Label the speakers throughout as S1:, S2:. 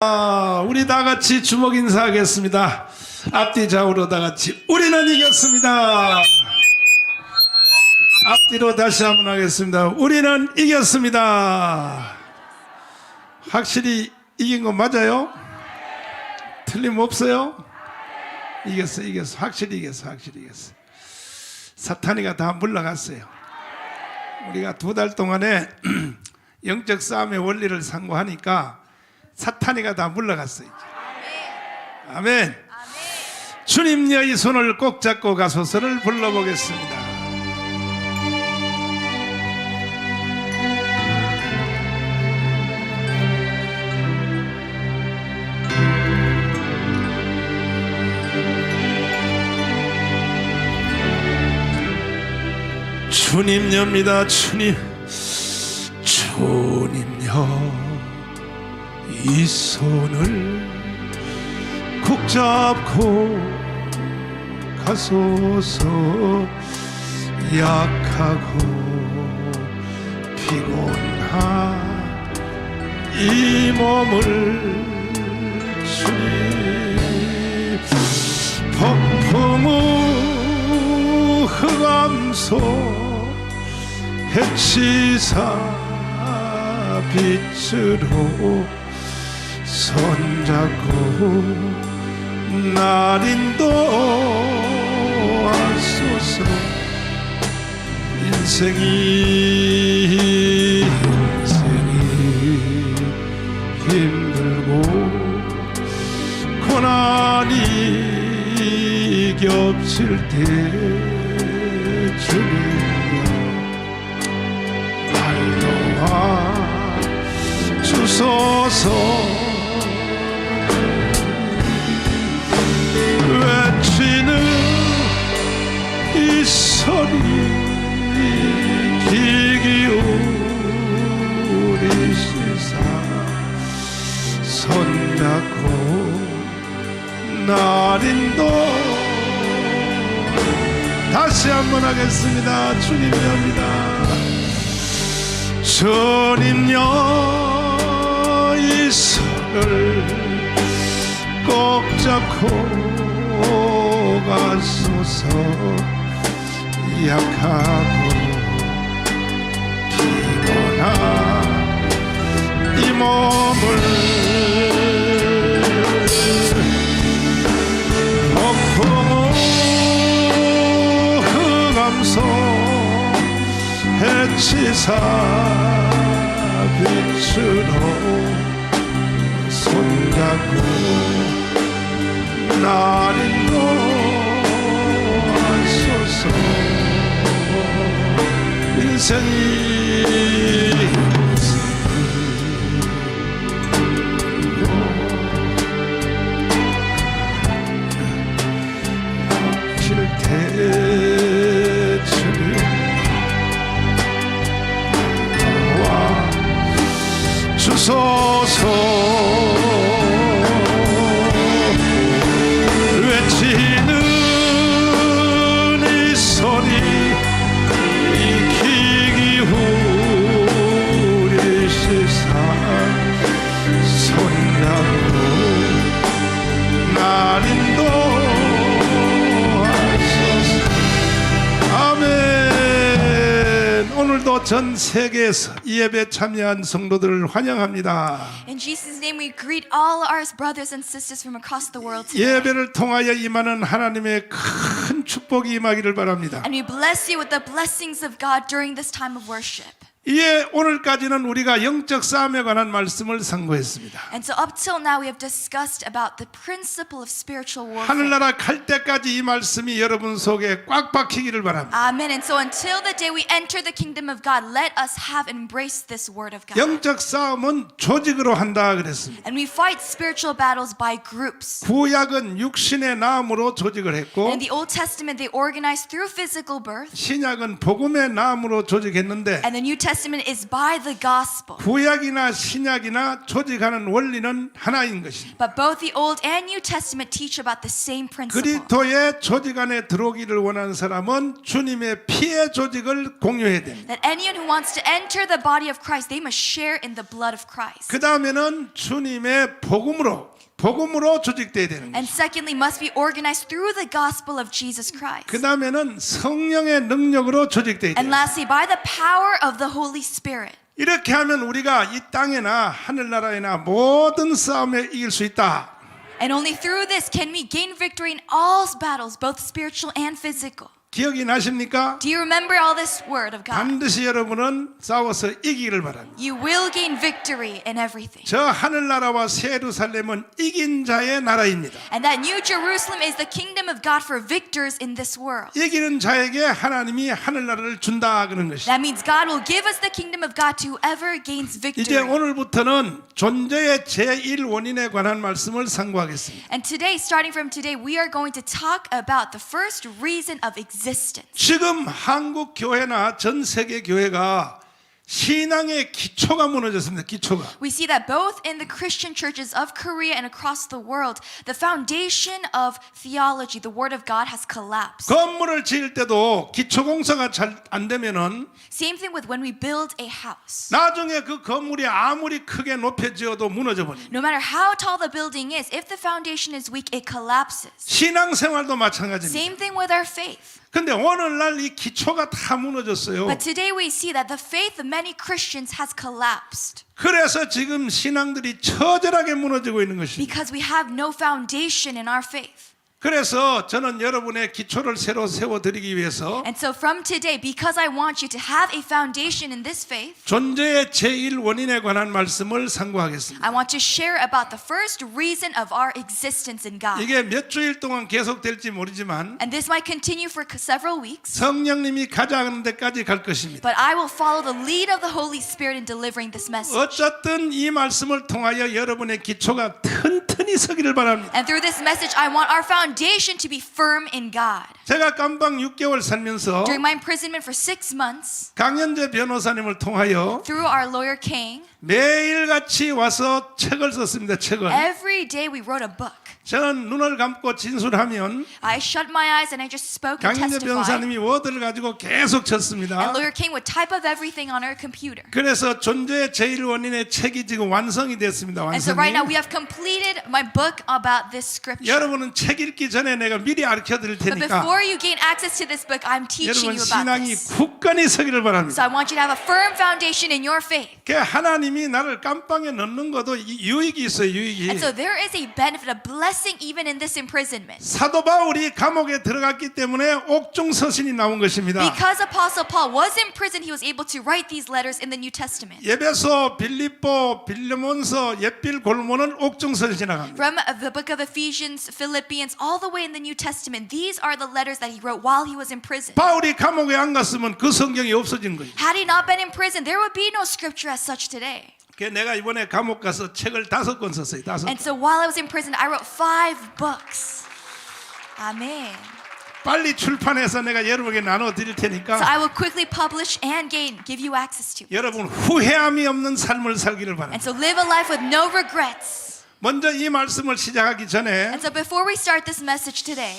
S1: 우리 다 같이 주먹 인사하겠습니다. 앞뒤 좌우로 다 같이 우리는 이겼습니다. 앞뒤로 다시 한번 하겠습니다. 우리는 이겼습니다. 확실히 이긴 거 맞아요? 틀림없어요? 이겼어. 확실히 이겼어. 사탄이가 다 물러갔어요. 우리가 2달 동안에 영적 싸움의 원리를 상고하니까 사탄이가 다 물러갔어요. 이제. 아멘. 주님여 이 손을 꼭 잡고 가소서를 불러보겠습니다. 주님여입니다. 주님여 이 손을 꼭 잡고 가소서. 약하고 피곤한 이 몸을 주님 폭풍우 흑암소 해치사 빛으로 손잡고 날 인도하소서. 인생이 힘들고 고난이 겹칠 때 주님여 날 도와 주소서. 외치는 이 소리 귀 기울이시사 손잡고 날 인도. 다시 한번 하겠습니다. 주님여입니다. 주님여 이 손을 꼭 잡고 가소서. 약하고 피곤한 이 몸을 폭풍우 흑암소 해치사 빛으로 손잡고 날 인도하소서. 인생이 길 대주를 와 주소서. 외치는 이 소리 귀 기울이시사 손잡고 날 인도하소서. 아멘. 오늘도 전 세계에서 이 예배 참여한 성도들을 환영합니다.
S2: In Jesus' name, we greet all our brothers and sisters from across the world today.
S1: 예배를 통하여 임하는 하나님의 큰 축복이 임하기를 바랍니다.
S2: And we bless you with the blessings of God during this time of worship.
S1: 이에 오늘까지는 우리가 영적 싸움에 관한 말씀을 상고했습니다.
S2: And so up till now, we have discussed about the principle of spiritual warfare.
S1: 하늘나라 갈 때까지 이 말씀이 여러분 속에 꽉 박히기를 바랍니다.
S2: Amen. And so until the day we enter the kingdom of God, let us have embraced this word of God.
S1: 영적 싸움은 조직으로 한다 그랬습니다.
S2: And we fight spiritual battles by groups.
S1: 구약은 육신의 나음으로 조직을 했고
S2: In the Old Testament, they organized through physical birth.
S1: 신약은 복음의 나음으로 조직했는데
S2: And the New Testament Testament is by the gospel.
S1: 구약이나 신약이나 조직하는 원리는 하나인 것입니다.
S2: But both the Old and New Testament teach about the same principle.
S1: 그리스도의 조직 안에 들어오기를 원하는 사람은 주님의 피의 조직을 공유해야 됩니다.
S2: That anyone who wants to enter the body of Christ, they must share in the blood of Christ.
S1: 그 다음에는 주님의 복음으로 조직돼야 되는
S2: And
S1: 거죠.
S2: secondly, must be organized through the gospel of Jesus Christ.
S1: 그 다음에는 성령의 능력으로 조직돼야
S2: And
S1: 돼요.
S2: lastly, by the power of the Holy Spirit.
S1: 이렇게 하면 우리가 이 땅에나 하늘나라에나 모든 싸움에 이길 수 있다.
S2: And only through this can we gain victory in all battles, both spiritual and physical.
S1: 기억이 나십니까?
S2: Do you remember all this word of God?
S1: 반드시 여러분은 싸워서 이기기를 바랍니다.
S2: You will gain victory in everything.
S1: 저 하늘나라와 새 예루살렘은 이긴 자의 나라입니다.
S2: And that New Jerusalem is the kingdom of God for victors in this world.
S1: 이기는 자에게 하나님이 하늘나라를 준다 그런 것이죠.
S2: That means God will give us the kingdom of God to whoever gains
S1: 이제
S2: victory.
S1: 오늘부터는 존재의 제1원인에 관한 말씀을 상고하겠습니다.
S2: And today, starting from today, we are going to talk about the first reason of existence.
S1: 지금 한국 교회나 전 세계 교회가 신앙의 기초가 무너졌습니다. 기초가.
S2: We see that both in the Christian churches of Korea and across the world, the foundation of theology, the Word of God, has collapsed.
S1: 건물을 지을 때도 기초 공사가 잘 안 되면은
S2: Same thing with when we build a house.
S1: 나중에 그 건물이 아무리 크게 높여지어도 무너져 버립니다.
S2: No matter how tall the building is, if the foundation is weak, it collapses.
S1: 신앙생활도 마찬가지입니다.
S2: Same thing with our faith.
S1: 근데 오늘날 이 기초가 다 무너졌어요.
S2: But today we see that the faith of many Christians has collapsed
S1: 그래서 지금 신앙들이 처절하게 무너지고 있는 것입니다.
S2: because we have no foundation in our faith.
S1: 그래서 저는 여러분의 기초를 새로 세워드리기 위해서
S2: And so from today, because I want you to have a foundation in this faith,
S1: 존재의 제1원인에 관한 말씀을 상고하겠습니다.
S2: I want to share about the first reason of our existence in God.
S1: 이게 몇 주일 동안 계속될지 모르지만
S2: And this might continue for several weeks,
S1: 성령님이 가자는 데까지 갈 것입니다.
S2: but I will follow the lead of the Holy Spirit in delivering this message.
S1: 어쨌든 이 말씀을 통하여 여러분의 기초가 튼튼히 서기를 바랍니다.
S2: And through this message, I want our foundation to be firm in God.
S1: 제가 감방 6개월 살면서
S2: During my imprisonment for 6 months,
S1: 강현재 변호사님을 통하여
S2: through our lawyer King,
S1: 매일같이 와서 책을 썼습니다. 책을.
S2: every day we wrote a book.
S1: 저는 눈을 감고 진술하면
S2: I shut my eyes and I just spoke and
S1: 강현재
S2: testified.
S1: 변호사님이 워드를 가지고 계속
S2: And
S1: 쳤습니다.
S2: lawyer King would type up everything on our computer.
S1: 그래서 존재의 제1원인의 책이 지금 완성이 됐습니다.
S2: And so right now
S1: 완성이.
S2: we have completed my book about this scripture.
S1: 여러분은 책 읽기 전에 내가 미리 가르쳐 드릴
S2: But
S1: 테니까
S2: before you gain access to this book, I'm teaching
S1: 여러분
S2: you about
S1: 신앙이
S2: this.
S1: 굳건히 서기를
S2: So
S1: 바랍니다.
S2: I want you to have a firm foundation in your faith.
S1: 그 하나님이 나를 깜빵에 넣는 것도 유익이 있어요. 유익이.
S2: And so there is a benefit, a blessing even in this imprisonment.
S1: 사도 바울이 감옥에 들어갔기 때문에 옥중 서신이 나온 것입니다.
S2: Because Apostle Paul was in prison, he was able to write these letters in the New Testament.
S1: 예배소, 빌립보, 빌레몬서, 옅빌, 골모는 옥중 서신이 나갑니다.
S2: From the book of Ephesians, Philippians, all the way in the New Testament, these are the letters that he wrote while he was in prison.
S1: 바울이 감옥에 안 갔으면 그 성경이 없어진 거예요.
S2: Had he not been in prison, there would be no scripture as such today.
S1: 그래서 내가 이번에 감옥 가서 책을 5권 썼어요. 5권.
S2: And so while I was in prison, I wrote 5 books. Amen.
S1: 빨리 출판해서 내가 여러분에게 나눠 드릴
S2: So
S1: 테니까
S2: I will quickly publish and give you access to it.
S1: 여러분 후회함이 없는 삶을 살기를
S2: And
S1: 바랍니다.
S2: so live a life with no regrets.
S1: 먼저 이 말씀을 시작하기 전에
S2: And so before we start this message today,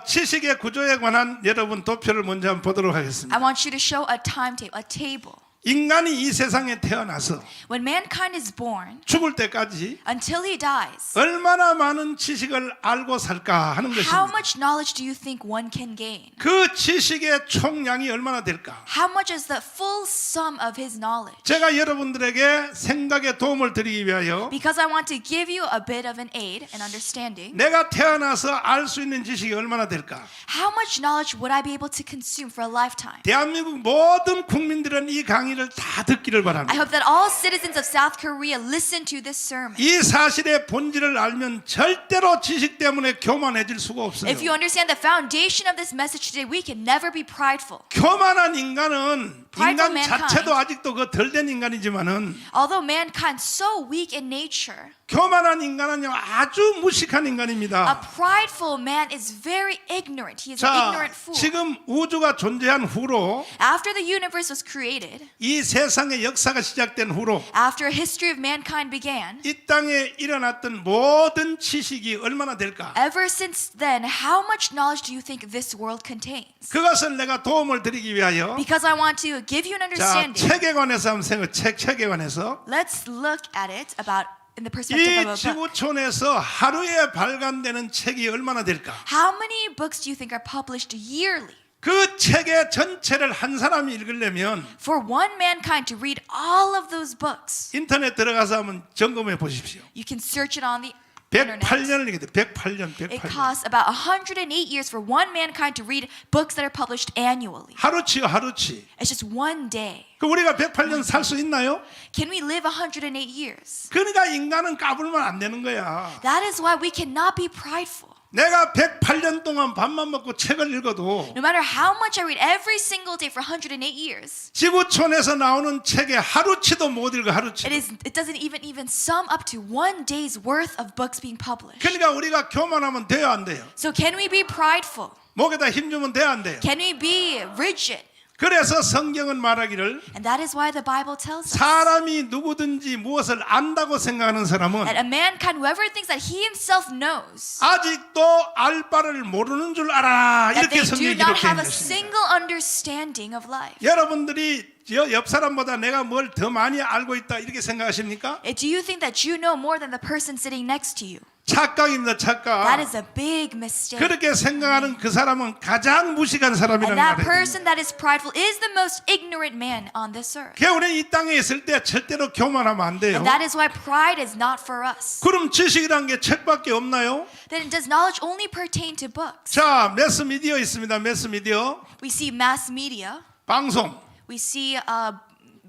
S1: 지식의 구조에 관한 여러분 도표를 먼저 한번 보도록 하겠습니다.
S2: I want you to show a timetable, a table.
S1: 인간이 이 세상에 태어나서
S2: When mankind is born,
S1: 죽을 때까지
S2: until he dies,
S1: 얼마나 많은 지식을 알고 살까 하는
S2: how
S1: 것입니다.
S2: much knowledge do you think one can gain?
S1: 그 지식의 총량이 얼마나 될까?
S2: How much is the full sum of his knowledge?
S1: 제가 여러분들에게 생각에 도움을 드리기 위하여
S2: Because I want to give you a bit of an aid and understanding.
S1: 내가 태어나서 알 수 있는 지식이 얼마나 될까?
S2: How much knowledge would I be able to consume for a lifetime?
S1: 대한민국 모든 국민들은 이 강의를 다 듣기를
S2: I
S1: 바랍니다.
S2: hope that all citizens of South Korea listen to this sermon.
S1: 이 사실의 본질을 알면 절대로 지식 때문에 교만해질 수가 없어요.
S2: If you understand the foundation of this message today, we can never be prideful.
S1: 교만한 인간은
S2: Prideful
S1: 인간
S2: mankind.
S1: 자체도 아직도 그 덜 된 인간이지만은
S2: Although mankind so weak in nature,
S1: 교만한 인간은요 아주 무식한
S2: A
S1: 인간입니다.
S2: prideful man is very ignorant. He is an
S1: 자,
S2: ignorant fool.
S1: 지금 우주가 존재한 후로
S2: After the universe was created,
S1: 이 세상의 역사가 시작된 후로
S2: after a history of mankind began,
S1: 이 땅에 일어났던 모든 지식이 얼마나 될까?
S2: ever since then, how much knowledge do you think this world contains?
S1: 그것을 내가 도움을 드리기 위하여
S2: Because I want to give you an
S1: 자,
S2: understanding.
S1: 책에 관해서 한번 책에 관해서
S2: Let's look at it about in the perspective
S1: 이
S2: of a book.
S1: 지구촌에서 하루에 발간되는 책이 얼마나 될까?
S2: How many books do you think are published yearly?
S1: 그 책의 전체를 한 사람이 읽으려면
S2: For one mankind to read all of those books,
S1: 인터넷 들어가서 한번 점검해 보십시오.
S2: you can search it on the internet.
S1: 108년을 얘기해. 108년,
S2: It
S1: 108년.
S2: costs about 108 years for one mankind to read books that are published annually.
S1: 하루치요, 하루치.
S2: It's just one day.
S1: 그 우리가 108년 살 수 있나요?
S2: Can we live 108 years?
S1: 그러니까 인간은 까불면 안 되는 거야.
S2: That is why we cannot be prideful.
S1: 내가 108년 동안 밥만 먹고 책을 읽어도
S2: No matter how much I read every single day for 108 years,
S1: 지구촌에서 나오는 책에 하루치도 못 읽어, 하루치.
S2: it doesn't even sum up to one day's worth of books being published.
S1: 그러니까 우리가 교만하면 돼요, 안 돼요?
S2: So can we be prideful?
S1: 목에다 힘주면 돼요, 안 돼요?
S2: Can we be rigid?
S1: 그래서 성경은 말하기를
S2: And that is why the Bible tells us
S1: 사람이 누구든지 무엇을 안다고 생각하는 사람은
S2: that a mankind, whoever thinks that he himself knows,
S1: 아직도 알 바를 모르는 줄 알아.
S2: that
S1: 이렇게
S2: they do
S1: 성경이
S2: not
S1: 기록되어
S2: have
S1: 있는
S2: a
S1: 것입니다.
S2: single understanding of life.
S1: 여러분들이 옆 사람보다 내가 뭘 더 많이 알고 있다 이렇게 생각하십니까?
S2: Do you think that you know more than the person sitting next to you?
S1: 착각입니다,
S2: That
S1: 착각.
S2: is a big mistake.
S1: 그렇게 생각하는 그 사람은 가장 무식한 사람이라는
S2: And that
S1: 말이에요.
S2: person that is prideful is the most ignorant man on this earth.
S1: 우리는 이 땅에 있을 때 절대로 교만하면 안 돼요.
S2: And that is why pride is not for us.
S1: 그럼 지식이란 게 책밖에 없나요?
S2: Then does knowledge only pertain to books?
S1: 자, 매스미디어 있습니다. 매스미디어.
S2: We see mass media.
S1: 방송.
S2: We see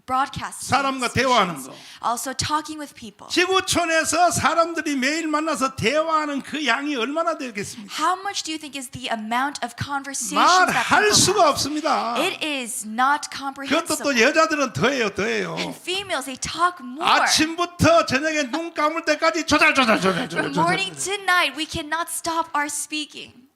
S2: broadcast.
S1: 사람과 대화하는 거.
S2: Also talking with people.
S1: 지구촌에서 사람들이 매일 만나서 대화하는 그 양이 얼마나 되겠습니까?
S2: How much do you think is the amount of conversations that
S1: 말할
S2: people
S1: 수가
S2: have?
S1: 없습니다.
S2: It is not
S1: 그것도
S2: comprehensible.
S1: 또 여자들은 더해요, 더해요.
S2: And females, they talk more.
S1: 아침부터 저녁에 눈 감을 때까지 조잘조잘.
S2: From morning to night, we cannot stop our speaking.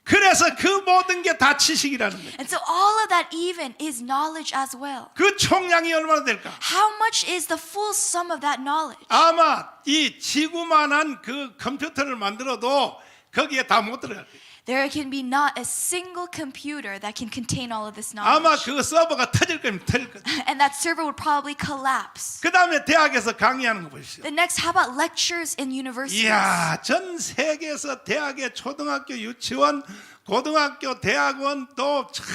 S1: 그래서 그 모든 게 다 지식이라는 거예요.
S2: And so all of that even is knowledge as well.
S1: 그 총량이 얼마나 될까?
S2: How much is the full sum of that knowledge?
S1: 아마 이 지구만한 그 컴퓨터를 만들어도 거기에 다 못 들어갈 거예요.
S2: There can be not a single computer that can contain all of this
S1: 아마
S2: knowledge.
S1: 그 서버가 터질 겁니다. 터질 겁니다.
S2: And that server would probably collapse.
S1: 그 다음에 대학에서 강의하는 거 보십시오.
S2: The next, how about lectures in universities?
S1: 이야, 전 세계에서 대학의 초등학교, 유치원, 고등학교, 대학원 또 참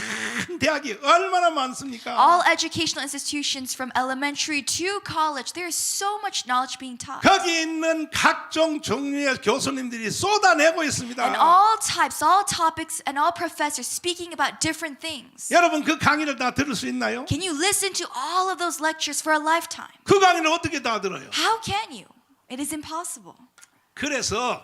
S1: 대학이 얼마나 많습니까?
S2: All educational institutions from elementary to college, there is so much knowledge being taught.
S1: 거기 있는 각종 종류의 교수님들이 쏟아내고 있습니다.
S2: And all types, all topics, and all professors speaking about different things.
S1: 여러분 그 강의를 다 들을 수 있나요?
S2: Can you listen to all of those lectures for a lifetime?
S1: 그 강의를 어떻게 다 들어요?
S2: How can you? It is impossible.
S1: 그래서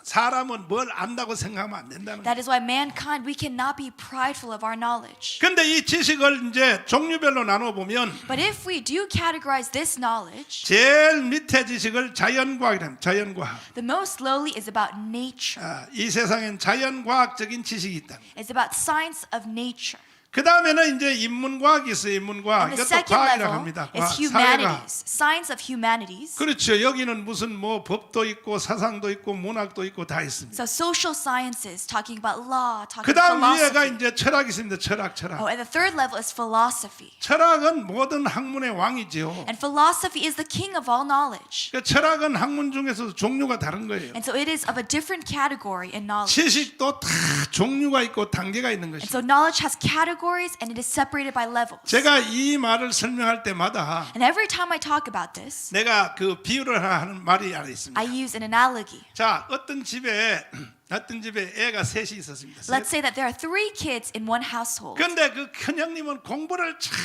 S1: 사람은 뭘 안다고 생각하면 안 된다는 거예요.
S2: That is why mankind, we cannot be prideful of our knowledge.
S1: 근데 이 지식을 이제 종류별로 나눠 보면
S2: But if we do categorize this knowledge,
S1: 제일 밑에 지식을 자연과학이랍니다. 자연과학.
S2: the most lowly is about nature.
S1: 이 세상엔 자연과학적인 지식이 있다.
S2: It's about science of nature.
S1: 그 다음에는 이제 인문과학이 있어요. 인문과학.
S2: And the
S1: 이것도
S2: second
S1: 과학이라고
S2: level
S1: 합니다.
S2: is
S1: 사회과학.
S2: humanities, science of humanities.
S1: 그렇죠. 여기는 무슨 뭐 법도 있고 사상도 있고 문학도 있고 다 있습니다.
S2: So social sciences, talking about law, talking
S1: 그
S2: about
S1: 다음 위에가
S2: philosophy.
S1: 이제 철학이 있습니다. 철학.
S2: Oh, and the third level is philosophy.
S1: 철학은 모든 학문의 왕이죠.
S2: And philosophy is the king of all knowledge.
S1: 그 철학은 학문 중에서도 종류가 다른 거예요.
S2: And so it is of a different category in knowledge.
S1: 지식도 다 종류가 있고 단계가 있는
S2: And
S1: 것이죠.
S2: so knowledge has categories and it is separated by levels.
S1: 제가 이 말을 설명할 때마다
S2: And every time I talk about this,
S1: 내가 그 비유를 하는 말이 하나 있습니다.
S2: I use an analogy.
S1: 자, 어떤 집에 어떤 집에 애가 셋이 있었습니다.
S2: Let's say that there are 3 kids in one household.
S1: 그런데 그 큰형님은 공부를 잘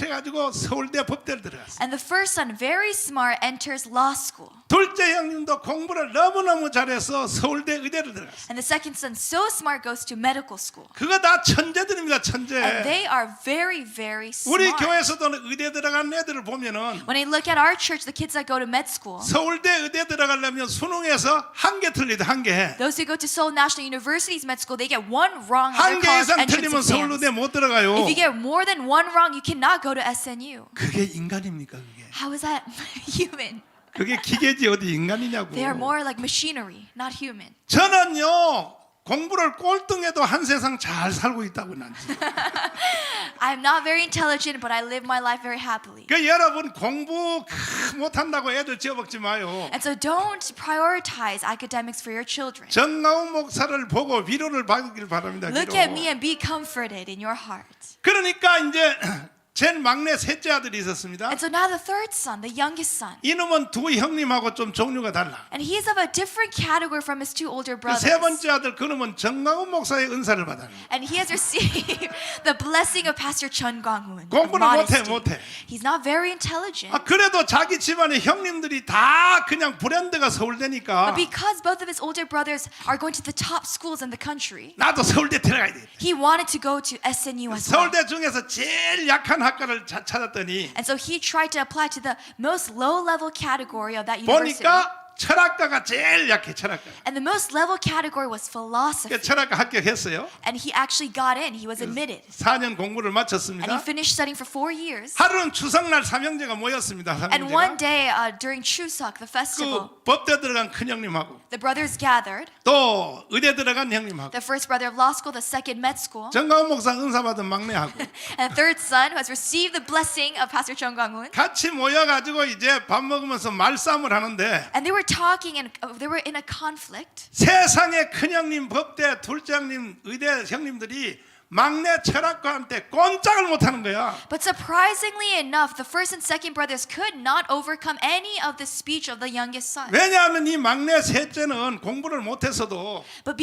S1: 해가지고 서울대 법대를 들어갔어요.
S2: And the first son, very smart, enters law school.
S1: 둘째 형님도 공부를 너무너무 잘해서 서울대 의대를 들어갔어요.
S2: And the second son, so smart, goes to medical school.
S1: 그거 다 천재들입니다. 천재.
S2: And they are very, very
S1: 우리
S2: smart.
S1: 교회에서도 의대 들어간 애들을 보면은
S2: When I look at our church, the kids that go to med school,
S1: 서울대 의대 들어가려면 수능에서 한 개 틀리다 한 개 해.
S2: those who go to Seoul National University's med school, they get 1 wrong on
S1: 한
S2: their
S1: 개
S2: college
S1: 이상
S2: entrance
S1: 틀리면
S2: exams.
S1: 서울대 못 들어가요.
S2: If you get more than 1 wrong, you cannot go to SNU.
S1: 그게 인간입니까 그게?
S2: How is that human?
S1: 그게 기계지 어디 인간이냐고.
S2: They are more like machinery, not human.
S1: 저는요 공부를 꼴등해도 한 세상 잘 살고 있다고 난 지금.
S2: I'm not very intelligent, but I live my life very happily.
S1: 그 여러분 공부 못한다고 애들 지어먹지 마요.
S2: And so don't prioritize academics for your children.
S1: 정가운 목사를 보고 위로를 받길 바랍니다.
S2: Look
S1: 위로.
S2: at me and be comforted in your heart.
S1: 그러니까 이제 제 막내 셋째 아들이 있었습니다.
S2: And so now the third son, the youngest son,
S1: 이놈은 두 형님하고 좀 종류가 달라.
S2: and he is of a different category from his 2 older
S1: 그 세
S2: brothers.
S1: 번째 아들 그놈은 정가운 목사의 은사를 받아요.
S2: And he has received the blessing of Pastor Chun Gong-hoon.
S1: 공부를 못해.
S2: He's not very intelligent.
S1: 그래도 자기 집안의 형님들이 다 그냥 브랜드가 서울대니까
S2: But because both of his older brothers are going to the top schools in the country,
S1: 나도 서울대 들어가야 돼.
S2: he wanted to go to SNU as well.
S1: 서울대 중에서 제일 약한 학과를 찾았더니
S2: And so he tried to apply to the most low-level category of that university.
S1: 보니까 철학과가 제일 약해. 철학과.
S2: And the most level category was philosophy.
S1: 그러니까 철학과 합격했어요.
S2: And he actually got in. He was admitted.
S1: 4년 공부를
S2: And he
S1: 마쳤습니다.
S2: finished studying for 4 years.
S1: 하루는 추석날 삼형제가 모였습니다.
S2: And one
S1: 삼형제가.
S2: day during Chuseok, the festival,
S1: 그 법대 들어간 큰 형님하고
S2: the brothers gathered.
S1: 또 의대 들어간 형님하고
S2: The first brother of law school, the second med school,
S1: 정가운 목사 은사 받은 막내하고
S2: and the third son who has received the blessing of Pastor Chung Gong-hoon.
S1: 같이 모여가지고 이제 밥 먹으면서 말싸움을 하는데
S2: And they were talking and they were in a conflict.
S1: 세상의 큰 형님 법대 둘째 형님 의대 형님들이 막내 철학과한테 꼼짝을 못하는 거야.
S2: But surprisingly enough, the first and second brothers could not overcome any of the speech of the youngest son.
S1: 왜냐하면 이 막내 셋째는 공부를 못했어도
S2: But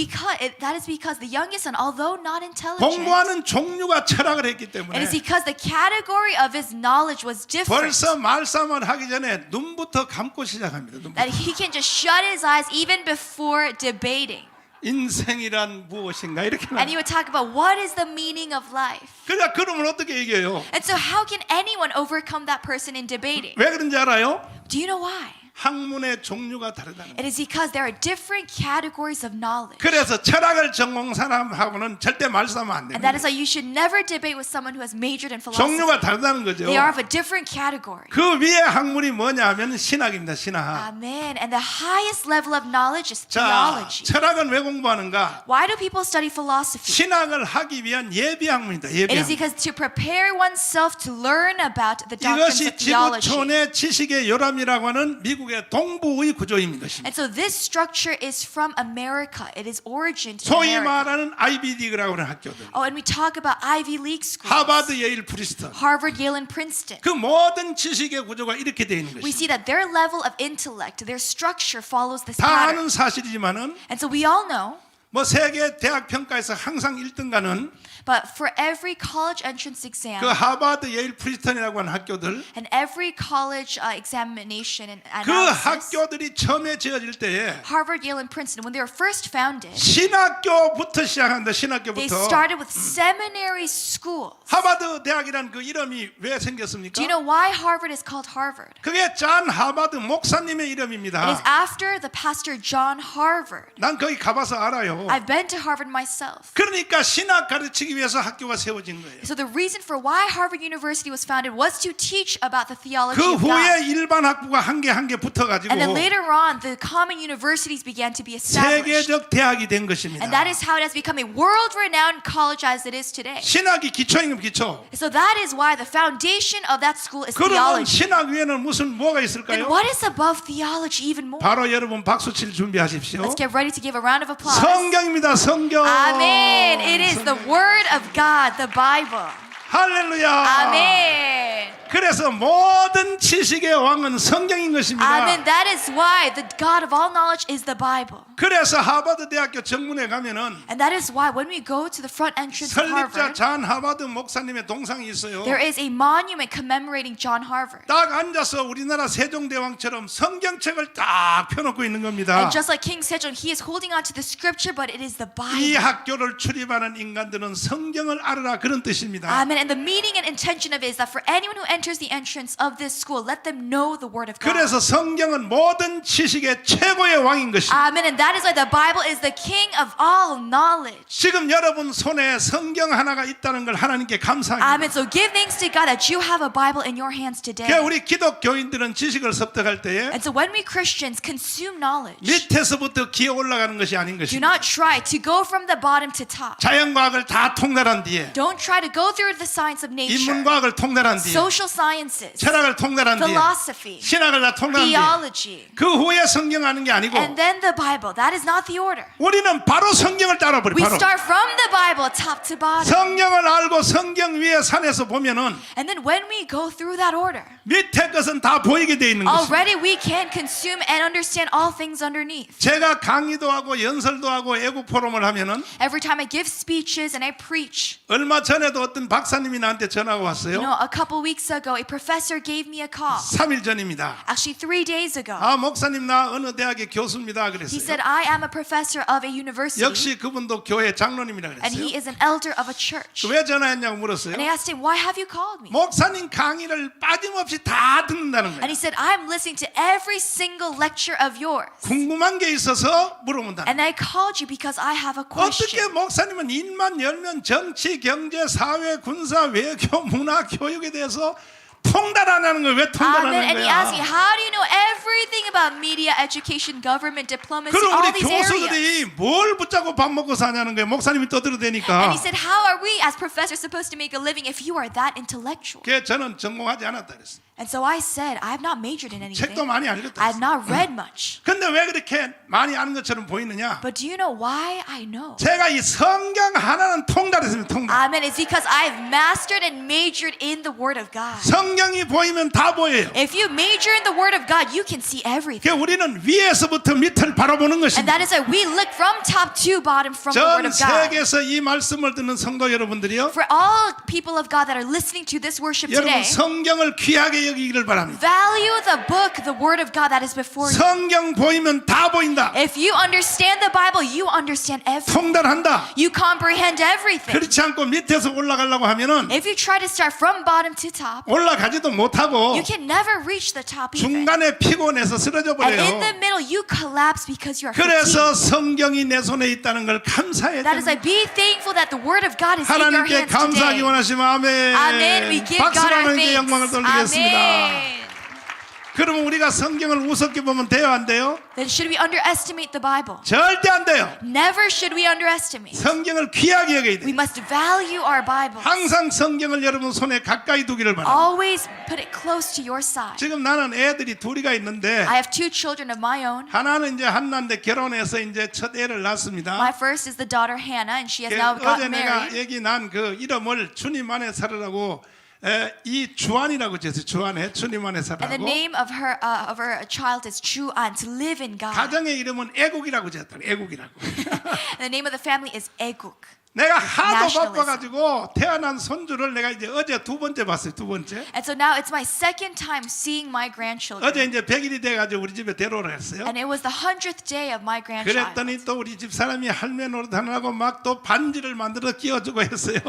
S2: that is because the youngest son, although not intelligent,
S1: 공부하는 종류가 철학을 했기
S2: it
S1: 때문에
S2: is because the category of his knowledge was different.
S1: 벌써 말싸움을 하기 전에 눈부터 감고 시작합니다. 눈부터.
S2: That he can just shut his eyes even before debating.
S1: 인생이란 무엇인가 이렇게
S2: And he would talk about what is the meaning of life.
S1: 그러니까 그러면 어떻게 이겨요?
S2: And so how can anyone overcome that person in debating?
S1: 왜 그런지 알아요?
S2: Do you know why?
S1: 학문의 종류가 다르다는 거예요.
S2: It is because there are different categories of knowledge.
S1: 그래서 철학을 전공 사람하고는 절대 말싸움 안
S2: And
S1: 됩니다.
S2: that is why you should never debate with someone who has majored in philosophy.
S1: 종류가 다르다는 거죠.
S2: They are of a different category.
S1: 그 위에 학문이 뭐냐 하면 신학입니다. 신학.
S2: Amen. And the highest level of knowledge is
S1: 자,
S2: theology.
S1: 철학은 왜 공부하는가?
S2: Why do people study philosophy?
S1: 신학을 하기 위한 예비 학문이다. 예비
S2: It is
S1: 학문.
S2: because to prepare oneself to learn about the doctrines
S1: 이것이
S2: of theology.
S1: 지구촌의 지식의 요람이라고 하는 미국의 동부의 구조입니다.
S2: And so this structure is from America. It is origin to
S1: 소위
S2: America.
S1: 말하는 아이비리그라고 하는 학교들.
S2: Oh, and we talk about Ivy League schools.
S1: 하버드, 예일, 프리스턴.
S2: Harvard, Yale, and Princeton.
S1: 그 모든 지식의 구조가 이렇게 되어 있는
S2: We
S1: 것입니다.
S2: see that their level of intellect, their structure follows this
S1: 다 아는
S2: pattern.
S1: 사실이지만은
S2: And so we all know,
S1: 뭐 세계 대학 평가에서 항상 1등가는
S2: but for every college entrance exam
S1: 그 하버드, 예일, 프리스턴이라고 하는 학교들
S2: and every college examination and
S1: 그
S2: analysis,
S1: 학교들이 처음에 지어질 때에
S2: Harvard, Yale, and Princeton, when they were first founded,
S1: 신학교부터 시작한다.
S2: they
S1: 신학교부터.
S2: started with seminary schools.
S1: 하버드 대학이라는 그 이름이 왜 생겼습니까?
S2: Do you know why Harvard is called Harvard?
S1: 그게 잔 하버드 목사님의
S2: It is
S1: 이름입니다.
S2: after the pastor John Harvard.
S1: 난 거기 가봐서 알아요.
S2: I've been to Harvard myself.
S1: 그러니까 신학 가르치기 위해서 학교가 세워진 거예요.
S2: So the reason for why Harvard University was founded was to teach about the theology
S1: 그
S2: of God.
S1: 후에 일반 학부가 한 개 한 개 붙어가지고
S2: And then later on, the common universities began to be established.
S1: 세계적 대학이 된 것입니다.
S2: And that is how it has become a world-renowned college as it is today.
S1: 신학이 기초임 기초.
S2: So that is why the foundation of that school is
S1: 그러면
S2: theology.
S1: 신학 위에는 무슨 뭐가
S2: Then
S1: 있을까요?
S2: what is above theology even more?
S1: 바로 여러분 박수 칠 준비하십시오.
S2: Let's get ready to give a round of applause.
S1: 성경입니다. 성경.
S2: Amen. It is the word of God, the Bible.
S1: 할렐루야.
S2: Amen.
S1: 그래서 모든 지식의 왕은 성경인 것입니다.
S2: Amen. That is why the God of all knowledge is the Bible.
S1: 그래서 하버드 대학교 정문에 가면은
S2: And that is why when we go to the front entrance of
S1: 설립자
S2: Harvard,
S1: 잔 하버드 목사님의 동상이 있어요.
S2: there is a monument commemorating John Harvard.
S1: 딱 앉아서 우리나라 세종대왕처럼 성경책을 딱 펴놓고 있는 겁니다.
S2: And just like King Sejong, he is holding on to the scripture, but it is the
S1: 이
S2: Bible.
S1: 학교를 출입하는 인간들은 성경을 알아라 그런 뜻입니다.
S2: Amen. And the meaning and intention of it is that for anyone who enters the entrance of this school, let them know the word of God.
S1: 그래서 성경은 모든 지식의 최고의 왕인 것입니다.
S2: Amen. And that is why the Bible is the king of all knowledge.
S1: 지금 여러분 손에 성경 하나가 있다는 걸 하나님께 감사합니다.
S2: Amen. So give thanks to God that you have a Bible in your hands today.
S1: 그러니까 우리 기독교인들은 지식을 습득할 때에
S2: And so when we Christians consume knowledge,
S1: 밑에서부터 기어 올라가는 것이 아닌
S2: do
S1: 것입니다.
S2: not try to go from the bottom to top.
S1: 자연과학을 다 통달한 뒤에
S2: Don't try to go through the science of nature,
S1: 인문과학을 통달한 뒤에
S2: social sciences,
S1: 철학을 통달한 뒤에
S2: philosophy,
S1: 신학을 다 통달한 뒤에
S2: theology,
S1: 그 후에 성경 하는 게 아니고
S2: and then the Bible. That is not the order.
S1: 우리는 바로 성경을 따라버려.
S2: We
S1: 바로
S2: start from the Bible top to bottom.
S1: 성경을 알고 성경 위에 산에서 보면은
S2: And then when we go through that order,
S1: 밑에 것은 다 보이게 돼 있는 것입니다.
S2: already we can consume and understand all things underneath.
S1: 제가 강의도 하고 연설도 하고 애국 포럼을 하면은
S2: Every time I give speeches and I preach,
S1: 얼마 전에도 어떤 박사님이 나한테 전화가 왔어요.
S2: a couple weeks ago, a professor gave me a call.
S1: 3일 전입니다.
S2: Actually, 3 days ago.
S1: 아 목사님 나 어느 대학의 교수입니다
S2: He
S1: 그랬어요.
S2: said, I am a professor of a university,
S1: 역시 그분도 교회 장로님이라
S2: and he
S1: 그랬어요.
S2: is an elder of a church.
S1: 왜 전화했냐고 물었어요.
S2: And I asked him, why have you called me?
S1: 목사님 강의를 빠짐없이 다 듣는다는
S2: And
S1: 거예요.
S2: he said, I'm listening to every single lecture of yours.
S1: 궁금한 게 있어서 물어본다.
S2: And I called you because I have a question.
S1: 어떻게 목사님은 입만 열면 정치, 경제, 사회, 군사, 외교, 문화, 교육에 대해서 통달 안 하는 거예요? 왜 통달 안
S2: Amen. And
S1: 하는
S2: he asked me,
S1: 거야?
S2: how do you know everything about media, education, government, diplomacy,
S1: 그럼
S2: all
S1: 우리
S2: these areas?
S1: 교수들이 뭘 붙잡고 밥 먹고 사냐는 거예요. 목사님이
S2: And
S1: 떠들어대니까.
S2: he said, how are we as professors supposed to make a living if you are that intellectual?
S1: 그게 저는 전공하지 않았다 그랬어요.
S2: And so I said, I have not majored in
S1: 책도
S2: anything.
S1: 많이 안 읽었다
S2: I have
S1: 그랬어요.
S2: not read much.
S1: 근데 왜 그렇게 많이 아는 것처럼 보이느냐?
S2: But do you know why I know?
S1: 제가 이 성경 하나는 통달했습니다. 통달.
S2: Amen. It's because I've mastered and majored in the Word of God.
S1: 성경이 보이면 다 보여요.
S2: If you major in the Word of God, you can see everything.
S1: 그 우리는 위에서부터 밑을 바라보는
S2: And
S1: 것입니다.
S2: that is why we look from top to bottom from the Word
S1: 전
S2: of God.
S1: 세계에서 이 말씀을 듣는 성도 여러분들이요.
S2: For all people of God that are listening to this worship
S1: 여러분
S2: today,
S1: 성경을 귀하게 여기기를 바랍니다.
S2: value the book, the Word of God that is before you.
S1: 성경 보이면 다 보인다.
S2: If you understand the Bible, you understand everything.
S1: 통달한다.
S2: You comprehend everything.
S1: 그렇지 않고 밑에서 올라가려고 하면은
S2: If you try to start from bottom to top,
S1: 올라가지도 못하고
S2: you can never reach the top even.
S1: 중간에 피곤해서 쓰러져
S2: And in the
S1: 버려요.
S2: middle, you collapse because you are
S1: 그래서
S2: fatigued.
S1: 성경이 내 손에 있다는 걸 감사해야
S2: That is
S1: 됩니다.
S2: why be thankful that the Word of God is in your
S1: 하나님께
S2: hands
S1: 감사하기
S2: today.
S1: 원하시면 아멘.
S2: Amen. We give God
S1: 박수로
S2: our
S1: 하나님께
S2: thanks.
S1: 영광을 돌리겠습니다.
S2: Amen.
S1: 그러면 우리가 성경을 우습게 보면 돼요, 안 돼요?
S2: Then should we underestimate the Bible?
S1: 절대 안 돼요.
S2: Never should we underestimate.
S1: 성경을 귀하게 여겨야
S2: We
S1: 돼요.
S2: must value our Bible.
S1: 항상 성경을 여러분 손에 가까이 두기를 바랍니다.
S2: Always put it close to your side.
S1: 지금 나는 애들이 둘이가 있는데
S2: I have 2 children of my own.
S1: 하나는 이제 한나인데 결혼해서 이제 첫 애를 낳습니다.
S2: My first is the daughter Hannah, and she has now
S1: 어제
S2: gotten
S1: 내가
S2: married.
S1: 얘기 난 그 이름을 주님 안에 살으라고 이 주안이라고 지었어요. 주안에 주님 안에
S2: And the
S1: 살으라고.
S2: name of her child is Chuan, to live in God.
S1: 가정의 이름은 애국이라고 지었다. 애국이라고.
S2: And the name of the family is Eguk.
S1: 내가 하도
S2: Nationalism.
S1: 바빠가지고 태어난 손주를 내가 이제 어제 2번째 봤어요. 2번째.
S2: And so now it's my second time seeing my grandchildren.
S1: 어제 이제 100일이 돼가지고 우리 집에 데려오라 했어요.
S2: And it was the 100th day of my grandchild.
S1: 그랬더니 또 우리 집 사람이 할매 노릇하느라고 막 또 반지를 만들어 끼워주고 했어요.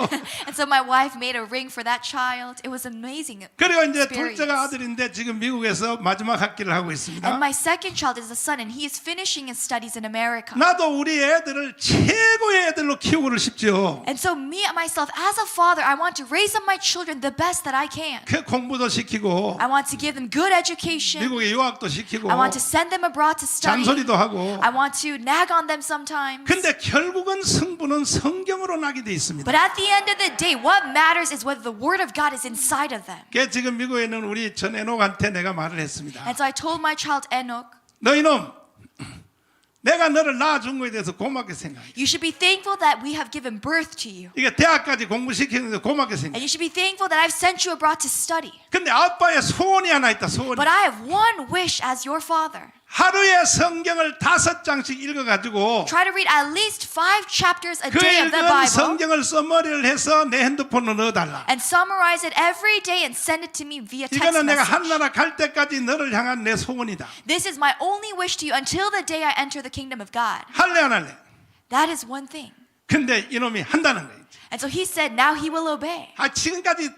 S2: And so my wife made a ring for that child. It was amazing.
S1: 그리고 이제
S2: experience.
S1: 둘째가 아들인데 지금 미국에서 마지막 학기를 하고 있습니다.
S2: And my second child is a son, and he is finishing his studies in America.
S1: 나도 우리 애들을 최고의 애들로 키우고를 싶죠.
S2: And so me myself, as a father, I want to raise up my children the best that I can.
S1: 그 공부도 시키고
S2: I want to give them good education.
S1: 미국에 유학도 시키고
S2: I want to send them abroad to study.
S1: 잔소리도 하고.
S2: I want to nag on them sometimes.
S1: 근데 결국은 승부는 성경으로 나게 돼 있습니다.
S2: But at the end of the day, what matters is whether the Word of God is inside of them.
S1: 그 지금 미국에 있는 우리 전 애녹한테 내가 말을 했습니다.
S2: And so I told my child Enoch,
S1: 너 이놈 내가 너를 낳아준 거에 대해서 고맙게 생각해.
S2: You should be thankful that we have given birth to you.
S1: 이게 대학까지 공부시키는데 고맙게 생각해.
S2: And you should be thankful that I've sent you abroad to study.
S1: 근데 아빠의 소원이 하나 있다. 소원이.
S2: But I have one wish as your father.
S1: 하루에 성경을 5장씩 읽어가지고
S2: Try to read at least 5 chapters a
S1: 그
S2: day of the
S1: 읽은
S2: Bible
S1: 성경을 써머리를 해서 내 핸드폰으로 넣어달라.
S2: and summarize it every day and send it to me via text
S1: 이거는 내가
S2: message.
S1: 한나라 갈 때까지 너를 향한 내 소원이다.
S2: This is my only wish to you until the day I enter the kingdom of God.
S1: 할래 안 할래?
S2: That is one thing.
S1: 근데 이놈이 한다는 거예요.
S2: And so he said, now he will obey.
S1: 지금까지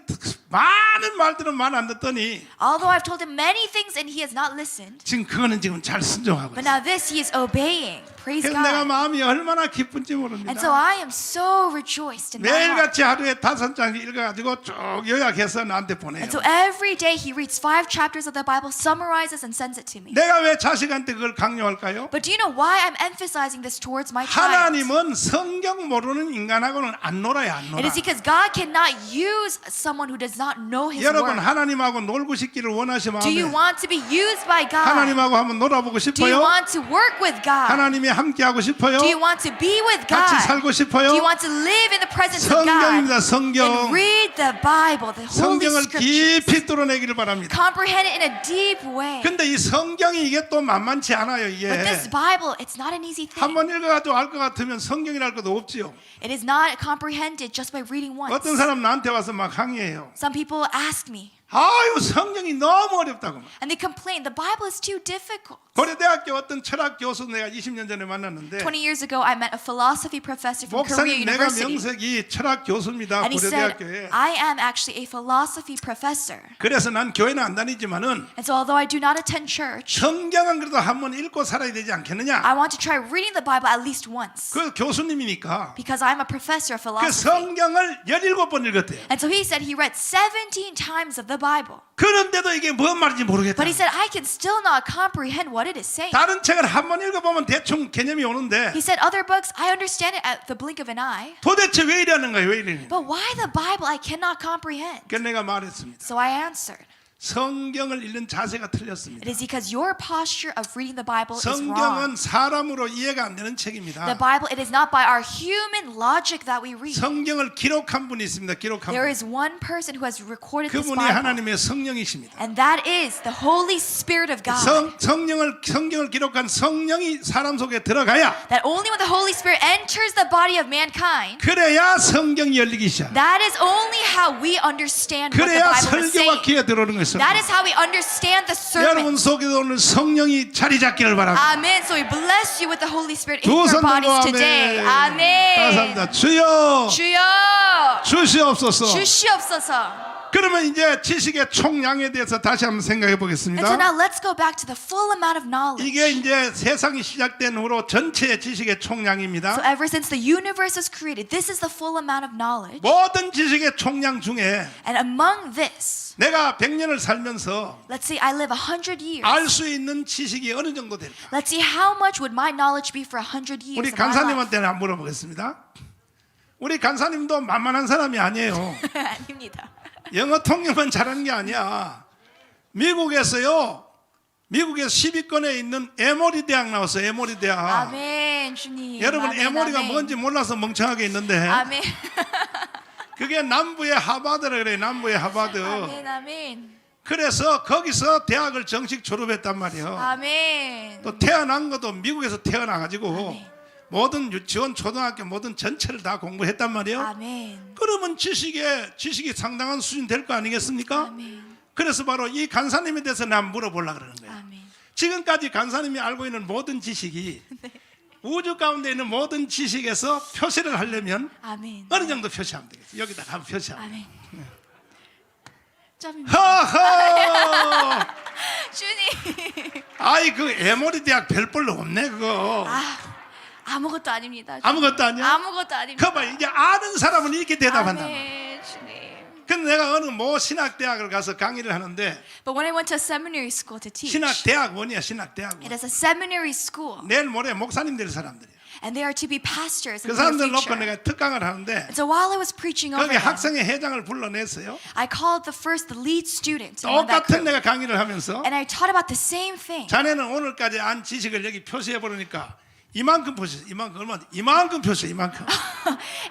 S1: 많은 말들은 말 안 듣더니
S2: Although I've told him many things and he has not listened,
S1: 지금 그거는 지금 잘 순종하고
S2: but
S1: 있어요.
S2: now this he is obeying. Praise
S1: 그래서 내가
S2: God.
S1: 마음이 얼마나 기쁜지 모릅니다.
S2: And so I am so rejoiced in my heart.
S1: 매일같이 하루에 5장씩 읽어가지고 쭉 요약해서 나한테 보내요.
S2: And so every day he reads 5 chapters of the Bible, summarizes and sends it to me.
S1: 내가 왜 자식한테 그걸 강요할까요?
S2: But do you know why I'm emphasizing this towards my child?
S1: 하나님은 성경 모르는 인간하고는 안 놀아요. 안
S2: It
S1: 놀아.
S2: is because God cannot use someone who does not know His
S1: 여러분
S2: word.
S1: 하나님하고 놀고 싶기를 원하시면
S2: Do you want to be used by God?
S1: 하나님하고 한번 놀아보고
S2: Do you
S1: 싶어요?
S2: want to work with God?
S1: 하나님이 함께하고 싶어요?
S2: Do you want to be with
S1: 같이
S2: God?
S1: 살고 싶어요?
S2: Do you want to live in the presence of God?
S1: 성경입니다. 성경.
S2: Then read the Bible, the Holy
S1: 성경을
S2: Scriptures.
S1: 깊이 뚫어내기를 바랍니다.
S2: Comprehend it in a deep way.
S1: 근데 이 성경이 이게 또 만만치 않아요. 이게
S2: But this Bible, it's not an easy thing.
S1: 한번 읽어가지고 알 것 같으면 성경이랄 것도 없지요.
S2: It is not comprehended just by reading once.
S1: 어떤 사람 나한테 와서 막 항의해요.
S2: Some people ask me,
S1: 아유 성경이 너무 어렵다고.
S2: and they complain, the Bible is too difficult.
S1: 고려대학교 어떤 철학 교수 내가 20년 전에 만났는데
S2: 20 years ago, I met a philosophy professor from Korea
S1: 목사님 내가
S2: University.
S1: 명색이 철학 교수입니다.
S2: And he said,
S1: 고려대학교에.
S2: I am actually a philosophy professor.
S1: 그래서 난 교회는 안 다니지만은
S2: And so although I do not attend church,
S1: 성경은 그래도 한번 읽고 살아야 되지 않겠느냐?
S2: I want to try reading the Bible at least once.
S1: 그 교수님이니까
S2: Because I'm a professor of
S1: 그
S2: philosophy.
S1: 성경을 17번 읽었대요.
S2: And so he said he read 17 times of the Bible.
S1: 그런데도 이게 뭔 말인지 모르겠다.
S2: But he said, I can still not comprehend what it is saying.
S1: 다른 책을 한번 읽어보면 대충 개념이 오는데
S2: He said, other books, I understand it at the blink of an eye.
S1: 도대체 왜 이러는 거예요? 왜 이러는 거예요?
S2: But why the Bible I cannot comprehend?
S1: 그래서 내가 말했습니다.
S2: So I answered,
S1: 성경을 읽는 자세가 틀렸습니다.
S2: it is because your posture of reading the Bible is wrong.
S1: 성경은 사람으로 이해가 안 되는
S2: The
S1: 책입니다.
S2: Bible, it is not by our human logic that we read.
S1: 성경을 기록한 분이 있습니다. 기록한
S2: There
S1: 분.
S2: is one person who has recorded this
S1: 그분이
S2: Bible.
S1: 하나님의 성령이십니다.
S2: And that is the Holy Spirit of God.
S1: 성경을 기록한 성령이 사람 속에 들어가야
S2: That only when the Holy Spirit enters the body of mankind,
S1: 그래야 성경이 열리기 시작.
S2: that is only how we understand what the
S1: 그래야
S2: Bible is
S1: 설교가
S2: saying.
S1: 귀에 들어오는 것입니다.
S2: That is how we understand the
S1: 여러분
S2: sermon.
S1: 속에도 오늘 성령이 자리 잡기를 바랍니다.
S2: Amen. So we bless you with the Holy Spirit in
S1: 두
S2: your
S1: 손 들고
S2: bodies today.
S1: 아멘.
S2: Amen.
S1: 감사합니다. 주여
S2: 주여
S1: 주시옵소서.
S2: 주시옵소서.
S1: 그러면 이제 지식의 총량에 대해서 다시 한번 생각해
S2: And so
S1: 보겠습니다.
S2: now let's go back to the full amount of knowledge.
S1: 이게 이제 세상이 시작된 후로 전체의 지식의
S2: So
S1: 총량입니다.
S2: ever since the universe was created, this is the full amount of knowledge.
S1: 모든 지식의 총량 중에
S2: And among this,
S1: 내가 100년을 살면서
S2: let's say I live 100 years.
S1: 알 수 있는 지식이 어느 정도 될까?
S2: Let's see how much would my knowledge be for 100 years
S1: 우리
S2: of my life.
S1: 간사님한테는 한번 물어보겠습니다. 우리 간사님도 만만한 사람이 아니에요.
S2: 아닙니다.
S1: 영어 통역만 잘하는 게 아니야. 미국에서 10위권에 있는 에모리 대학 나왔어요. 에모리 대학.
S2: 아멘 주님.
S1: 여러분
S2: 아멘,
S1: 에모리가
S2: 아멘.
S1: 뭔지 몰라서 멍청하게 있는데
S2: 아멘.
S1: 그게 남부의 하버드라 그래. 남부의 하버드.
S2: 아멘 아멘.
S1: 그래서 거기서 대학을 정식 졸업했단 말이에요.
S2: 아멘.
S1: 또 태어난 것도 미국에서 태어나가지고
S2: 아멘.
S1: 모든 유치원, 초등학교 모든 전체를 다 공부했단 말이에요.
S2: 아멘.
S1: 그러면 지식이 상당한 수준 될 거 아니겠습니까?
S2: 아멘.
S1: 그래서 바로 이 간사님에 대해서 난 물어보려고 그러는 거예요.
S2: 아멘.
S1: 지금까지 간사님이 알고 있는 모든 지식이 우주 가운데 있는 모든 지식에서 표시를 하려면
S2: 아멘.
S1: 어느 정도 표시하면 되겠어요. 여기다 한번 표시하면.
S2: 아멘. 점입니다.
S1: 허허!
S2: 주님.
S1: 아이 그 에모리 대학 별볼로 없네 그거.
S2: 아무것도 아닙니다. 주님.
S1: 아무것도 아니야?
S2: 아무것도 아닙니다.
S1: 그봐 이제 아는 사람은 이렇게 대답한다.
S2: 아멘 주님.
S1: 근데 내가 어느 모 신학대학을 가서 강의를 하는데
S2: But when I went to a seminary school to teach,
S1: 신학대학원이야 신학대학원.
S2: it is a seminary school,
S1: 내일 모레 목사님 될 사람들이야.
S2: and they are to be pastors
S1: 그
S2: in the
S1: 사람들 놓고
S2: future.
S1: 내가 특강을 하는데
S2: And so while I was preaching over
S1: 거기
S2: them,
S1: 학생회 회장을 불러냈어요.
S2: I called the lead student in that
S1: 똑같은
S2: group,
S1: 내가 강의를 하면서
S2: and I taught about the same thing.
S1: 자네는 오늘까지 안 지식을 여기 표시해 버리니까 이만큼 보세요. 이만큼 얼마? 이만큼 표시요. 이만큼.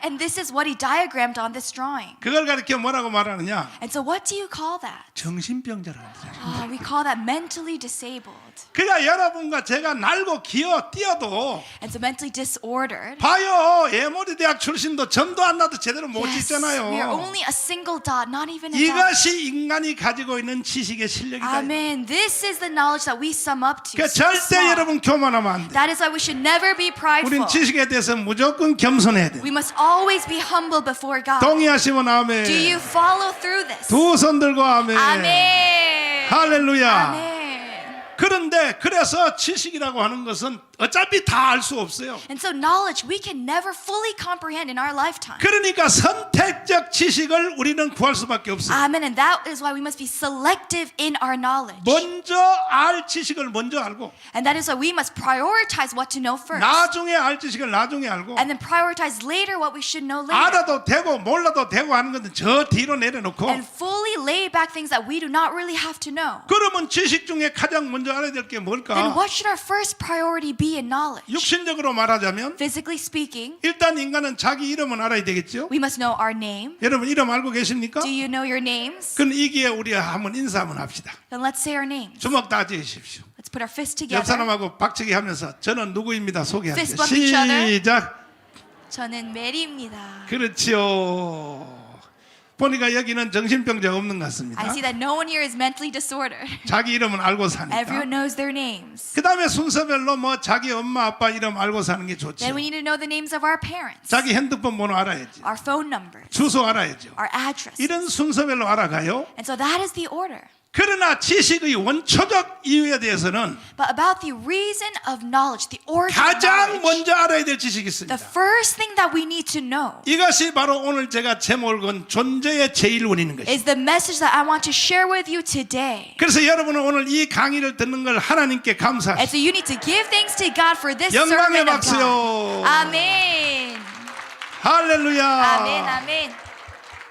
S2: And this is what he diagrammed on this drawing.
S1: 그걸 가리켜 뭐라고 말하느냐?
S2: And so what do you call that?
S1: 정신병자라는 거죠.
S2: We call that mentally disabled.
S1: 그러니까 여러분과 제가 날고 기어 뛰어도
S2: And so mentally disordered.
S1: 봐요. 예모리 대학 출신도 점도 안 나도 제대로 못
S2: Yes,
S1: 짓잖아요.
S2: we are only a single dot, not even a dot.
S1: 이것이 인간이 가지고 있는 지식의 실력이다.
S2: Amen. This is the knowledge that we sum up to.
S1: 그러니까
S2: So
S1: 절대
S2: small.
S1: 여러분 교만하면 안 돼.
S2: That is why we should never be prideful.
S1: 우린 지식에 대해서 무조건 겸손해야 돼.
S2: We must always be humble before God.
S1: 동의하시면 아멘.
S2: Do you follow through this?
S1: 두 손 들고 아멘.
S2: Amen.
S1: 할렐루야.
S2: Amen.
S1: 그런데 그래서 지식이라고 하는 것은 어차피 다 알 수 없어요.
S2: And so knowledge we can never fully comprehend in our lifetime.
S1: 그러니까 선택적 지식을 우리는 구할 수밖에 없어요.
S2: Amen. And that is why we must be selective in our knowledge.
S1: 먼저 알 지식을 먼저 알고
S2: And that is why we must prioritize what to know first.
S1: 나중에 알 지식을 나중에 알고
S2: And then prioritize later what we should know later.
S1: 알아도 되고 몰라도 되고 하는 것은 저 뒤로 내려놓고
S2: And fully lay back things that we do not really have to know.
S1: 그러면 지식 중에 가장 먼저 알아야 될 게
S2: Then
S1: 뭘까?
S2: what should our first priority be in knowledge?
S1: 육신적으로 말하자면
S2: Physically speaking,
S1: 일단 인간은 자기 이름은 알아야 되겠죠?
S2: we must know our name.
S1: 여러분 이름 알고 계십니까?
S2: Do you know your names?
S1: 그럼 이기에 우리 한번 인사 한번 합시다.
S2: Then let's say our names.
S1: 주먹 다지십시오.
S2: Let's put our fists
S1: 옆
S2: together.
S1: 사람하고 박치기 하면서 저는 누구입니다 소개하세요.
S2: Fist bump each other.
S1: 시작.
S2: 저는 메리입니다.
S1: 그렇지요. 보니까 여기는 정신병자 없는 것
S2: I
S1: 같습니다.
S2: see that no one here is mentally disordered.
S1: 자기 이름은 알고 사니까.
S2: Everyone knows their names.
S1: 그 다음에 순서별로 뭐 자기 엄마 아빠 이름 알고 사는 게 좋죠.
S2: Then we need to know the names of our parents,
S1: 자기 핸드폰 번호 알아야지.
S2: our phone numbers,
S1: 주소 알아야죠.
S2: our address.
S1: 이런 순서별로 알아가요.
S2: And so that is the order.
S1: 그러나 지식의 원초적 이유에 대해서는
S2: But about the reason of knowledge, the origin of
S1: 가장
S2: knowledge,
S1: 먼저 알아야 될 지식이 있습니다.
S2: the first thing that we need to know
S1: 이것이 바로 오늘 제가 제목을 건 존재의 제1원인인 것입니다.
S2: is the message that I want to share with you today.
S1: 그래서 여러분은 오늘 이 강의를 듣는 걸 하나님께
S2: And
S1: 감사합니다.
S2: so you need to give thanks to God for this
S1: 영광의
S2: sermon of
S1: 박수요.
S2: God. Amen.
S1: 할렐루야.
S2: Amen. Amen.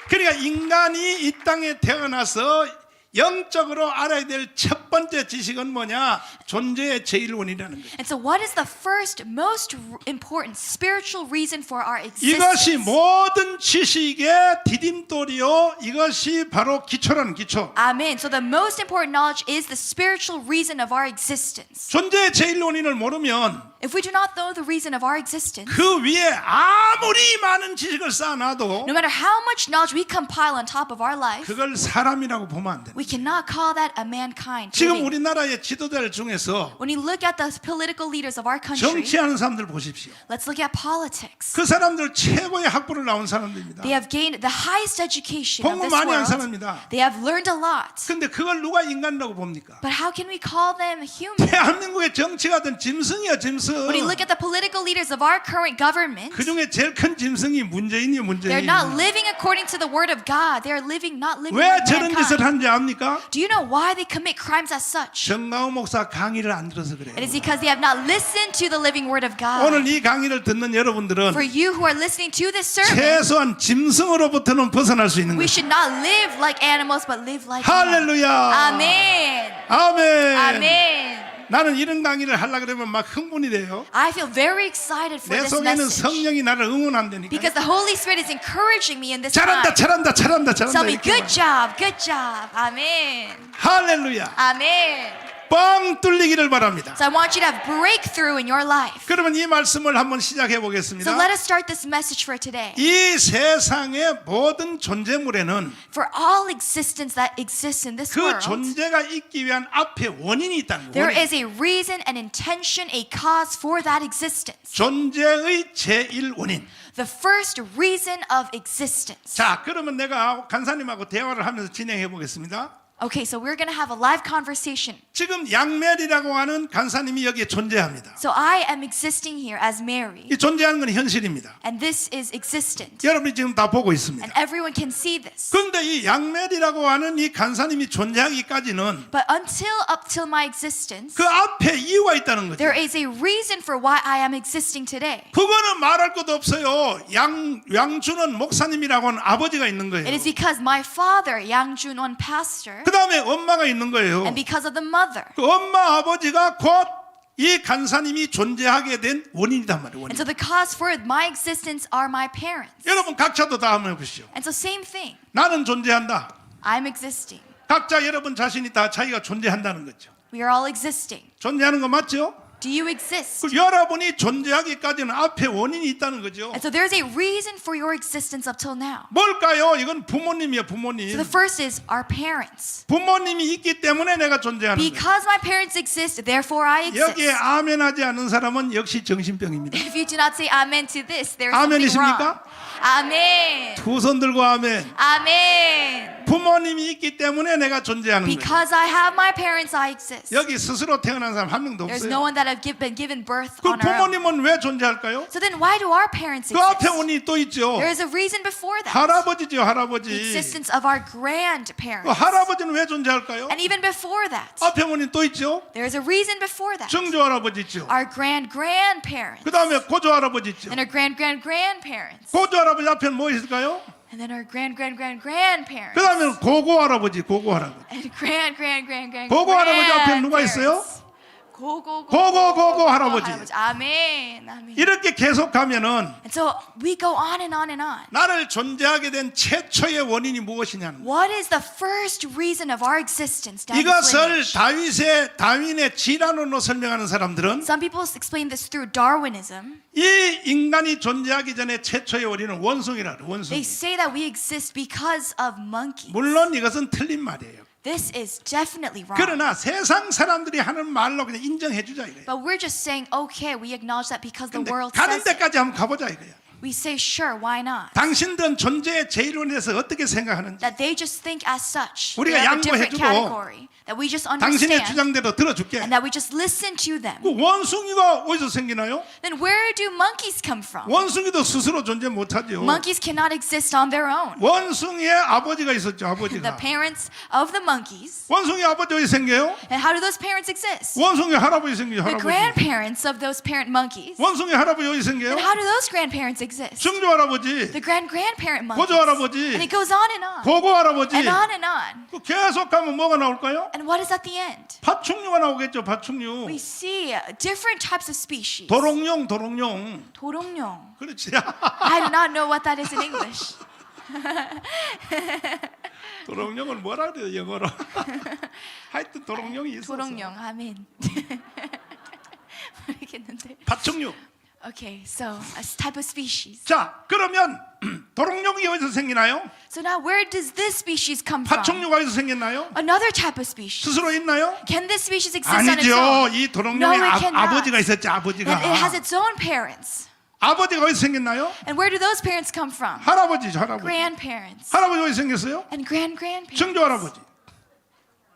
S1: 그러니까 인간이 이 땅에 태어나서 영적으로 알아야 될 첫 번째 지식은 뭐냐? 존재의 제1원이라는 거예요.
S2: And so what is the first most important spiritual reason for our
S1: 이것이
S2: existence?
S1: 모든 지식의 디딤돌이요. 이것이 바로 기초라는 기초.
S2: Amen. So the most important knowledge is the spiritual reason of our existence.
S1: 존재의 제1원인을 모르면
S2: If we do not know the reason of our existence,
S1: 그 위에 아무리 많은 지식을 쌓아놔도
S2: no matter how much knowledge we compile on top of our life,
S1: 그걸 사람이라고 보면 안 돼.
S2: we cannot call that a mankind.
S1: 지금
S2: living.
S1: 우리나라의 지도자들 중에서
S2: When you look at the political leaders of our country,
S1: 정치하는 사람들 보십시오.
S2: let's look at politics.
S1: 그 사람들 최고의 학부를 나온 사람들입니다.
S2: They have gained the highest education of
S1: 공부
S2: this
S1: 많이 한
S2: world.
S1: 사람입니다.
S2: They have learned a lot.
S1: 근데 그걸 누가 인간이라고 봅니까?
S2: But how can we call them human?
S1: 대한민국의 정치가든 짐승이야 짐승.
S2: When you look at the political leaders of our current government,
S1: 그 중에 제일 큰 짐승이 문재인이요
S2: they're
S1: 문재인.
S2: not living according to the word of God. They're living not living
S1: 왜
S2: like
S1: 저런 짓을
S2: mankind.
S1: 하는지 압니까?
S2: Do you know why they commit crimes as such?
S1: 정강호 목사 강의를 안 들어서 그래요.
S2: It is because they have not listened to the living word of
S1: 오늘
S2: God.
S1: 이 강의를 듣는 여러분들은
S2: For you who are listening to this sermon,
S1: 최소한 짐승으로부터는 벗어날 수 있는
S2: we
S1: 거예요.
S2: should not live like animals but live like God.
S1: 할렐루야.
S2: Amen.
S1: 아멘.
S2: Amen.
S1: 나는 이런 강의를 하려고 그러면 막 흥분이 돼요.
S2: I feel very excited for
S1: 내
S2: this
S1: 속에는
S2: message
S1: 성령이 나를 응원한다니까.
S2: because the Holy Spirit is encouraging me in this
S1: 잘한다,
S2: time.
S1: 잘한다, 잘한다, 잘한다.
S2: Tell me,
S1: 이렇게
S2: good
S1: 말.
S2: job, good job. Amen.
S1: 할렐루야.
S2: Amen.
S1: 뻥 뚫리기를 바랍니다.
S2: So I want you to have breakthrough in your life.
S1: 그러면 이 말씀을 한번 시작해 보겠습니다.
S2: So let us start this message for today.
S1: 이 세상의 모든 존재물에는
S2: For all existence that exists in this
S1: 그
S2: world,
S1: 존재가 있기 위한 앞에 원인이 있다는
S2: there
S1: 거예요.
S2: is a reason, an intention, a cause for that existence.
S1: 존재의 제1원인.
S2: The first reason of existence.
S1: 자, 그러면 내가 간사님하고 대화를 하면서 진행해 보겠습니다.
S2: Okay, so we're going to have a live conversation.
S1: 지금 양멜이라고 하는 간사님이 여기에 존재합니다.
S2: So I am existing here as Mary,
S1: 이 존재하는 건 현실입니다.
S2: and this is existent.
S1: 여러분이 지금 다 보고 있습니다.
S2: And everyone can see this.
S1: 그런데 이 양멜이라고 하는 이 간사님이 존재하기까지는
S2: But up till my existence,
S1: 그 앞에 이유가 있다는 거죠.
S2: there is a reason for why I am existing today.
S1: 그거는 말할 것도 없어요. 양준원 목사님이라고 하는 아버지가 있는 거예요.
S2: It is because my father, Yang Jun-won pastor,
S1: 그 다음에 엄마가 있는 거예요.
S2: and because of the mother.
S1: 그 엄마 아버지가 곧 이 간사님이 존재하게 된 원인이단 말이에요.
S2: And
S1: 원인.
S2: so the cause for my existence are my parents.
S1: 여러분 각자도 다 한번 해보시죠.
S2: And so same thing.
S1: 나는 존재한다.
S2: I'm existing.
S1: 각자 여러분 자신이 다 자기가 존재한다는 거죠.
S2: We are all existing.
S1: 존재하는 거 맞죠?
S2: Do you exist?
S1: 그 여러분이 존재하기까지는 앞에 원인이 있다는 거죠.
S2: And so there's a reason for your existence up till now.
S1: 뭘까요? 이건 부모님이에요.
S2: So
S1: 부모님.
S2: the first is our parents.
S1: 부모님이 있기 때문에 내가 존재하는 거예요.
S2: Because my parents exist, therefore I
S1: 여기에
S2: exist.
S1: 아멘하지 않는 사람은 역시 정신병입니다.
S2: If you do not say amen to this, there's something
S1: 아멘이십니까?
S2: wrong. Amen.
S1: 두 손 들고 아멘.
S2: Amen.
S1: 부모님이 있기 때문에 내가 존재하는 거예요.
S2: Because I have my parents, I exist.
S1: 여기 스스로 태어난 사람 한 명도
S2: There's no
S1: 없어요.
S2: one that have been given birth
S1: 그
S2: on our own.
S1: 부모님은 왜 존재할까요?
S2: So then why do our parents
S1: 그 앞에
S2: exist?
S1: 원인이 또 있죠.
S2: There is a reason before that.
S1: 할아버지죠,
S2: The
S1: 할아버지.
S2: existence of our
S1: 그
S2: grandparents.
S1: 할아버지는 왜 존재할까요?
S2: And even before that,
S1: 앞에 원인 또 있죠.
S2: there is a reason before that.
S1: 증조 할아버지 있죠.
S2: Our grandparents.
S1: 그 다음에 고조 할아버지 있죠.
S2: And our grandparents.
S1: 고조 할아버지 앞에는 뭐 있을까요?
S2: And then our grandparents.
S1: 그 다음에 고고 할아버지, 고고 할아버지.
S2: And
S1: 고고 할아버지 앞에 누가 있어요? 고고 할아버지.
S2: 아멘. 아멘.
S1: 이렇게 계속 가면은
S2: And so we go on and on and on.
S1: 나를 존재하게 된 최초의 원인이 무엇이냐는 거예요.
S2: What is the first reason of our existence? Down this
S1: 이것을
S2: lineage?
S1: 다윈의 질환으로 설명하는 사람들은
S2: Some people explain this through Darwinism.
S1: 이 인간이 존재하기 전에 최초의 원인은 원숭이라 그래요. 원숭이.
S2: They say that we exist because of monkeys.
S1: 물론 이것은 틀린 말이에요.
S2: This is definitely wrong.
S1: 그러나 세상 사람들이 하는 말로 그냥 인정해 주자 이거예요.
S2: But we're just saying, okay, we acknowledge that because the
S1: 근데
S2: world
S1: 가는
S2: says it.
S1: 데까지 한번 가보자 이거예요.
S2: We say, sure, why not?
S1: 당신들은 존재의 제이론에서 어떻게 생각하는지
S2: That they just think as such.
S1: 우리가
S2: They have a different
S1: 양보해주고
S2: category. That we just
S1: 당신의
S2: understand.
S1: 주장대로 들어줄게.
S2: And that we just listen to them.
S1: 그 원숭이가 어디서 생기나요?
S2: Then where do monkeys come from?
S1: 원숭이도 스스로 존재 못하죠.
S2: Monkeys cannot exist on their own.
S1: 원숭이의 아버지가 있었죠.
S2: The
S1: 아버지가.
S2: parents of the monkeys.
S1: 원숭이 아버지 어디 생겨요?
S2: And how do those parents exist?
S1: 원숭이 할아버지 생겨요.
S2: The
S1: 할아버지.
S2: grandparents of those parent monkeys.
S1: 원숭이 할아버지 어디 생겨요?
S2: And how do those grandparents exist?
S1: 증조 할아버지,
S2: The grandparent monkeys.
S1: 고조 할아버지,
S2: And it goes on and on.
S1: 고고 할아버지.
S2: And on and on.
S1: 그 계속 가면 뭐가 나올까요?
S2: And what is at the end?
S1: 파충류가 나오겠죠. 파충류.
S2: We see different types of species.
S1: 도롱뇽.
S2: 도롱뇽.
S1: 그렇지.
S2: I do not know what that is in English.
S1: 도롱뇽은 뭐라 그래요 영어로? 하여튼 도롱뇽이 있었어.
S2: 도롱뇽. 아멘. 모르겠는데.
S1: 파충류.
S2: Okay, so a type of species.
S1: 자, 그러면 도롱뇽이 어디서 생기나요?
S2: So now where does this species come from?
S1: 파충류가 어디서 생겼나요?
S2: Another type of species.
S1: 스스로 있나요?
S2: Can this species exist on its
S1: 아니죠.
S2: own?
S1: 이
S2: No,
S1: 도롱뇽에
S2: it cannot.
S1: 아버지가 있었죠. 아버지가.
S2: And it has its own parents.
S1: 아버지가 어디서 생겼나요?
S2: And where do those parents come from?
S1: 할아버지죠. 할아버지.
S2: Grandparents.
S1: 할아버지 어디서 생겼어요?
S2: And grandparents.
S1: 증조 할아버지,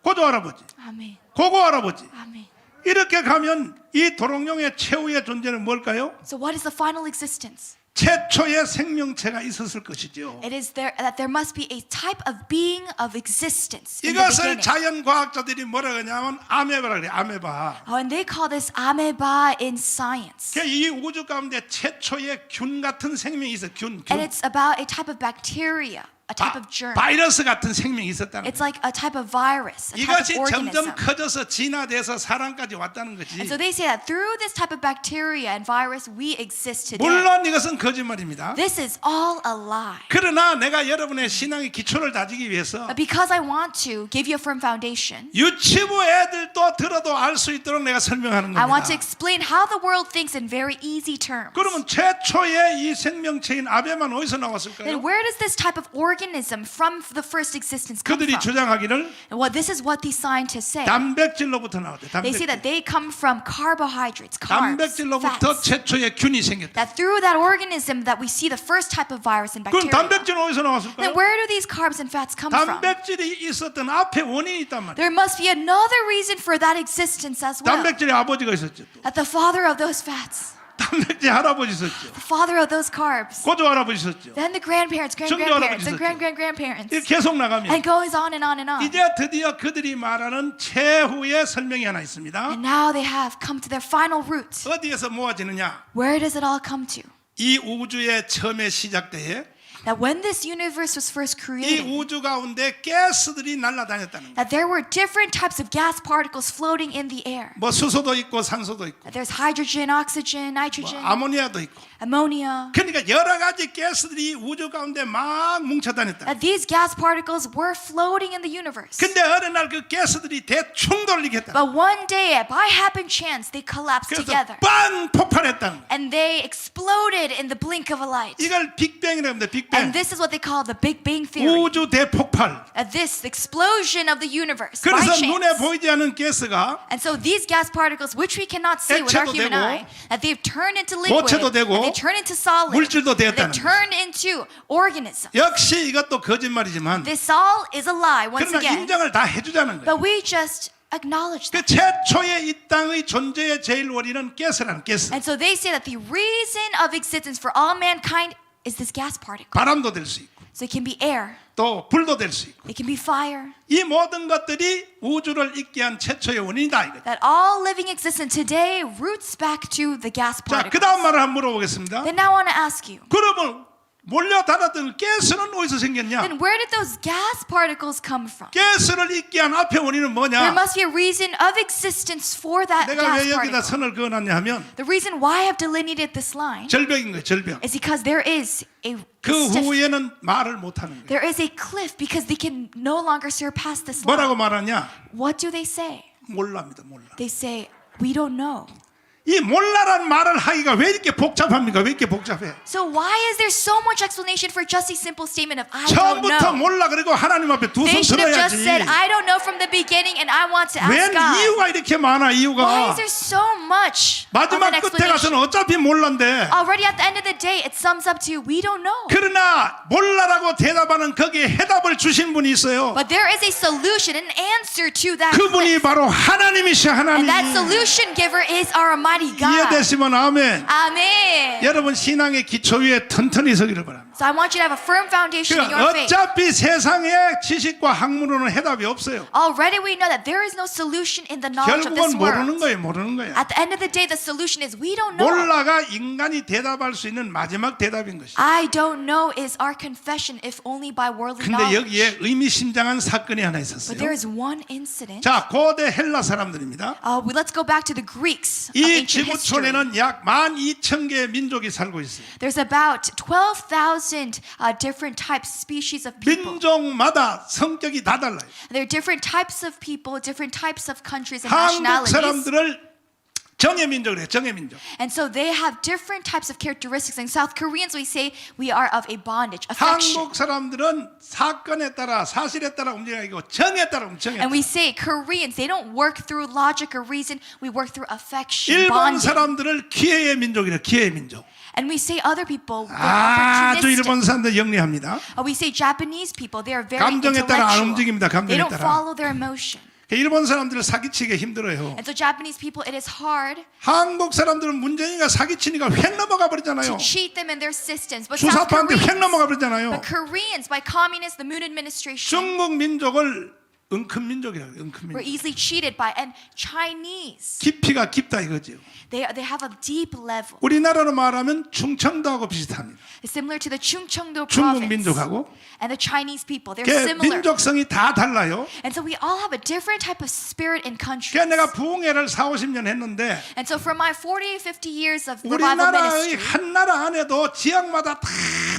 S1: 고조 할아버지,
S2: 아멘.
S1: 고고 할아버지.
S2: 아멘.
S1: 이렇게 가면 이 도롱뇽의 최후의 존재는 뭘까요?
S2: So what is the final existence?
S1: 최초의 생명체가 있었을 것이죠.
S2: It is that there must be a type of being of existence in the
S1: 이것을
S2: beginning.
S1: 자연 과학자들이 뭐라 그러냐면 아메바라 그래. 아메바.
S2: Oh, and they call this amoeba in science.
S1: 이 우주 가운데 최초의 균 같은 생명이 있어. 균.
S2: And it's about a type of bacteria, a type of germ.
S1: 바이러스 같은 생명이 있었다는
S2: It's
S1: 거예요.
S2: like a type of virus, a type of
S1: 이것이 점점
S2: organism.
S1: 커져서 진화돼서 사람까지 왔다는 거지.
S2: And so they say that through this type of bacteria and virus, we exist today.
S1: 물론 이것은 거짓말입니다.
S2: This is all a lie.
S1: 그러나 내가 여러분의 신앙의 기초를 다지기 위해서
S2: But because I want to give you a firm foundation,
S1: 유치부 애들도 들어도 알 수 있도록 내가 설명하는
S2: I want to
S1: 겁니다.
S2: explain how the world thinks in very easy terms.
S1: 그러면 최초의 이 생명체인 아베만 어디서
S2: Then
S1: 나왔을까요?
S2: where does this type of organism from the first existence come
S1: 그들이
S2: from?
S1: 주장하기를
S2: And this is what these scientists say.
S1: 단백질로부터 나왔대.
S2: They say that
S1: 단백질.
S2: they come from carbohydrates, carbs,
S1: 단백질로부터
S2: fats.
S1: 최초의 균이 생겼다.
S2: That through that organism that we see the first type of virus and
S1: 그럼
S2: bacteria.
S1: 단백질은 어디서
S2: Then
S1: 나왔을까요?
S2: where do these carbs and fats come from?
S1: 단백질이 있었던 앞에 원인이 있단 말이에요.
S2: There must be another reason for that existence as well.
S1: 단백질의 아버지가 있었죠. 또.
S2: That the father of those fats,
S1: 단백질 할아버지 있었죠.
S2: the father of those carbs,
S1: 고조 할아버지 있었죠.
S2: then the grandparents,
S1: 증조
S2: grandparents,
S1: 할아버지
S2: and
S1: 있었죠.
S2: grandparents.
S1: 이렇게 계속 나가면
S2: And it goes on and on and on.
S1: 이제 드디어 그들이 말하는 최후의 설명이 하나 있습니다.
S2: And now they have come to their final root.
S1: 어디에서 모아지느냐?
S2: Where does it all come to?
S1: 이 우주의 처음에 시작대에
S2: that when this universe was first
S1: 이
S2: created,
S1: 우주 가운데 가스들이 날아다녔다는 거예요.
S2: that there were different types of gas particles floating in the air.
S1: 뭐 수소도 있고 산소도 있고
S2: That there's hydrogen, oxygen,
S1: 뭐
S2: nitrogen,
S1: 아모니아도 있고.
S2: ammonia.
S1: 그러니까 여러 가지 가스들이 우주 가운데 막 뭉쳐다녔다.
S2: That these gas particles were floating in the universe.
S1: 근데 어느 날 그 가스들이 대충돌을 일으켰다.
S2: But one day, by happen chance, they collapsed
S1: 그래서
S2: together.
S1: 빵 폭발했다는 거예요.
S2: And they exploded in the blink of a light.
S1: 이걸 빅뱅이라고 합니다.
S2: And
S1: 빅뱅.
S2: this is what they call the Big Bang Theory.
S1: 우주 대폭발.
S2: This explosion of the universe by
S1: 그래서
S2: chance.
S1: 눈에 보이지 않는 가스가
S2: And so these gas particles, which we cannot see with our
S1: 액체도
S2: human
S1: 되고,
S2: eye, that they've turned into liquid,
S1: 고체도 되고,
S2: and they turn into solid,
S1: 물질도
S2: and they
S1: 되었다는
S2: turn into organism.
S1: 역시 이것도 거짓말이지만
S2: This all is a lie once
S1: 그러나
S2: again.
S1: 인정을 다 해주자는 거예요.
S2: But we just acknowledge
S1: 그
S2: that.
S1: 최초의 이 땅의 존재의 제일 원인은 가스라는 가스.
S2: And so they say that the reason of existence for all mankind is this gas particle.
S1: 바람도 될 수 있고
S2: So it can be air,
S1: 또 불도 될 수 있고
S2: it can be fire.
S1: 이 모든 것들이 우주를 있게 한 최초의 원인이다 이거죠.
S2: That all living existence today roots back to the gas
S1: 자, 그
S2: particles.
S1: 다음 말을 한번 물어보겠습니다.
S2: Then now I want to ask you,
S1: 그러면 몰려다녔던 가스는 어디서 생겼냐?
S2: then where did those gas particles come from?
S1: 가스를 있게 한 앞의 원인은
S2: There
S1: 뭐냐?
S2: must be a reason of existence for that
S1: 내가
S2: gas
S1: 왜 여기다
S2: particle.
S1: 선을 그어놨냐 하면
S2: The reason why I've delineated this line
S1: 절벽인 거예요. 절벽.
S2: is because there is a
S1: 그
S2: stiff,
S1: 후에는 말을 못하는 거예요.
S2: there is a cliff because they can no longer surpass this
S1: 뭐라고
S2: line.
S1: 말하냐?
S2: What do they say?
S1: 몰랍니다. 몰라.
S2: They say, we don't know.
S1: 이 몰라란 말을 하기가 왜 이렇게 복잡합니까? 왜 이렇게 복잡해?
S2: So why is there so much explanation for just a simple statement of I don't
S1: 처음부터
S2: know?
S1: 몰라 그리고 하나님 앞에 두 손
S2: They should have just
S1: 들어야지.
S2: said, I don't know from the beginning and I want to ask
S1: 왜
S2: God.
S1: 이유가 이렇게 많아?
S2: Why
S1: 이유가
S2: is there so much of
S1: 마지막
S2: an
S1: 끝에 가서는
S2: explanation?
S1: 어차피 몰란데.
S2: Already at the end of the day, it sums up to we don't know.
S1: 그러나 몰라라고 대답하는 거기에 해답을 주신 분이 있어요.
S2: But there is a solution, an answer to that.
S1: 그분이 바로 하나님이시 하나님.
S2: And that solution giver is our Almighty God.
S1: 이해되시면 아멘.
S2: Amen.
S1: 여러분 신앙의 기초 위에 튼튼히 서기를 바랍니다.
S2: So I want you to have a firm foundation in your faith.
S1: 어차피 세상의 지식과 학문으로는 해답이 없어요.
S2: Already we know that there is no solution in the knowledge of this
S1: 결국은 모르는
S2: world.
S1: 거예요. 모르는 거예요.
S2: At the end of the day, the solution is we don't know.
S1: 몰라가 인간이 대답할 수 있는 마지막 대답인 것이죠.
S2: I don't know is our confession if only by worldly
S1: 근데
S2: knowledge.
S1: 여기에 의미심장한 사건이 하나
S2: But there
S1: 있었어요.
S2: is one incident.
S1: 자, 고대 헬라 사람들입니다.
S2: Let's go back to the Greeks of
S1: 이
S2: ancient history.
S1: 지구촌에는 약 12,000개의 민족이 살고 있어요.
S2: There's about 12,000 different types, species of people.
S1: 민족마다 성격이 다 달라요.
S2: There are different types of people, different types of countries and
S1: 한국
S2: nationalities.
S1: 사람들을 정예 민족이래요. 정예 민족.
S2: And so they have different types of characteristics. In South Koreans, we say we are of a bondage, affection.
S1: 한국 사람들은 사건에 따라 사실에 따라 움직이고 정에 따라 움직여요.
S2: And we say Koreans, they don't work through logic or reason. We work through affection,
S1: 일본
S2: bonding.
S1: 사람들을 기회의 민족이래요. 기회의 민족.
S2: And we say other people were
S1: 아주
S2: opportunistic.
S1: 일본 사람들 영리합니다.
S2: We say Japanese people, they are very
S1: 감정에 따라 안
S2: intellectual.
S1: 움직입니다. 감정에
S2: They don't
S1: 따라.
S2: follow their emotion.
S1: 일본 사람들을 사기치기 힘들어요.
S2: And so Japanese people, it is hard
S1: 한국 사람들은 문재인이가 사기치니까 획 넘어가 버리잖아요.
S2: to cheat them in their systems. But South
S1: 주사파한테 획
S2: Koreans,
S1: 넘어가 버리잖아요.
S2: but Koreans, by communists, the Moon administration,
S1: 중국 민족을 은큰 민족이라고 은큰
S2: were
S1: 민족.
S2: easily cheated by. And Chinese,
S1: 깊이가 깊다 이거죠.
S2: they have a deep level.
S1: 우리나라로 말하면 충청도하고 비슷합니다.
S2: It's similar to the Chungcheongdo
S1: 중국
S2: province
S1: 민족하고
S2: and the Chinese people. They're
S1: 그
S2: similar.
S1: 민족성이 다 달라요.
S2: And so we all have a different type of spirit in countries.
S1: 그러니까 내가 부흥회를 40-50년 했는데
S2: And so from my 40, 50 years of revival
S1: 우리나라의
S2: ministry,
S1: 한 나라 안에도 지역마다 다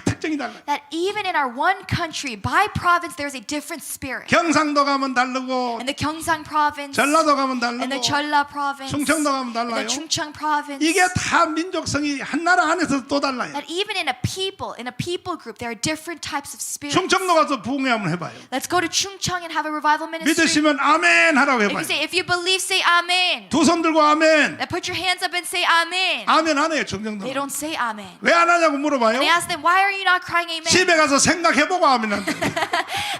S1: 특징이 달라요.
S2: that even in our one country, by province, there's a different spirit.
S1: 경상도 가면 다르고
S2: In the Gyeongsang province,
S1: 전라도 가면
S2: in the
S1: 다르고
S2: Jeolla province,
S1: 충청도 가면
S2: in the
S1: 달라요.
S2: Chungcheong province,
S1: 이게 다 민족성이 한 나라 안에서 또 달라요.
S2: that even in a people group, there are different types of spirits.
S1: 충청도 가서 부흥회 한번 해봐요.
S2: Let's go to Chungcheong and have a revival ministry.
S1: 믿으시면 아멘 하라고
S2: If you
S1: 해봐요.
S2: say, if you believe, say amen.
S1: 두 손 들고 아멘.
S2: Then put your hands up and say amen.
S1: 아멘 안 해요. 충청도.
S2: They don't say amen.
S1: 왜 안 하냐고 물어봐요.
S2: And I ask them, why are you not crying amen?
S1: 집에 가서 생각해보고 아멘 한대.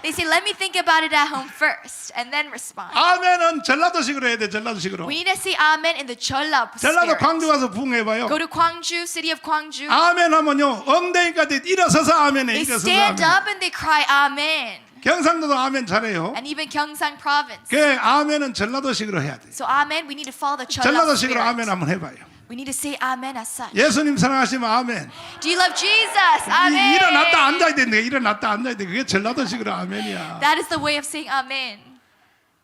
S2: They say, let me think about it at home first and then respond.
S1: 아멘은 전라도식으로 해야 돼. 전라도식으로.
S2: We need to say amen in the Jeolla
S1: 전라도
S2: spirit.
S1: 광주 가서 부흥해봐요.
S2: Go to Gwangju, city of Gwangju.
S1: 아멘 하면요 엉덩이까지 일어서서 아멘해.
S2: They
S1: 일어서서
S2: stand
S1: 아멘.
S2: up and they cry amen.
S1: 경상도도 아멘 잘해요.
S2: And even Gyeongsang province.
S1: 그 아멘은 전라도식으로 해야 돼.
S2: So amen, we need to follow the Jeolla
S1: 전라도식으로
S2: spirit.
S1: 아멘 한번 해봐요.
S2: We need to say amen as such.
S1: 예수님 사랑하시면 아멘.
S2: Do you love Jesus? Amen.
S1: 일어났다 앉아야 되는데 일어났다 앉아야 돼. 그게 전라도식으로 아멘이야.
S2: That is the way of saying amen.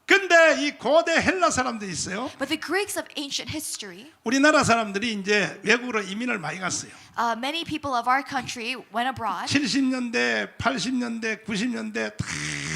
S1: 근데 이 고대 헬라 사람들이 있어요.
S2: But the Greeks of ancient history,
S1: 우리나라 사람들이 이제 외국으로 이민을 많이 갔어요.
S2: many people of our country went abroad.
S1: 70년대, 80년대, 90년대 다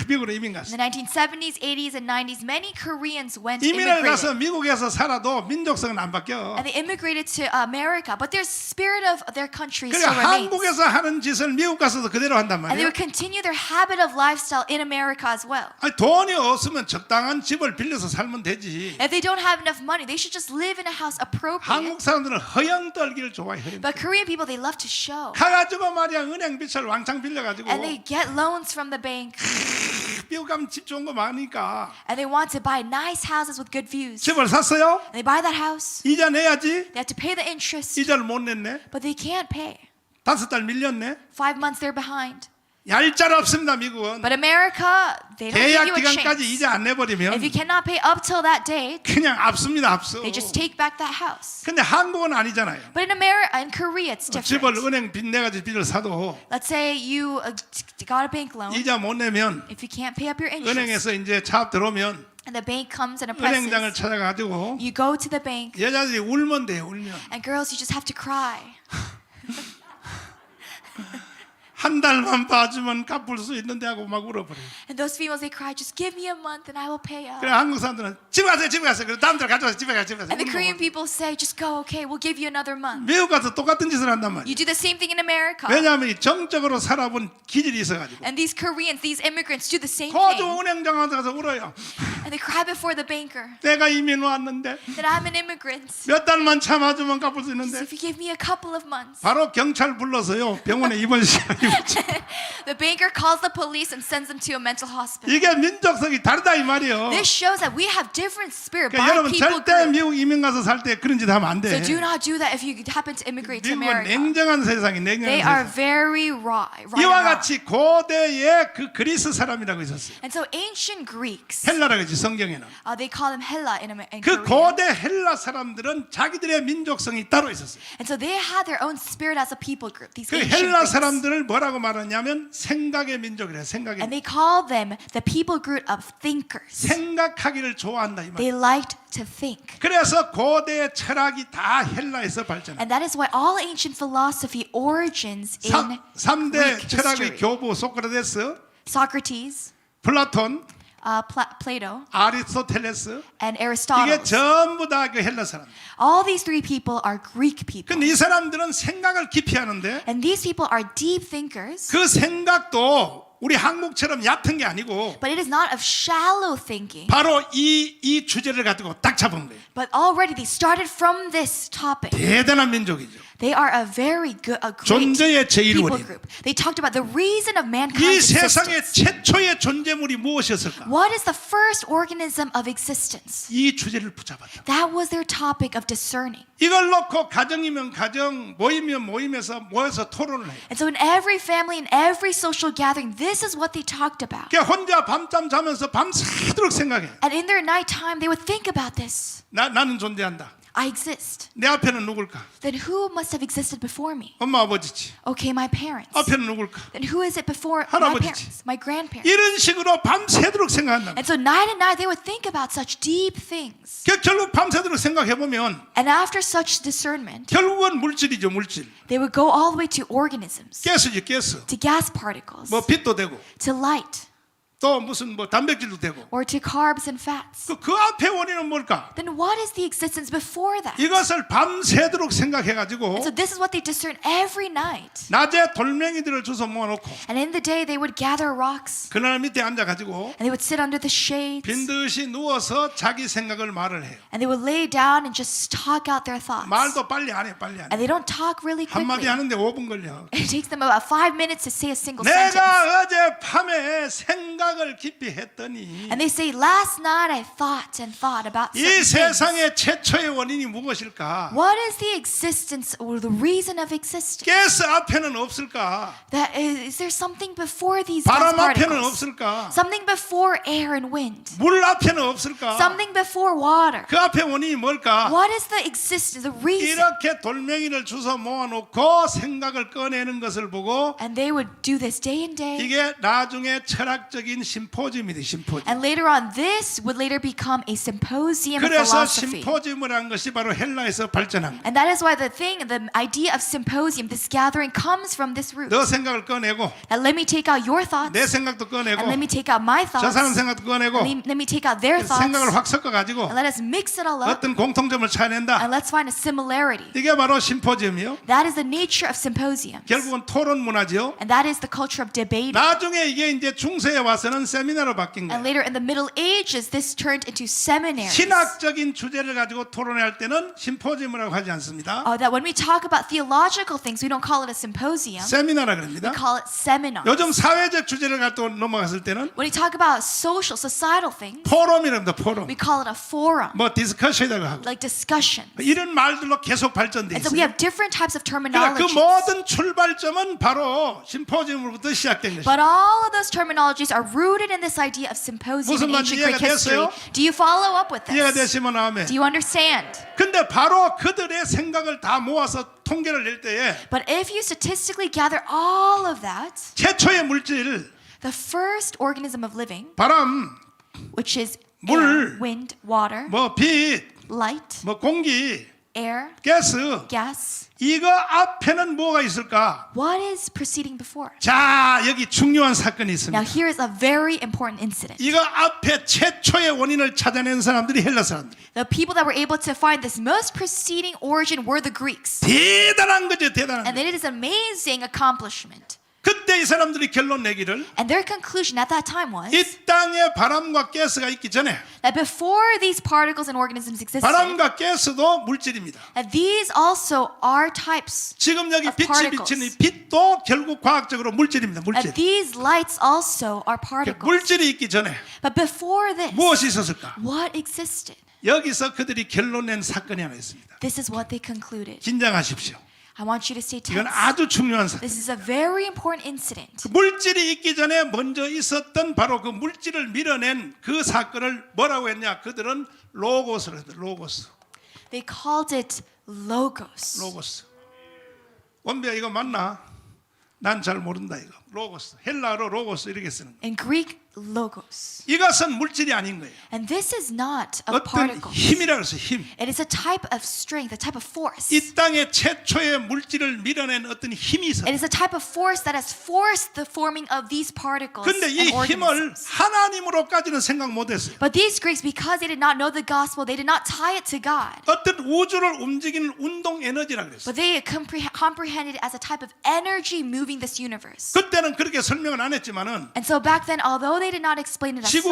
S1: 미국으로 이민
S2: In
S1: 갔어요.
S2: the 1970s, 80s, and 90s, many Koreans went
S1: 이민을 가서
S2: immigrated.
S1: 미국에서 살아도 민족성은 안 바뀌어.
S2: And they immigrated to America, but their spirit of their country
S1: 그러니까
S2: still remains.
S1: 한국에서 하는 짓을 미국 가서도 그대로 한단
S2: And they
S1: 말이에요.
S2: would continue their habit of lifestyle in America as well.
S1: 아니, 돈이 없으면 적당한 집을 빌려서 살면 되지.
S2: If they don't have enough money, they should just live in a house appropriate.
S1: 한국 사람들은 허영 떨기를 좋아해. 허영.
S2: But Korean people, they love to show.
S1: 가가지고 말이야 은행 빚을 왕창 빌려가지고
S2: And they get loans from the bank.
S1: 미국 가면 집 좋은 거 많으니까
S2: And they want to buy nice houses with good views.
S1: 집을 샀어요.
S2: And they buy that house.
S1: 이자 내야지.
S2: They have to pay the interest.
S1: 이자를 못 냈네.
S2: But they can't pay.
S1: 5달 밀렸네.
S2: 5 months they're behind.
S1: 얄짤 없습니다 미국은.
S2: But America, they don't give
S1: 계약
S2: you a
S1: 기간까지
S2: chance.
S1: 이자 안 내버리면
S2: If you cannot pay up till that date,
S1: 그냥 압습니다 압수.
S2: they just take back that house.
S1: 근데 한국은 아니잖아요.
S2: But in America, in Korea, it's
S1: 집을
S2: different.
S1: 은행 빚 내가지고 빚을 사도
S2: Let's say you got a bank loan.
S1: 이자 못 내면
S2: If you can't pay up your interest,
S1: 은행에서 이제 차압 들어오면
S2: and the bank comes and
S1: 은행장을
S2: oppresses,
S1: 찾아가지고
S2: you go to the bank,
S1: 여자들이 울면 돼요 울면.
S2: and girls, you just have to cry.
S1: 한 달만 봐주면 갚을 수 있는데 하고 막 울어버려요.
S2: And those females, they cry, just give me a month and I will pay up.
S1: 그래 한국 사람들은 집에 가세요 집에 가세요. 그래 다음 달 가져와서 집에 가세요 집에 가세요.
S2: And the Korean people say, just go, okay, we'll give you another month.
S1: 미국 가서 똑같은 짓을 한단 말이에요.
S2: You do the same thing in America.
S1: 왜냐하면 이 정적으로 살아본 기질이 있어가지고.
S2: And these Koreans, these immigrants do the same
S1: 거주
S2: thing.
S1: 은행장 가서 울어요.
S2: And they cry before the banker
S1: 내가 이민 왔는데
S2: that I'm an immigrant.
S1: 몇 달만 참아주면 갚을 수
S2: So
S1: 있는데
S2: if you give me a couple of months.
S1: 바로 경찰 불러서요 병원에 입원시켜요.
S2: The banker calls the police and sends them to a mental hospital.
S1: 이게 민족성이 다르다 이 말이에요.
S2: This shows that we have different spirit
S1: 그러니까
S2: by
S1: 여러분
S2: people
S1: 절대
S2: group.
S1: 미국 이민 가서 살 때 그런 짓 하면 안 돼.
S2: So do not do that if you happen to immigrate to
S1: 미국은
S2: America.
S1: 냉정한 세상이
S2: They
S1: 냉정한
S2: are
S1: 세상.
S2: very raw. Right
S1: 이와
S2: and raw.
S1: 같이 고대의 그 그리스 사람이라고 있었어요.
S2: And so ancient Greeks,
S1: 헬라라고 있지 성경에는.
S2: they call them Hella in
S1: 그
S2: Korea.
S1: 고대 헬라 사람들은 자기들의 민족성이 따로 있었어요.
S2: And so they had their own spirit as a people group. These
S1: 그
S2: ancient
S1: 헬라
S2: Greeks.
S1: 사람들을 뭐라고 말하냐면 생각의 민족이래요. 생각의
S2: And they call them the people group of thinkers.
S1: 생각하기를 좋아한다 이 말.
S2: They liked to think.
S1: 그래서 고대 철학이 다 헬라에서 발전해.
S2: And that is why all ancient philosophy origins in
S1: 3대
S2: Greek
S1: 철학의
S2: history.
S1: 교부 소크라테스,
S2: Socrates,
S1: 플라톤,
S2: Plato,
S1: 아리스토텔레스
S2: and
S1: 이게
S2: Aristotle.
S1: 전부 다 그 헬라 사람.
S2: All these three people are Greek people.
S1: 근데 이 사람들은 생각을 깊이 하는데
S2: And these people are deep thinkers.
S1: 그 생각도 우리 한국처럼 얕은 게 아니고
S2: But it is not of shallow thinking.
S1: 바로 이 주제를 가지고 딱 잡은 거예요.
S2: But already they started from this topic.
S1: 대단한 민족이죠.
S2: They are a very good, a great
S1: 존재의 제일
S2: people
S1: 원인.
S2: group. They talked about the reason of
S1: 이
S2: mankind's
S1: 세상의
S2: existence.
S1: 최초의 존재물이 무엇이었을까?
S2: What is the first organism of existence?
S1: 이 주제를 붙잡았다.
S2: That was their topic of discerning.
S1: 이걸 놓고 가정이면 가정, 모임이면 모임에서 모여서 토론을 해요.
S2: And so in every family, in every social gathering, this is what they talked about.
S1: 그러니까 혼자 밤잠 자면서 밤새도록 생각해.
S2: And in their nighttime, they would think about this.
S1: 나는 존재한다.
S2: I exist.
S1: 내 앞에는 누굴까?
S2: Then who must have existed before me?
S1: 엄마 아버지지.
S2: Okay, my parents.
S1: 앞에는 누굴까?
S2: Then who is it before my
S1: 할아버지지.
S2: parents? My grandparents.
S1: 이런 식으로 밤새도록 생각한다.
S2: And so night and night, they would think about such deep things.
S1: 결국 밤새도록 생각해 보면
S2: And after such discernment,
S1: 결국은 물질이죠, 물질.
S2: they would go all the way to organisms,
S1: 가스지, 가스.
S2: to gas particles,
S1: 뭐 빛도 되고
S2: to light,
S1: 또 무슨 뭐 단백질도 되고.
S2: or to carbs and fats.
S1: 그 앞에 원인은 뭘까?
S2: Then what is the existence before that?
S1: 이것을 밤새도록 생각해 가지고
S2: And so this is what they discern every night.
S1: 낮에 돌멩이들을 주워 모아놓고
S2: And in the day, they would gather rocks
S1: 그날 밑에 앉아 가지고
S2: and they would sit under the shades
S1: 빈 듯이 누워서 자기 생각을 말을 해요.
S2: and they would lay down and just talk out their thoughts.
S1: 말도 빨리 안 해, 빨리 안
S2: And
S1: 해.
S2: they don't talk really
S1: 한마디
S2: quickly.
S1: 하는데 5분 걸려.
S2: It takes them about 5 minutes to say a single sentence.
S1: 내가 어젯밤에 생각을 생각을 깊이 했더니
S2: And they say, last night I thought and thought about
S1: 이
S2: certain things.
S1: 세상의 최초의 원인이 무엇일까?
S2: What is the existence or the reason of existence?
S1: 가스 앞에는 없을까?
S2: That is there something before these gas
S1: 바람 앞에는
S2: particles?
S1: 없을까?
S2: Something before air and wind?
S1: 물 앞에는 없을까?
S2: Something before water?
S1: 그 앞에 원인이 뭘까?
S2: What is the existence, the reason?
S1: 이렇게 돌멩이를 주워 모아놓고 생각을 꺼내는 것을 보고
S2: And they would do this day and day.
S1: 이게 나중에 철학적인 심포지엄이 돼. 심포지엄.
S2: And later on, this would later become a symposium of
S1: 그래서
S2: philosophy.
S1: 심포지엄이라는 것이 바로 헬라에서 발전한 거예요.
S2: And that is why the idea of symposium, this gathering, comes from this root.
S1: 너 생각을 꺼내고
S2: Now let me take out your thoughts,
S1: 내 생각도 꺼내고
S2: and let me take out my
S1: 저
S2: thoughts,
S1: 사람 생각도 꺼내고
S2: and let me take out their thoughts,
S1: 생각을 확 섞어가지고
S2: and let us mix it all up,
S1: 어떤 공통점을 찾아낸다.
S2: and let's find a similarity.
S1: 이게 바로 심포지엄이요.
S2: That is the nature of symposiums.
S1: 결국은 토론 문화지요.
S2: And that is the culture of debating.
S1: 나중에 이게 이제 중세에 와서는 세미나로 바뀐
S2: And
S1: 거예요.
S2: later in the Middle Ages, this turned into seminaries.
S1: 신학적인 주제를 가지고 토론할 때는 심포지엄이라고 하지 않습니다.
S2: That when we talk about theological things, we don't call it a symposium.
S1: 세미나라 그럽니다.
S2: We call it seminars.
S1: 요즘 사회적 주제를 가지고 넘어갔을 때는
S2: When we talk about social, societal things,
S1: 포럼이랍니다. 포럼.
S2: we call it a forum,
S1: 뭐 디스커션이라고 하고
S2: like discussion.
S1: 이런 말들로 계속 발전돼
S2: And so we
S1: 있어요.
S2: have different types of
S1: 그러니까 그
S2: terminologies.
S1: 모든 출발점은 바로 심포지엄으로부터 시작된 것이죠.
S2: But all of those terminologies are rooted in this idea of symposium
S1: 무슨
S2: in
S1: 말인지
S2: ancient Greek
S1: 이해가
S2: history.
S1: 됐어요?
S2: Do you follow up with
S1: 이해가
S2: this?
S1: 되시면 아멘.
S2: Do you understand?
S1: 근데 바로 그들의 생각을 다 모아서 통계를 낼 때에
S2: But if you statistically gather all of that,
S1: 최초의 물질
S2: the first organism of living,
S1: 바람,
S2: which is
S1: 물,
S2: air, wind, water,
S1: 뭐 빛,
S2: light,
S1: 뭐 공기,
S2: air,
S1: 가스
S2: gas,
S1: 이거 앞에는 뭐가 있을까?
S2: what is preceding before?
S1: 자, 여기 중요한 사건이
S2: Now
S1: 있습니다.
S2: here is a very important incident.
S1: 이거 앞에 최초의 원인을 찾아낸 사람들이 헬라 사람들.
S2: The people that were able to find this most preceding origin were the Greeks.
S1: 대단한 거죠, 대단한
S2: And
S1: 거.
S2: it is an amazing accomplishment.
S1: 그때 이 사람들이 결론 내기를
S2: And their conclusion at that time was
S1: 이 땅에 바람과 가스가 있기 전에
S2: that before these particles and organisms existed,
S1: 바람과 가스도 물질입니다.
S2: that these also are types,
S1: 지금 여기
S2: of
S1: 빛이
S2: particles.
S1: 비치는 이 빛도 결국 과학적으로 물질입니다. 물질.
S2: that these lights also are particles.
S1: 물질이 있기 전에
S2: But before this,
S1: 무엇이 있었을까?
S2: what existed?
S1: 여기서 그들이 결론 낸 사건이 하나 있습니다.
S2: This is what they concluded.
S1: 긴장하십시오.
S2: I want you to stay
S1: 이건
S2: tense.
S1: 아주 중요한 사건.
S2: This is a very important incident.
S1: 물질이 있기 전에 먼저 있었던 바로 그 물질을 밀어낸 그 사건을 뭐라고 했냐? 그들은 로고스를 했다. 로고스.
S2: They called it logos.
S1: 로고스. 원배야 이거 맞나? 난 잘 모른다 이거. 로고스. 헬라어로 로고스 이렇게 쓰는 거.
S2: In Greek, logos.
S1: 이것은 물질이 아닌 거예요.
S2: And this is not of
S1: 어떤
S2: particles.
S1: 힘이라고 해서 힘.
S2: It is a type of strength, a type of force.
S1: 이 땅의 최초의 물질을 밀어낸 어떤 힘이 있어요.
S2: It is a type of force that has forced the forming of these particles
S1: 근데 이
S2: and
S1: 힘을
S2: organisms.
S1: 하나님으로까지는 생각 못했어요.
S2: But these Greeks, because they did not know the gospel, they did not tie it to God.
S1: 어떤 우주를 움직이는 운동 에너지라 그랬어요.
S2: But they comprehended it as a type of energy moving this universe.
S1: 그때는 그렇게 설명을 안 했지만은
S2: And so back then, although they did not explain it as such,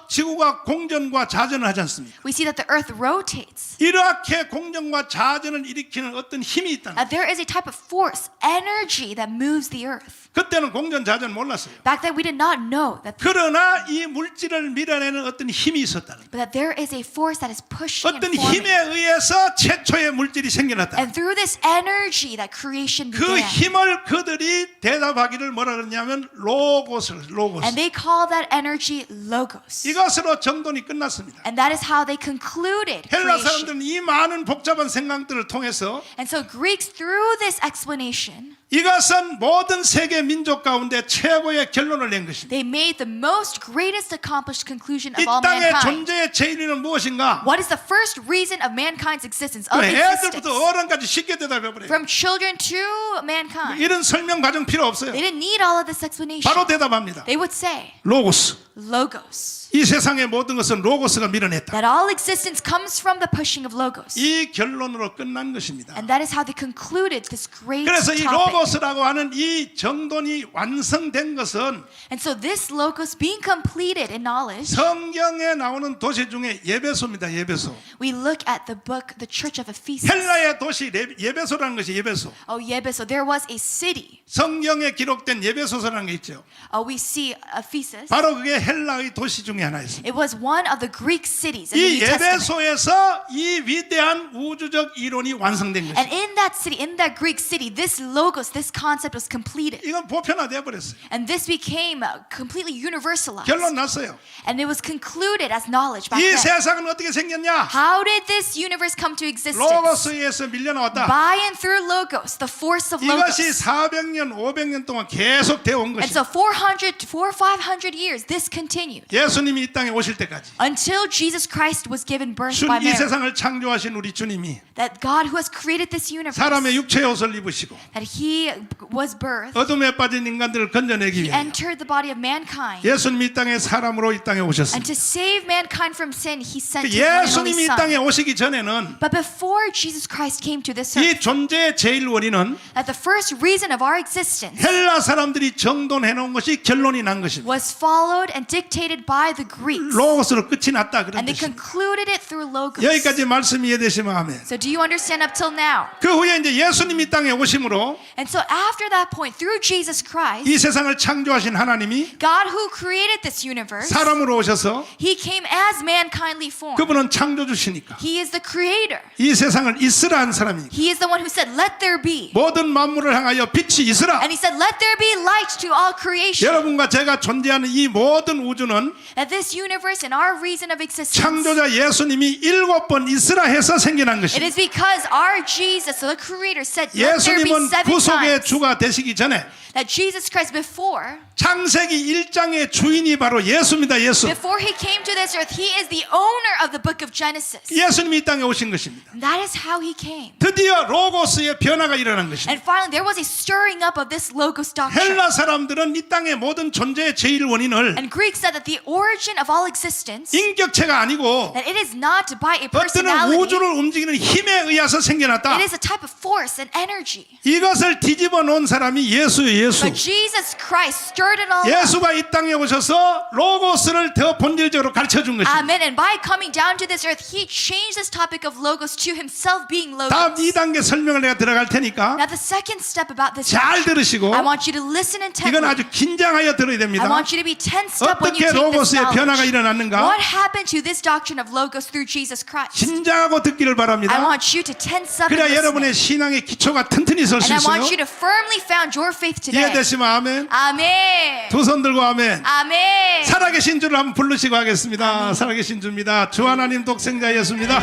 S1: 지구가 공전과 자전을 하지 않습니까?
S2: we see that the earth rotates.
S1: 이렇게 공전과 자전을 일으키는 어떤 힘이 있다는 거예요.
S2: That there is a type of force, energy that moves the earth.
S1: 그때는 공전 자전 몰랐어요.
S2: Back then, we did not know that,
S1: 그러나 이 물질을 밀어내는 어떤 힘이 있었다는 거예요.
S2: but that there is a force that is pushing and
S1: 어떤
S2: forming.
S1: 힘에 의해서 최초의 물질이 생겨났다.
S2: And through this energy that creation
S1: 그
S2: began.
S1: 힘을 그들이 대답하기를 뭐라 그러냐면 로고스.
S2: And they call that energy logos.
S1: 이것으로 정돈이 끝났습니다.
S2: And that is how they concluded
S1: 헬라
S2: creation.
S1: 사람들은 이 많은 복잡한 생각들을 통해서
S2: And so Greeks, through this explanation,
S1: 이것은 모든 세계 민족 가운데 최고의 결론을 낸 것입니다.
S2: they made the most greatest accomplished conclusion
S1: 이
S2: of all
S1: 땅의
S2: mankind.
S1: 존재의 제일은 무엇인가?
S2: What is the first reason of mankind's existence, of
S1: 애들부터
S2: existence?
S1: 어른까지 쉽게 대답해버려요.
S2: From children to mankind.
S1: 이런 설명 과정 필요 없어요.
S2: They didn't need all of this explanation.
S1: 바로 대답합니다.
S2: They would say,
S1: 로고스.
S2: logos.
S1: 이 세상의 모든 것은 로고스가 밀어냈다.
S2: That all existence comes from the pushing of logos.
S1: 이 결론으로 끝난 것입니다.
S2: And that is how they concluded this great
S1: 그래서 이
S2: topic.
S1: 로고스라고 하는 이 정돈이 완성된 것은
S2: And so this logos being completed in knowledge,
S1: 성경에 나오는 도시 중에 예배소입니다. 예배소.
S2: we look at the book, the Church of Ephesus.
S1: 헬라의 도시 예배소라는 것이 예배소.
S2: Oh, Yebeso, there was a city.
S1: 성경에 기록된 예배소서라는 게 있죠.
S2: We see Ephesus.
S1: 바로 그게 헬라의 도시 중에 하나였습니다.
S2: It was one of the Greek cities in the
S1: 이
S2: New Testament.
S1: 에베소에서 이 위대한 우주적 이론이 완성된
S2: And
S1: 것입니다.
S2: in that city, in that Greek city, this logos, this concept was completed.
S1: 이건 보편화되어 버렸어요.
S2: And this became completely universalized.
S1: 결론 났어요.
S2: And it was concluded as knowledge back
S1: 이
S2: then.
S1: 세상은 어떻게 생겼냐?
S2: How did this universe come to existence?
S1: 로고스에서 밀려나왔다.
S2: By and through logos, the force of
S1: 이것이
S2: logos.
S1: 400년, 500년 동안 계속 되어 온
S2: And
S1: 것입니다.
S2: so 500 years, this continued
S1: 예수님이 이 땅에 오실 때까지.
S2: until Jesus Christ was given birth by
S1: 이
S2: Mary.
S1: 세상을 창조하신 우리 주님이
S2: That God who has created this universe,
S1: 사람의 육체의 옷을 입으시고
S2: that He was birthed,
S1: 어둠에 빠진 인간들을 건져내기 위해
S2: entered the body of mankind.
S1: 예수님이 이 땅에 사람으로 이 땅에
S2: And
S1: 오셨습니다.
S2: to save mankind from sin, He sent His one and only
S1: 예수님이 이
S2: Son.
S1: 땅에 오시기 전에는
S2: But before Jesus Christ came to this earth,
S1: 이 존재의 제일 원인은
S2: that the first reason of our existence
S1: 헬라 사람들이 정돈해 놓은 것이 결론이 난 것입니다.
S2: was followed and dictated by the Greeks.
S1: 로고스로 끝이 났다 그런
S2: And they
S1: 뜻입니다.
S2: concluded it through logos.
S1: 여기까지 말씀이 이해되시면 아멘.
S2: So do you understand up till now?
S1: 그 후에 이제 예수님이 땅에 오심으로
S2: And so after that point, through Jesus Christ,
S1: 이 세상을 창조하신 하나님이
S2: God who created this universe,
S1: 사람으로 오셔서
S2: He came as mankindly formed.
S1: 그분은 창조주시니까
S2: He is the creator.
S1: 이 세상을 있으라 한 사람이니까
S2: He is the one who said, let there be.
S1: 모든 만물을 향하여 빛이 있으라.
S2: And He said, let there be light to all creation.
S1: 여러분과 제가 존재하는 이 모든 우주는
S2: That this universe and our reason of existence,
S1: 창조자 예수님이 7번 있으라 해서 생겨난
S2: it
S1: 것입니다.
S2: is because our Jesus, the creator, said, let there be
S1: 예수님은
S2: 7
S1: 구속의
S2: times.
S1: 주가 되시기 전에
S2: That Jesus Christ before
S1: 창세기 1장의 주인이 바로 예수입니다. 예수.
S2: Before He came to this earth, He is the owner of the book of Genesis.
S1: 예수님이 이 땅에 오신 것입니다.
S2: And that is how He came.
S1: 드디어 로고스의 변화가 일어난 것입니다.
S2: And finally, there was a stirring up of this logos doctrine.
S1: 헬라 사람들은 이 땅의 모든 존재의 제일 원인을
S2: And Greeks said that the origin of all existence,
S1: 인격체가 아니고
S2: that it is not by a
S1: 어떤
S2: personality,
S1: 우주를 움직이는 힘에 의해서 생겨났다.
S2: it is a type of force and energy.
S1: 이것을 뒤집어 놓은 사람이 예수예요. 예수.
S2: But Jesus Christ stirred it all up.
S1: 예수가 이 땅에 오셔서 로고스를 더 본질적으로 가르쳐 준 것입니다.
S2: Amen. And by coming down to this earth, He changed this topic of logos to Himself being
S1: 다음
S2: logos.
S1: 2단계 설명을 내가 들어갈 테니까
S2: Now the second step about this
S1: 잘
S2: doctrine,
S1: 들으시고
S2: I want you to listen intently.
S1: 이건 아주 긴장하여 들어야
S2: I
S1: 됩니다.
S2: want you to be tensed up when you
S1: 어떻게
S2: take this
S1: 로고스의 변화가
S2: knowledge.
S1: 일어났는가?
S2: What happened to this doctrine of logos through Jesus Christ?
S1: 긴장하고 듣기를
S2: I
S1: 바랍니다.
S2: want you to tense up and
S1: 그래야
S2: listen.
S1: 여러분의 신앙의 기초가 튼튼히 설 수
S2: And I want
S1: 있어요.
S2: you to firmly found your faith today.
S1: 이해되시면 아멘.
S2: Amen.
S1: 두 손 들고 아멘.
S2: Amen.
S1: 살아계신 주를 한번 부르시고 하겠습니다. 살아계신 주입니다. 주 하나님 독생자 예수입니다.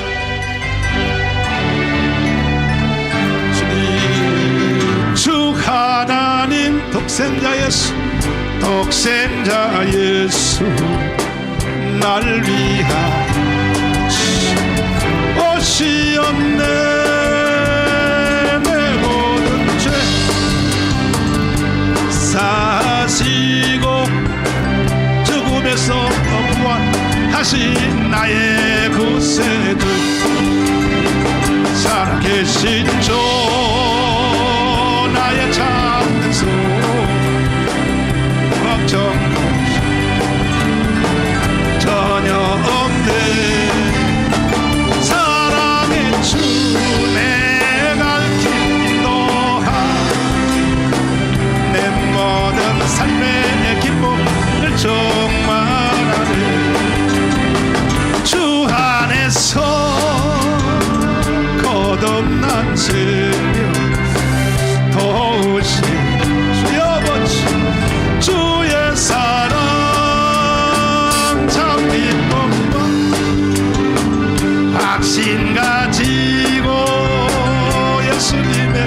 S1: 주님, 주 하나님 독생자 예수, 독생자 예수, 날 위하여 오시었네. 내 모든 죄 사시고 죽음에서 부활하신 나의 구세주, 살아계신 주 나의 참소, 걱정 전혀 없네. 사랑의 주 내가 인도하 내 모든 삶의 기쁨을 충만하네. 주 안에서 거듭난 생명 도우신 주여 아버지, 주의 사랑 참 기쁨과 확신 가지고 예수님의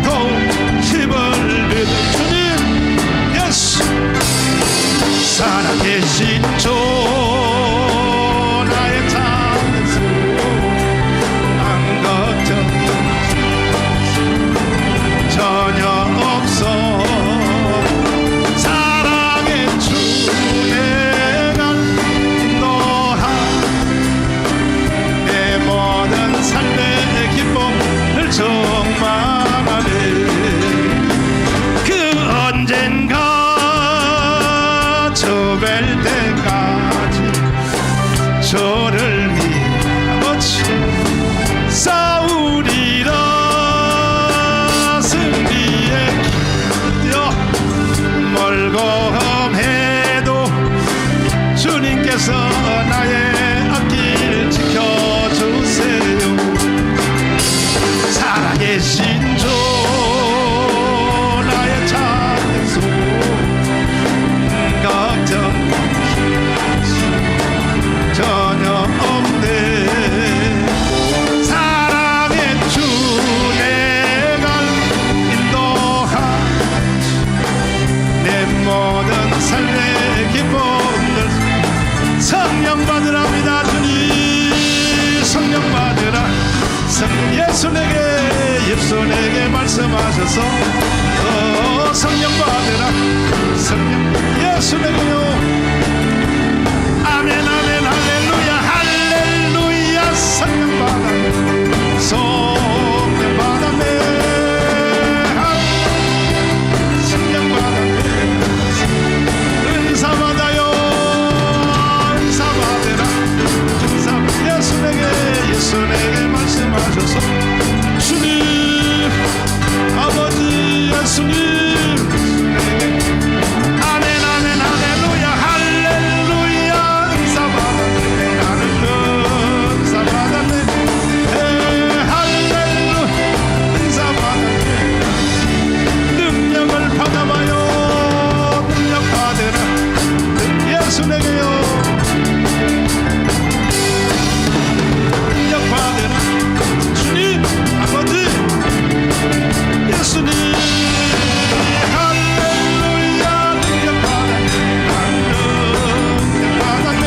S1: 도우심을 믿는 주님 예수, 살아계신 주 나의 참소, 안 걱정 전혀 없어. 사랑의 주 내가 인도하 내 모든 삶의 기쁨을 충만하네. 그 언젠가 저 뵐 때까지 저를 위해 아버지 싸우리라. 승리의 길이여 멀고 험해도 주님께서 나의 앞길 지켜주세요. 살아계신 주 나의 찬송 걱정 전혀 없네. 사랑의 주 내가 인도하시 내 모든 삶의 기쁨들 성령 받으랍니다. 주님 성령 받으라. 예수 내게 예수에게 말씀하셔서 성령 받으라. 성령 예수 내게요. 아멘 아멘 할렐루야 할렐루야. 성령 받아 성령 받아네. 성령 받아네. 은사 받아요. 은사 받으라. 은사 예수 내게 예수 내게 말씀하셔서 주님 아버지 예수님 아멘 아멘 할렐루야 할렐루야. 은사 받았네. 나는 은사 받았네. 할렐루야 은사 받았네. 능력을 받아봐요. 능력 받으라. 예수 내게요. 능력 받으라. 주님 아버지 예수님 할렐루야. 능력 받았네. 능력 받았네.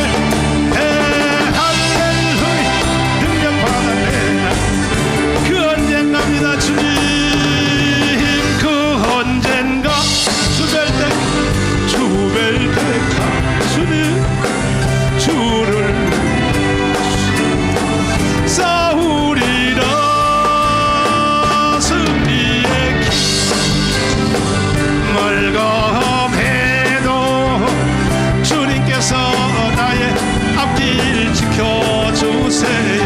S1: 할렐루야 능력 받았네. 그 언젠가입니다. 주님 그 언젠가 주벨 때가 주님 주를 싸우리라. 승리의 길 멀검해도 주님께서 나의 앞길 지켜주세요.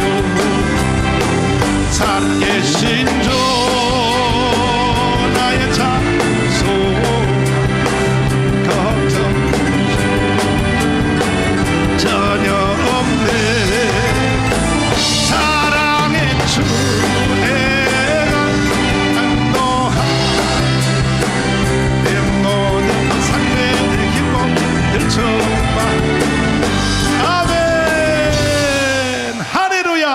S1: 살아계신 주 나의 찬송 걱정 전혀 없네. 사랑의 주 내가 인도하 내 모든 삶의 기쁨 들춰봐. 아멘 할렐루야.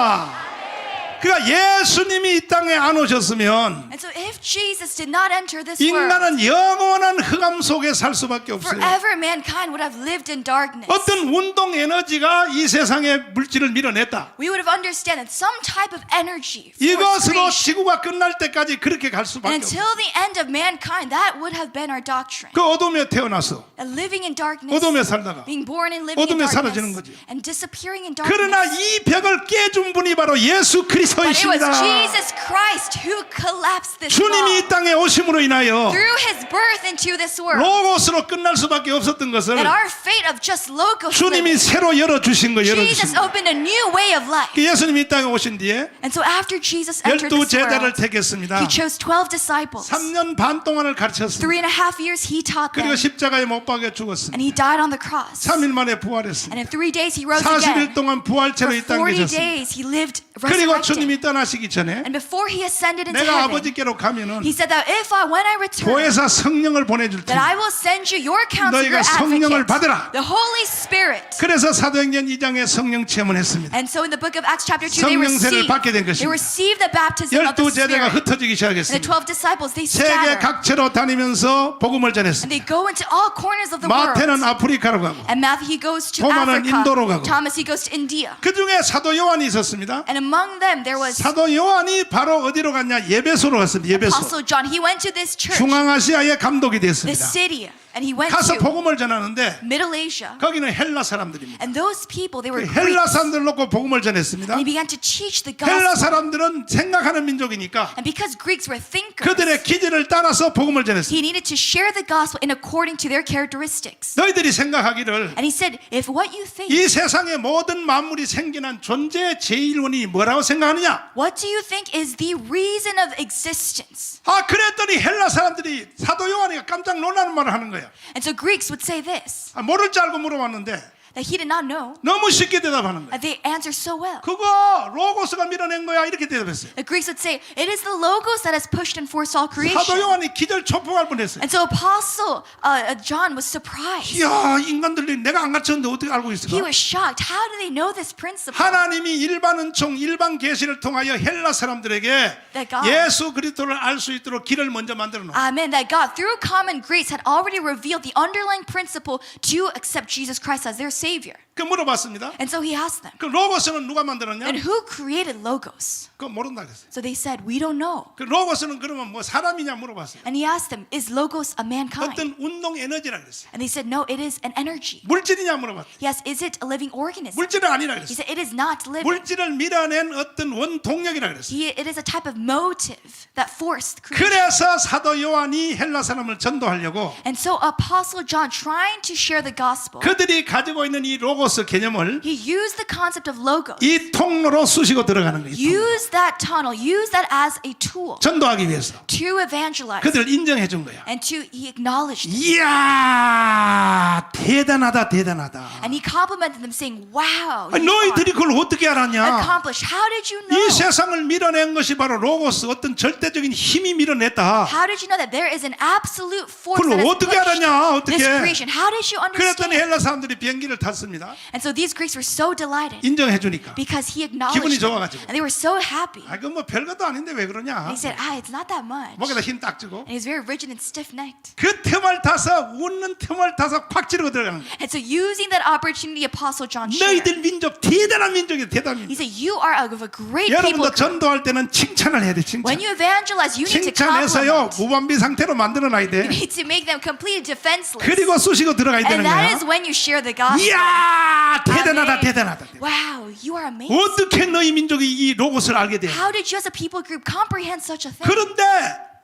S1: 그러니까 예수님이 이 땅에 안 오셨으면
S2: And so if Jesus did not enter this world,
S1: 인간은 영원한 흑암 속에 살 수밖에 없어요.
S2: forever mankind would have lived in darkness.
S1: 어떤 운동 에너지가 이 세상의 물질을 밀어냈다.
S2: We would have understood that some type of energy force
S1: 이것으로
S2: creation.
S1: 지구가 끝날 때까지 그렇게 갈 수밖에
S2: And
S1: 없어요.
S2: until the end of mankind, that would have been our doctrine.
S1: 그 어둠에 태어나서
S2: And living in darkness,
S1: 어둠에 살다가
S2: being born and living in
S1: 어둠에 사라지는
S2: darkness,
S1: 거죠.
S2: and disappearing in
S1: 그러나
S2: darkness.
S1: 이 벽을 깨준 분이 바로 예수
S2: But it was
S1: 그리스도이십니다.
S2: Jesus Christ who collapsed this
S1: 주님이
S2: wall.
S1: 이 땅에 오심으로 인하여
S2: Through his birth into this world,
S1: 로고스로 끝날 수밖에 없었던 것을
S2: that our fate of just logos
S1: 주님이
S2: living,
S1: 새로 열어주신 거예요.
S2: Jesus opened a new way of life.
S1: 예수님이 이 땅에 오신 뒤에
S2: And so after Jesus entered
S1: 12
S2: this
S1: 제자를
S2: world,
S1: 택했습니다.
S2: he chose 12 disciples.
S1: 3년 반 동안을 가르쳤습니다.
S2: 3.5 years he taught them,
S1: 그리고 십자가에 못 박여 죽었습니다.
S2: and he died on the cross.
S1: 3일 만에
S2: And
S1: 부활했습니다.
S2: in 3 days he rose
S1: 40일
S2: again.
S1: 동안 부활체로
S2: For
S1: 이 땅에
S2: 40
S1: 계셨습니다.
S2: days he lived
S1: 그리고
S2: resurrected.
S1: 주님이 떠나시기 전에
S2: And before he ascended into
S1: 내가
S2: heaven,
S1: 아버지께로 가면은
S2: he said that when I return,
S1: 보혜사 성령을 보내줄
S2: that
S1: 테니
S2: I will send you your counselor
S1: 너희가 성령을
S2: advocate,
S1: 받으라.
S2: the Holy Spirit.
S1: 그래서 사도행전 2장에 성령 체험을 했습니다.
S2: And so in the book of Acts chapter 2, they
S1: 성령세를 받게 된
S2: received
S1: 것입니다.
S2: the baptism of the
S1: 12 제자가
S2: Spirit.
S1: 흩어지기
S2: And the
S1: 시작했습니다.
S2: 12 disciples, they
S1: 세계
S2: scatter.
S1: 각처로 다니면서 복음을
S2: And
S1: 전했습니다.
S2: they go into all corners of the world.
S1: 마태는 아프리카로 가고
S2: And Matthew, he goes to
S1: 토마는
S2: Africa.
S1: 인도로 가고.
S2: Thomas, he goes to India.
S1: 그 중에 사도 요한이 있었습니다.
S2: And among them, there was
S1: 사도 요한이 바로 어디로 갔냐? 예배소로 갔습니다. 예배소.
S2: Apostle John. He went to this church,
S1: 중앙아시아의 감독이
S2: this
S1: 됐습니다.
S2: city, and he went
S1: 가서
S2: to
S1: 복음을 전하는데
S2: Middle Asia.
S1: 거기는 헬라 사람들입니다.
S2: And those people, they were
S1: 헬라
S2: Greeks.
S1: 사람들 놓고 복음을 전했습니다.
S2: And he began to teach the
S1: 헬라
S2: gospel.
S1: 사람들은 생각하는 민족이니까
S2: And because Greeks were thinkers,
S1: 그들의 기질을 따라서 복음을 전했습니다.
S2: he needed to share the gospel in according to their characteristics.
S1: 너희들이 생각하기를
S2: And he said, if what you think,
S1: 이 세상의 모든 만물이 생겨난 존재의 제일원이 뭐라고 생각하느냐?
S2: what do you think is the reason of existence?
S1: 아 그랬더니 헬라 사람들이 사도 요한이가 깜짝 놀라는 말을 하는 거예요.
S2: And so Greeks would say this.
S1: 아, 모를 줄 알고 물어봤는데
S2: that he did not know.
S1: 너무 쉽게 대답하는 거예요.
S2: They answer so well.
S1: 그거 로고스가 밀어낸 거야 이렇게 대답했어요.
S2: The Greeks would say, it is the logos that has pushed and forced all
S1: 사도
S2: creation.
S1: 요한이 기절 초풍할 뻔했어요.
S2: And so Apostle John was surprised.
S1: 이야 인간들이 내가 안 가르쳤는데 어떻게 알고
S2: He
S1: 있을까?
S2: was shocked. How do they know this principle?
S1: 하나님이 일반 은총, 일반 계시를 통하여 헬라 사람들에게
S2: That God-
S1: 예수 그리스도를 알 수 있도록 길을 먼저 만들어 놓은.
S2: Amen. That God, through common grace, had already revealed the underlying principle to accept Jesus Christ as their Savior.
S1: 그 물어봤습니다.
S2: And so he asked them,
S1: 그 로고스는 누가 만들었냐?
S2: and who created logos?
S1: 그거 모른다 그랬어요.
S2: So they said, we don't know.
S1: 그 로고스는 그러면 뭐 사람이냐 물어봤어요.
S2: And he asked them, is logos a mankind?
S1: 어떤 운동 에너지라 그랬어요.
S2: And they said, no, it is an energy.
S1: 물질이냐 물어봤어요.
S2: Yes, is it a living organism?
S1: 물질은 아니라
S2: He
S1: 그랬어요.
S2: said, it is not living.
S1: 물질을 밀어낸 어떤 원동력이라 그랬어요.
S2: It is a type of motive that forced creation.
S1: 그래서 사도 요한이 헬라 사람을 전도하려고
S2: And so Apostle John, trying to share the gospel,
S1: 그들이 가지고 있는 이 로고스 개념을
S2: he used the concept of logos,
S1: 이 통로로 쑤시고 들어가는 거예요.
S2: use that tunnel, use that as a tool
S1: 전도하기 위해서
S2: to evangelize
S1: 그들을 인정해 준 거야.
S2: and to he acknowledged it.
S1: 이야 대단하다 대단하다.
S2: And he complimented them saying, wow,
S1: 아니,
S2: you
S1: 너희들이 그걸 어떻게
S2: are
S1: 알았냐?
S2: accomplished. How did you
S1: 이
S2: know?
S1: 세상을 밀어낸 것이 바로 로고스 어떤 절대적인 힘이 밀어냈다.
S2: How did you know that there is an absolute force
S1: 그걸
S2: that has
S1: 어떻게
S2: pushed
S1: 알았냐?
S2: this
S1: 어떻게?
S2: creation? How did you
S1: 그랬더니
S2: understand?
S1: 헬라 사람들이 비행기를 탔습니다.
S2: And so these Greeks were so delighted
S1: 인정해 주니까.
S2: because he
S1: 기분이
S2: acknowledged them.
S1: 좋아가지고.
S2: And they were so happy.
S1: 아, 그뭐 별것도 아닌데 왜 그러냐?
S2: And he said, it's not that much.
S1: 목에다 힘 딱 주고
S2: And he's very rigid and stiff-necked.
S1: 그 틈을 타서 웃는 틈을 타서 콱 찌르고 들어가는 거야.
S2: And so using that opportunity, Apostle John shared.
S1: 너희들 민족 대단한 민족이야 대단한
S2: He
S1: 민족.
S2: said, you are of a great people.
S1: 여러분도 전도할 때는 칭찬을 해야 돼 칭찬.
S2: When you evangelize, you need to
S1: 칭찬해서요
S2: compliment.
S1: 무방비 상태로 만들어놔야 돼.
S2: You need to make them completely defenseless.
S1: 그리고 쑤시고 들어가야 되는
S2: And that
S1: 거야.
S2: is when you share the gospel.
S1: 이야 대단하다
S2: Amen.
S1: 대단하다.
S2: Wow, you are amazing.
S1: 어떻게 너희 민족이 이 로고스를 알게 돼?
S2: How did you as a people group comprehend such a thing?
S1: 그런데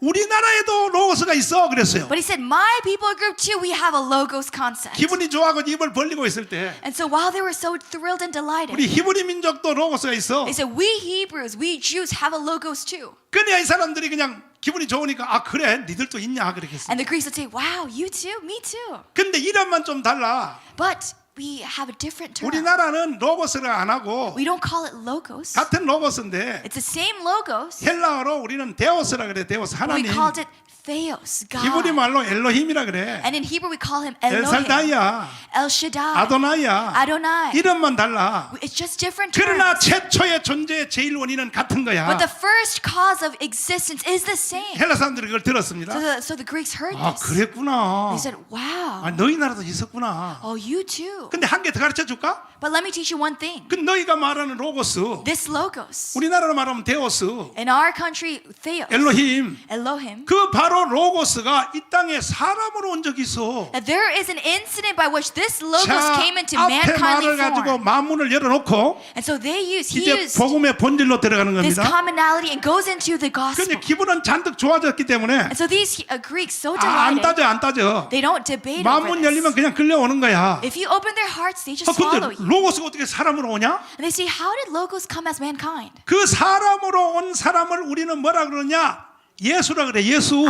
S1: 우리나라에도 로고스가 있어 그랬어요.
S2: But he said, my people group too, we have a logos concept.
S1: 기분이 좋아하고 입을 벌리고 있을 때
S2: And so while they were so thrilled and delighted,
S1: 우리 히브리 민족도 로고스가 있어.
S2: they said, we Hebrews, we Jews have a logos too.
S1: 그래야 이 사람들이 그냥 기분이 좋으니까 아 그래 니들도 있냐 그랬겠어.
S2: And the Greeks would say, wow, you too, me too.
S1: 근데 이름만 좀 달라.
S2: But we have a different term.
S1: 우리나라는 로고스를 안 하고
S2: We don't call it logos.
S1: 같은 로고스인데
S2: It's the same logos.
S1: 헬라어로 우리는 데오스라 그래. 데오스
S2: But we
S1: 하나님.
S2: called it Theos,
S1: 히브리
S2: God.
S1: 말로 엘로힘이라 그래.
S2: And in Hebrew we call him Elohim,
S1: 엘살다이야,
S2: El Shaddai,
S1: 아도나이야.
S2: Adonai.
S1: 이름만 달라.
S2: It's just different
S1: 그러나
S2: terms.
S1: 최초의 존재의 제일 원인은 같은 거야.
S2: But the first cause of existence is the same.
S1: 헬라 사람들이 그걸 들었습니다.
S2: So the Greeks heard
S1: 아
S2: this.
S1: 그랬구나.
S2: They said, wow,
S1: 아 너희 나라도 있었구나.
S2: oh, you too.
S1: 근데 한 개 더 가르쳐 줄까?
S2: But let me teach you one thing.
S1: 그 너희가 말하는 로고스,
S2: This logos,
S1: 우리나라로 말하면 데오스,
S2: in our country, Theos,
S1: 엘로힘.
S2: Elohim,
S1: 그 바로 로고스가 이 땅에 사람으로 온 적이 있어.
S2: that there is an incident by which this logos
S1: 자,
S2: came into
S1: 앞에
S2: mankindly
S1: 말을 가지고
S2: form.
S1: 만문을 열어놓고
S2: And so he
S1: 이제
S2: used
S1: 복음의 본질로 들어가는
S2: this
S1: 겁니다.
S2: commonality and goes into the gospel.
S1: 근데 기분은 잔뜩 좋아졌기 때문에
S2: And so these Greeks, so
S1: 안
S2: delighted,
S1: 따져 안 따져.
S2: they don't debate over
S1: 만문 열리면
S2: this.
S1: 그냥 끌려오는 거야.
S2: If you open their hearts, they just
S1: 근데
S2: follow you.
S1: 로고스가 어떻게 사람으로 오냐?
S2: And they say, how did logos come as mankind?
S1: 그 사람으로 온 사람을 우리는 뭐라 그러냐? 예수라 그래. 예수.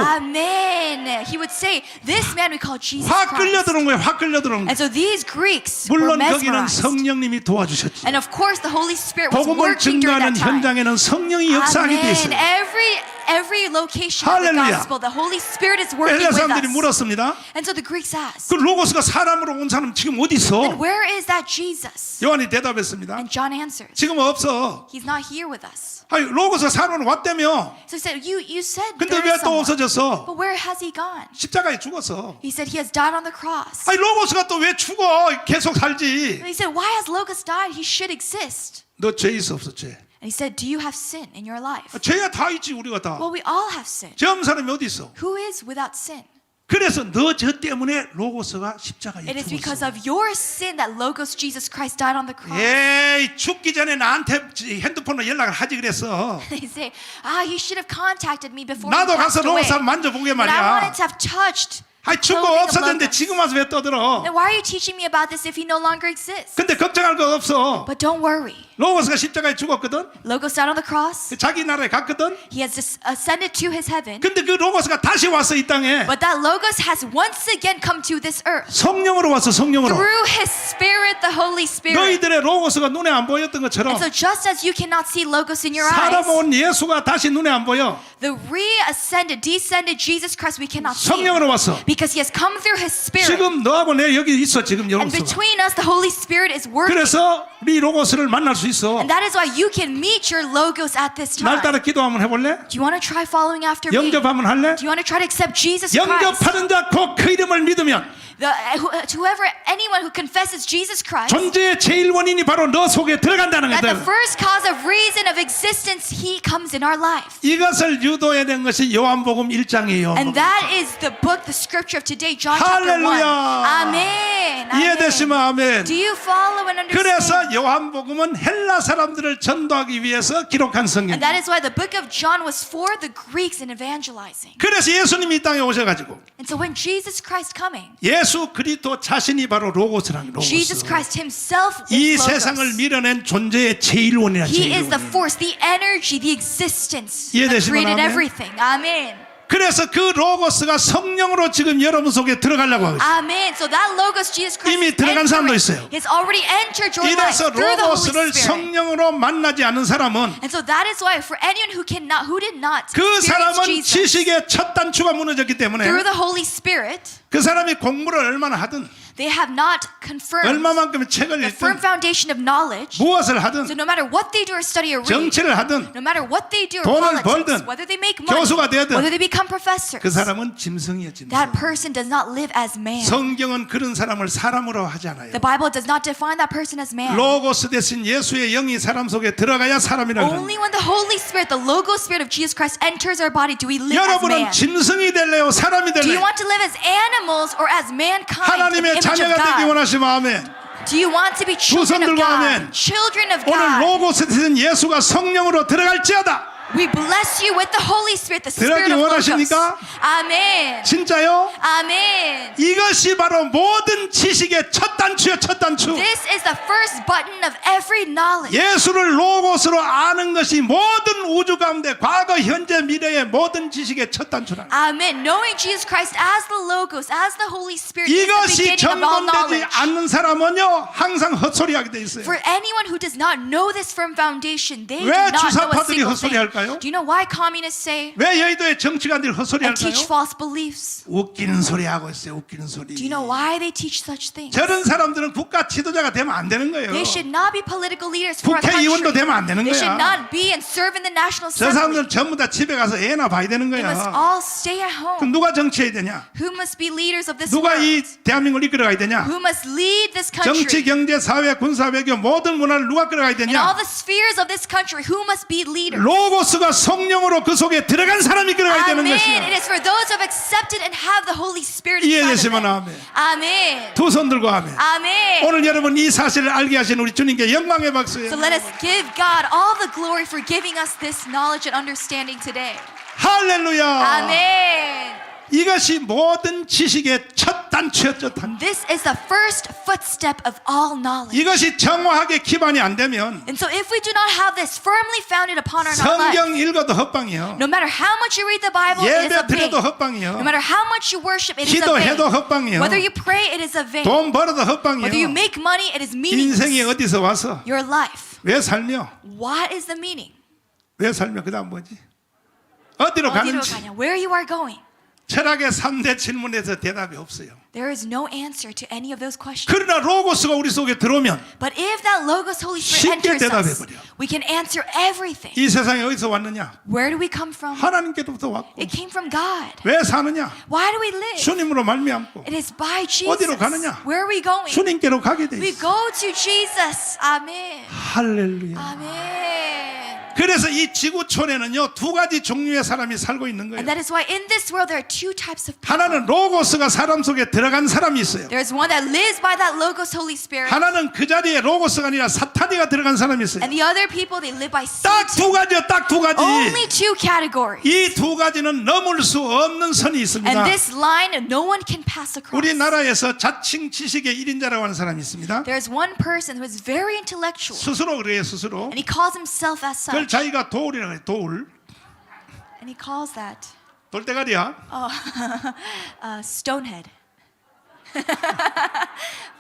S2: Amen. He would say, this man we call Jesus
S1: 확
S2: Christ.
S1: 끌려들은 거예요. 확 끌려들은 거예요.
S2: And so these Greeks were
S1: 물론 거기는
S2: mesmerized.
S1: 성령님이 도와주셨지.
S2: And of course, the Holy Spirit was
S1: 복음을
S2: working during
S1: 증거하는
S2: that time.
S1: 현장에는 성령이 역사하게 돼
S2: Amen.
S1: 있어요.
S2: Every location of the
S1: 할렐루야.
S2: gospel, the Holy Spirit is working
S1: 헬라
S2: with
S1: 사람들이
S2: us.
S1: 물었습니다.
S2: And so the Greeks asked,
S1: 그 로고스가 사람으로 온 사람 지금 어디
S2: then
S1: 있어?
S2: where is that Jesus?
S1: 요한이 대답했습니다.
S2: And John answered,
S1: 지금 없어.
S2: he's not here with us.
S1: 아니 로고스가 사람으로 왔다며.
S2: So he said, you said
S1: 근데
S2: there
S1: 왜
S2: is
S1: 또
S2: someone.
S1: 없어졌어?
S2: But where has he gone?
S1: 십자가에 죽었어.
S2: He said he has died on the cross.
S1: 아니 로고스가 또 왜 죽어? 계속 살지.
S2: And he said, why has Logos died? He should exist.
S1: 너 죄 있어 없어 죄?
S2: And he said, do you have sin in your life?
S1: 죄야 다 있지 우리가 다.
S2: Well, we all have sin.
S1: 죄 없는 사람이 어디 있어?
S2: Who is without sin?
S1: 그래서 너 저 때문에 로고스가 십자가에
S2: It is because
S1: 죽었어.
S2: of your sin that Logos Jesus Christ died on the cross.
S1: 에이 죽기 전에 나한테 핸드폰으로 연락을 하지 그랬어.
S2: They say, he should have contacted me before he
S1: 나도
S2: passed
S1: 가서
S2: away.
S1: 로고스 한번 만져보게
S2: And I wanted
S1: 말이야.
S2: to have touched
S1: 아이 죽고
S2: clothing of
S1: 없어졌는데
S2: Logos.
S1: 지금 와서 왜 떠들어?
S2: Then why are you teaching me about this if he no longer exists?
S1: 근데 걱정할 거 없어.
S2: But don't worry.
S1: 로고스가 십자가에 죽었거든.
S2: Logos died on the cross.
S1: 자기 나라에 갔거든.
S2: He has ascended to his heaven.
S1: 근데 그 로고스가 다시 와서 이 땅에
S2: But that Logos has once again come to this earth.
S1: 성령으로 왔어. 성령으로.
S2: Through his spirit, the Holy Spirit.
S1: 너희들의 로고스가 눈에 안 보였던 것처럼
S2: And so just as you cannot see Logos in your
S1: 사람
S2: eyes,
S1: 온 예수가 다시 눈에 안 보여.
S2: the re-ascended, descended Jesus Christ we cannot see.
S1: 성령으로 왔어.
S2: Because he has come through his spirit.
S1: 지금 너하고 내 여기 있어. 지금
S2: And
S1: 여러분.
S2: between us, the Holy Spirit is working.
S1: 그래서 네 로고스를 만날 수 있어.
S2: And that is why you can meet your Logos at this time.
S1: 날 따라 기도 한번 해볼래?
S2: Do you want to try following after me?
S1: 영접 한번 할래?
S2: Do you want to try to accept Jesus Christ?
S1: 영접하는 자 곧 그 이름을 믿으면
S2: Anyone who confesses Jesus Christ,
S1: 존재의 제일 원인이 바로 너 속에 들어간다는
S2: that the
S1: 거다.
S2: first cause of reason of existence, he comes in our life.
S1: 이것을 유도해낸 것이 요한복음 1장이에요.
S2: And that is the book, the scripture of today, John chapter 1.
S1: 할렐루야.
S2: Amen.
S1: 이해되시면 아멘.
S2: Do you follow and understand?
S1: 그래서 요한복음은 헬라 사람들을 전도하기 위해서 기록한 성경.
S2: And that is why the book of John was for the Greeks in evangelizing.
S1: 그래서 예수님이 이 땅에 오셔가지고
S2: And so when Jesus Christ coming,
S1: 예수 그리스도 자신이 바로 로고스라는
S2: Jesus
S1: 로고스.
S2: Christ himself
S1: 이
S2: is
S1: 세상을
S2: Logos.
S1: 밀어낸 존재의 제일 원이라
S2: He
S1: 제일
S2: is the
S1: 원인.
S2: force, the energy, the existence that
S1: 이해되시면
S2: created
S1: 아멘.
S2: everything. Amen.
S1: 그래서 그 로고스가 성령으로 지금 여러분 속에 들어가려고 하고 있어요.
S2: Amen. So that Logos, Jesus Christ,
S1: 이미 들어간 사람도 있어요.
S2: has already entered your life
S1: 이래서
S2: through the Holy
S1: 로고스를
S2: Spirit.
S1: 성령으로 만나지 않은 사람은
S2: And so that is why for anyone who did not
S1: 그
S2: experience
S1: 사람은
S2: Jesus
S1: 지식의 첫 단추가 무너졌기 때문에
S2: through the Holy Spirit,
S1: 그 사람이 공부를 얼마나 하든
S2: they have not confirmed
S1: 얼마만큼 책을
S2: the firm
S1: 읽든
S2: foundation of knowledge.
S1: 무엇을
S2: So
S1: 하든
S2: no matter what they do or study or read,
S1: 정치를 하든
S2: no matter what they do or
S1: 돈을
S2: politics,
S1: 벌든,
S2: whether they make money,
S1: 교수가 되든
S2: whether they become professors,
S1: 그 사람은 짐승이야 짐승.
S2: that person does not live as man.
S1: 성경은 그런 사람을 사람으로 하지 않아요.
S2: The Bible does not define that person as man.
S1: 로고스 대신 예수의 영이 사람 속에 들어가야 사람이라고 합니다.
S2: Only when the Holy Spirit, the Logos Spirit of Jesus Christ enters our body do we live as
S1: 여러분은
S2: man.
S1: 짐승이 될래요? 사람이
S2: Do you
S1: 될래요?
S2: want to live as animals or as mankind in the
S1: 하나님의
S2: image of
S1: 자녀가 되기
S2: God?
S1: 원하시면 아멘.
S2: Do you want to be children of
S1: 들고
S2: God?
S1: 아멘.
S2: Children of
S1: 오늘
S2: God.
S1: 로고스 대신 예수가 성령으로 들어갈지어다.
S2: We bless you with the Holy Spirit, the Spirit
S1: 들어가기
S2: of Logos.
S1: 원하십니까?
S2: Amen.
S1: 진짜요?
S2: Amen.
S1: 이것이 바로 모든 지식의 첫 단추요, 첫 단추.
S2: This is the first button of every knowledge.
S1: 예수를 로고스로 아는 것이 모든 우주 가운데 과거, 현재, 미래의 모든 지식의 첫 단추라.
S2: Amen. Knowing Jesus Christ as the Logos, as the Holy Spirit is the
S1: 이것이
S2: beginning of all
S1: 전문되지
S2: knowledge.
S1: 않는 사람은요 항상 헛소리하게 돼 있어요.
S2: For anyone who does not know this firm foundation, they do
S1: 왜
S2: not know a
S1: 주사파들이
S2: single
S1: 헛소리할까요?
S2: thing. Do you know why communists say
S1: 왜 여의도의 정치가들이
S2: and
S1: 헛소리할까요?
S2: teach false beliefs?
S1: 웃기는 소리 하고 있어요. 웃기는 소리.
S2: Do you know why they teach such things?
S1: 저런 사람들은 국가 지도자가 되면 안 되는 거예요.
S2: They should not be political leaders for a
S1: 국회의원도
S2: country.
S1: 되면 안 되는
S2: They should
S1: 거야.
S2: not be and serve in the National
S1: 저
S2: Assembly.
S1: 사람들은 전부 다 집에 가서 애나 봐야 되는
S2: They must
S1: 거야.
S2: all stay at home.
S1: 그럼 누가 정치해야 되냐?
S2: Who must be leaders of this
S1: 누가
S2: world?
S1: 이 대한민국을 이끌어가야 되냐?
S2: Who must lead this
S1: 정치,
S2: country?
S1: 경제, 사회, 군사, 외교 모든 문화를 누가 끌어가야
S2: In all
S1: 되냐?
S2: the spheres of this country, who must be leaders?
S1: 로고스가 성령으로 그 속에 들어간 사람이 끌어가야 되는
S2: Amen. It
S1: 것이야.
S2: is for those who have accepted and have the Holy Spirit inside
S1: 이해되시면
S2: of them.
S1: 아멘.
S2: Amen.
S1: 두 손 들고 아멘.
S2: Amen.
S1: 오늘 여러분 이 사실을 알게 하신 우리 주님께 영광의 박수예요.
S2: So let us give God all the glory for giving us this knowledge and understanding today.
S1: 할렐루야.
S2: Amen.
S1: 이것이 모든 지식의 첫 단추였죠.
S2: This is the first footstep of all knowledge.
S1: 이것이 정확하게 기반이 안 되면
S2: And so if we do not have this firmly founded upon our life,
S1: 성경 읽어도 헛방이요.
S2: no matter how much you read the Bible, it is
S1: 예배
S2: a vain.
S1: 드려도 헛방이요.
S2: No matter how much you worship, it is a
S1: 기도해도
S2: vain.
S1: 헛방이요.
S2: Whether you pray, it is a vain.
S1: 돈 벌어도
S2: Whether you
S1: 헛방이요.
S2: make money, it is meaningless.
S1: 인생이 어디서 와서
S2: Your life.
S1: 왜 살며?
S2: What is the meaning?
S1: 왜 살며? 그다음 뭐지? 어디로
S2: 어디로
S1: 가는지.
S2: 가냐? Where you are going?
S1: 철학의 3대 질문에서 대답이 없어요.
S2: There is no answer to any of those questions.
S1: 그러나 로고스가 우리 속에 들어오면
S2: But if that Logos Holy Spirit
S1: 쉽게
S2: enters us,
S1: 대답해버려.
S2: we can answer everything.
S1: 이 세상에 어디서 왔느냐?
S2: Where do we come from?
S1: 하나님께로부터 왔고.
S2: It came from God.
S1: 왜 사느냐?
S2: Why do we live?
S1: 주님으로 말미암고
S2: It is by Jesus.
S1: 어디로 가느냐?
S2: Where are we going?
S1: 주님께로 가게 돼
S2: We
S1: 있어.
S2: go to Jesus. Amen.
S1: 할렐루야.
S2: Amen.
S1: 그래서 이 지구촌에는요 두 가지 종류의 사람이 살고 있는 거예요.
S2: And that is why in this world there are two types of people.
S1: 하나는 로고스가 사람 속에 들어간 사람이 있어요.
S2: There is one that lives by that Logos Holy Spirit.
S1: 하나는 그 자리에 로고스가 아니라 사탄이가 들어간 사람이 있어요.
S2: And the other people, they live by
S1: 딱
S2: Satan.
S1: 두 가지요, 딱 두 가지.
S2: Only two categories.
S1: 이 두 가지는 넘을 수 없는 선이 있습니다.
S2: And this line, no one can pass across.
S1: 우리나라에서 자칭 지식의 1인자라고 하는 사람이 있습니다.
S2: There is one person who is very intellectual.
S1: 스스로 그래요, 스스로.
S2: And he calls himself as
S1: 그걸
S2: such.
S1: 자기가 도울이라고 해요, 도울.
S2: And he calls that
S1: 돌대가리야.
S2: stonehead.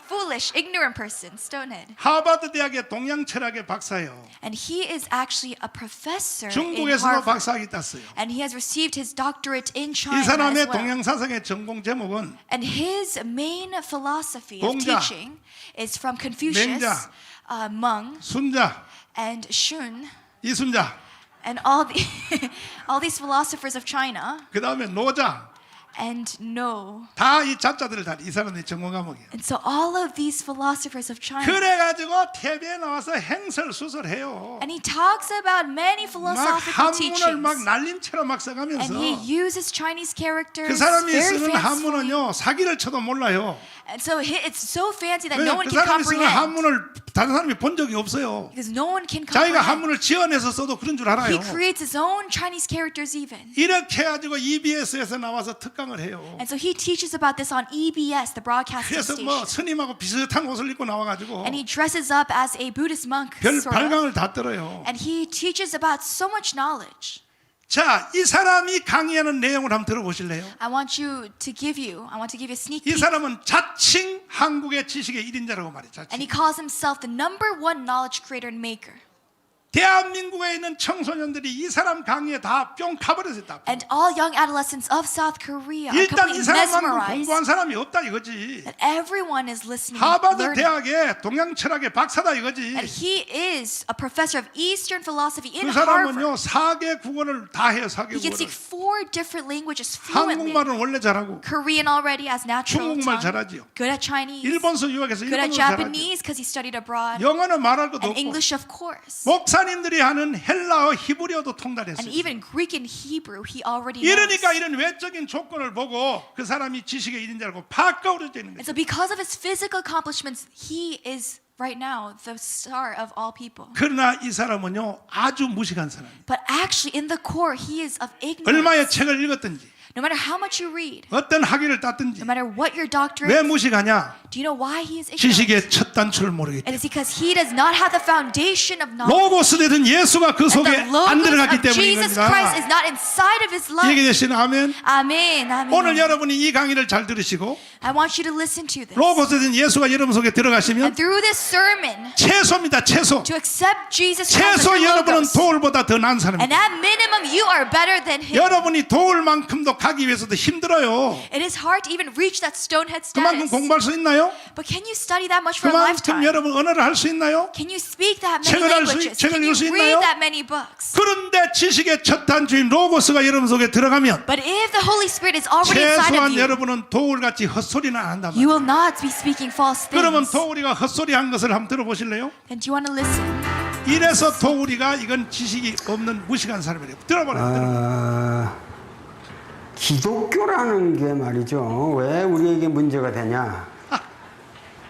S2: Foolish, ignorant person, stonehead.
S1: 하버드 대학의 동양 철학의 박사예요.
S2: And he is actually a professor in
S1: 중국에서도
S2: Harvard.
S1: 박사학위 땄어요.
S2: And he has received his doctorate in
S1: 이
S2: China
S1: 사람의
S2: as well.
S1: 동양 사상의 전공 제목은
S2: And his main philosophy of
S1: 공자,
S2: teaching is from Confucius,
S1: 맹자,
S2: Meng,
S1: 순자,
S2: and Shun,
S1: 이순자,
S2: and all these philosophers of China,
S1: 그 다음에 노자,
S2: and No.
S1: 다 이 자자들을 다 이 사람의 전공 과목이에요.
S2: And so all of these philosophers of China.
S1: 그래가지고 TV에 나와서 행설수설해요.
S2: And he talks about many
S1: 막
S2: philosophical
S1: 한문을 막
S2: teachings.
S1: 날림처럼 막 써가면서
S2: And he uses Chinese characters
S1: 그 사람이
S2: very
S1: 쓰는
S2: fancifully.
S1: 한문은요 사기를 쳐도 몰라요.
S2: And so it's so fancy that no
S1: 왜냐면
S2: one
S1: 그
S2: can
S1: 사람이 쓰는
S2: comprehend.
S1: 한문을 다른 사람이 본 적이 없어요.
S2: Because no one can
S1: 자기가
S2: comprehend.
S1: 한문을 지어내서 써도 그런 줄 알아요.
S2: He creates his own Chinese characters even.
S1: 이렇게 해가지고 EBS에서 나와서 특강을 해요.
S2: And so he teaches about this on EBS, the broadcasting
S1: 그래서
S2: station.
S1: 뭐 스님하고 비슷한 옷을 입고 나와가지고
S2: And he dresses up as a Buddhist monk,
S1: 별
S2: sort of.
S1: 발광을 다 떨어요.
S2: And he teaches about so much knowledge.
S1: 자, 이 사람이 강의하는 내용을 한번 들어보실래요?
S2: I want to give you a sneak
S1: 이
S2: peek.
S1: 사람은 자칭 한국의 지식의 1인자라고 말해요.
S2: And he
S1: 자칭.
S2: calls himself the #1 knowledge creator and maker.
S1: 대한민국에 있는 청소년들이 이 사람 강의에 다 뿅 가버렸어요. 다.
S2: And all young adolescents of South Korea are
S1: 일단 이
S2: completely
S1: 사람만큼
S2: mesmerized
S1: 공부한 사람이 없다 이거지.
S2: that everyone is listening and
S1: 하버드
S2: learning.
S1: 대학의 동양 철학의 박사다 이거지.
S2: And he is a professor of Eastern philosophy in
S1: 그
S2: Harvard.
S1: 사람은요 4개 국어를 다 해요. 4개
S2: He can speak
S1: 국어를.
S2: 4 different languages fluently.
S1: 한국말은 원래 잘하고
S2: Korean already as natural
S1: 중국말
S2: tongue.
S1: 잘하지요.
S2: Good at Chinese.
S1: 일본서 유학해서
S2: Good at
S1: 일본어를 잘하죠.
S2: Japanese because he studied abroad.
S1: 영어는 말할 것도
S2: And
S1: 없고
S2: English, of course.
S1: 목사님들이 하는 헬라어 히브리어도
S2: And
S1: 통달했어요.
S2: even Greek and Hebrew, he already knows.
S1: 이러니까 이런 외적인 조건을 보고 그 사람이 지식의 1인자라고 바꿔오르져 있는
S2: And
S1: 거예요.
S2: so because of his physical accomplishments, he is right now the star of all people.
S1: 그러나 이 사람은요 아주 무식한 사람이에요.
S2: But actually, in the core, he is of ignorance.
S1: 얼마의 책을 읽었든지
S2: No matter how much you read,
S1: 어떤 학위를 땄든지
S2: no matter what your doctorate,
S1: 왜 무식하냐?
S2: do you know why he is ignorant?
S1: 지식의 첫 단추를 모르기
S2: And
S1: 때문에.
S2: it's because he does not have the foundation of knowledge.
S1: 로고스 되든 예수가 그
S2: And
S1: 속에
S2: the
S1: 안
S2: logos
S1: 들어갔기
S2: of
S1: 때문인
S2: Jesus Christ is
S1: 겁니다.
S2: not inside of his life.
S1: 얘기되시는 아멘.
S2: Amen. Amen.
S1: 오늘 여러분이 이 강의를 잘 들으시고
S2: I want you to listen to this.
S1: 로고스든 예수가 여러분 속에 들어가시면
S2: And through this sermon,
S1: 최소입니다. 최소.
S2: to accept Jesus Christ as
S1: 최소
S2: your
S1: 여러분은
S2: logos.
S1: 도울보다 더 나은
S2: And
S1: 사람입니다.
S2: at minimum, you are better than him.
S1: 여러분이 도울만큼도 가기 위해서도 힘들어요.
S2: It is hard to even reach that stonehead
S1: 그만큼
S2: status.
S1: 공부할 수 있나요?
S2: But can you study that much for a
S1: 그만큼
S2: lifetime?
S1: 여러분 언어를 할 수 있나요?
S2: Can you speak that many
S1: 책을 할 수-
S2: languages?
S1: 책을
S2: Can
S1: 읽을 수
S2: you read
S1: 있나요?
S2: that many books?
S1: 그런데 지식의 첫 단추인 로고스가 여러분 속에 들어가면
S2: But if the Holy Spirit is already inside of
S1: 최소한
S2: you,
S1: 여러분은 도울같이 헛소리는 안 한단
S2: you
S1: 말이에요.
S2: will not be speaking false
S1: 그러면
S2: things.
S1: 도울이가 헛소리한 것을 한번 들어보실래요?
S2: Then do you want to listen?
S1: 이래서 도울이가 이건 지식이 없는 무식한 사람이래요. 들어보라.
S3: 기독교라는 게 말이죠. 왜 우리에게 문제가 되냐?